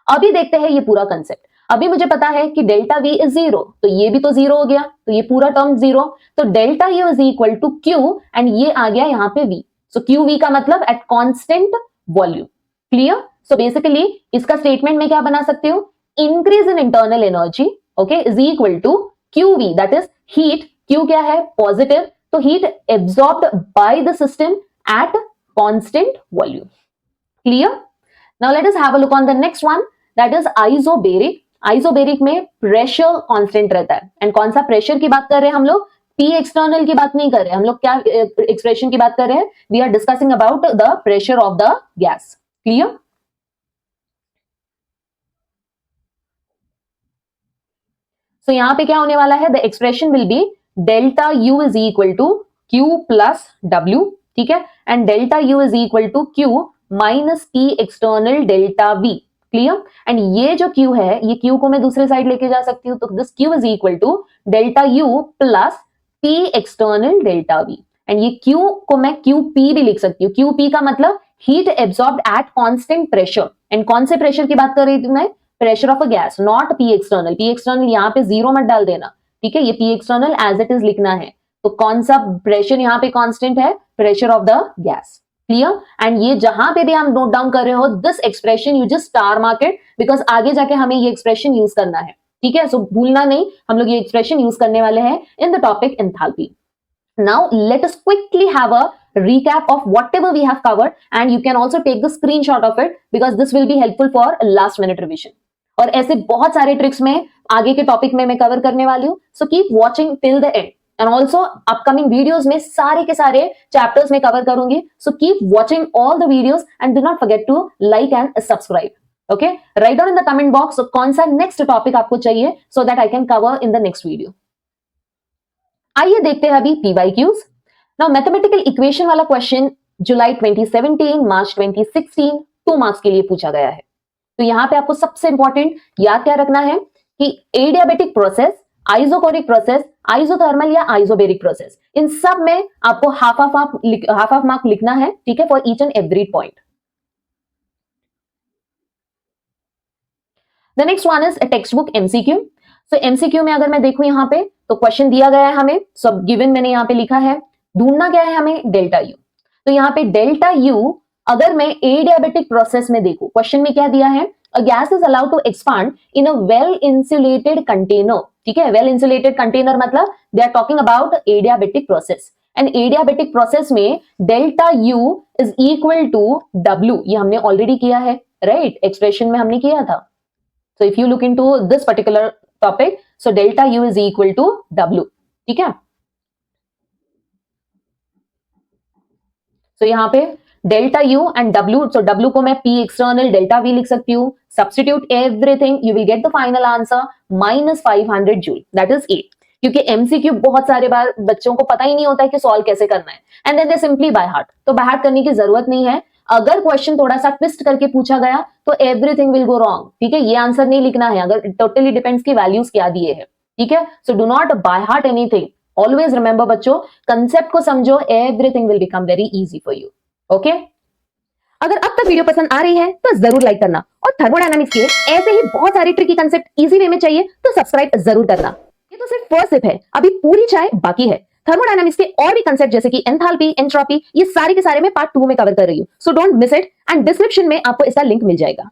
अभी देखते हैं ये पूरा कंसेप्ट। अभी मुझे पता है कि डेल्टा V इज 0 तो ये भी तो 0 हो गया, तो ये पूरा टर्म 0, तो delta U is equal to Q and ये आ गया यहाँ पे V। सो QV का मतलब at constant volume, clear. So basically इसका स्टेटमेंट में क्या बना सकती हूँ, increase in internal energy, okay, is equal to QV, that is heat, Q क्या है, पॉजिटिव, तो heat absorbed by the system at constant volume, clear। now let us have a look on the next one, that is isobaric। isobaric में pressure constant रहता है, and कौन सा pressure की बात कर रहे हैं हम लोग, P external की बात नहीं कर रहे हैं हम लोग, क्या expression की बात कर रहे हैं, we are discussing about the pressure of the gas, clear। so यहाँ पे क्या होने वाला है, the expression will be delta U is equal to Q plus W, ठीक है, and delta U is equal to Q minus P external delta V, clear. And ये जो Q है, ये Q को मैं दूसरे साइड लेके जा सकती हूँ, तो this Q is equal to delta U plus P external delta V, एंड ये Q को मैं QP भी लिख सकती हूँ। QP का मतलब heat absorbed at constant pressure, and कौन से प्रेशर की बात कर रही थी मैं, pressure of a gas, not P external. P external यहाँ पे 0 मत डाल देना, ठीक है, ये P external as it is लिखना है। तो कौन सा प्रेशर यहाँ पे कांस्टेंट है, pressure of the gas, clear. And ये जहां पे भी हम नोट डाउन कर रहे हो this expression you just star mark it, because आगे जाके हमें ये एक्सप्रेशन यूज करना है, ठीक है। सो भूलना नहीं, हम लोग ये एक्सप्रेशन यूज करने वाले हैं in the topic enthalpy. Now let us quickly have a recap of whatever we have covered, and you can also take the screenshot of it because this will be helpful for last minute revision। और ऐसे बहुत सारे tricks में आगे के topic में मैं cover करने वाली हूँ, so keep watching till the end. And also upcoming videos में सारे के सारे चैप्टर्स में कवर करूंगी, so keep watching all the videos and do not forget to like and subscribe, okay. Write down in the comment box कौन सा next topic आपको चाहिए, so that I can cover in the next video. आइए देखते हैं अभी PYQs। Now mathematical equation वाला question जुलाई 2017, मार्च 2016 2 मार्क्स के लिए पूछा गया है। तो यहां पे आपको सबसे इंपॉर्टेंट याद क्या रखना है कि adiabatic process, isochoric process, isothermal या आइसोबेरिक प्रोसेस, इन सब में आपको हाफ ऑफ मार्क लिखना है, ठीक है, for each and every point. The next one is text book MCQ। So MCQ में अगर मैं देखूं यहां पे तो क्वेश्चन दिया गया है हमें, सब गिवन मैंने यहां पे लिखा है, ढूंढना क्या है हमें, डेल्टा U। तो यहां पे डेल्टा U अगर मैं एडियाबेटिक प्रोसेस में देखूं, क्वेश्चन में क्या दिया है, a gas is allowed to expand in a well insulated container, ठीक है, well insulated container मतलब they are talking about adiabatic process, and adiabatic process में delta U is equal to W, ये हमने ऑलरेडी किया है, राइट, एक्सप्रेशन में हमने किया था. So if you look into this particular topic, so delta U is equal to W. ठीक है, तो यहां पे डेल्टा यू एंड डब्ल्यू, तो डब्ल्यू को मैं पी एक्सटर्नल डेल्टा वी लिख सकती हूँ. Substitute everything, you will get the final answer -500 joule, that is A. क्योंकि एमसीक्यू बहुत सारे बार बच्चों को पता ही नहीं होता है कि सॉल्व कैसे करना है, and then they simply by heart. तो बाय हार्ट करने की जरूरत नहीं है. अगर क्वेश्चन थोड़ा सा ट्विस्ट करके पूछा गया तो एवरीथिंग विल गो रॉन्ग. ठीक है, ये आंसर नहीं लिखना है, अगर टोटली डिपेंड्स की वैल्यूज क्या दिए हैं. ठीक है, so do not by heart anything. Always remember बच्चों, कंसेप्ट को समझो, everything will become very easy for you. Okay, अगर अब तक वीडियो पसंद आ रही है तो जरूर लाइक करना, और थर्मोडायनामिक्स के ऐसे ही बहुत सारे ट्रिकी कंसेप्ट इजी वे में चाहिए तो सब्सक्राइब जरूर करना. ये तो सिर्फ फर्स्ट स्टेप है, अभी पूरी चाय बाकी है. थर्मोडायनामिक्स के और भी कंसेप्ट जैसे कि एंथैल्पी, एंट्रोपी, ये सारे के सारे मैं पार्ट 2 में कवर कर रही हूँ. So don't miss it, and description में आपको इसका लिंक मिल जाएगा.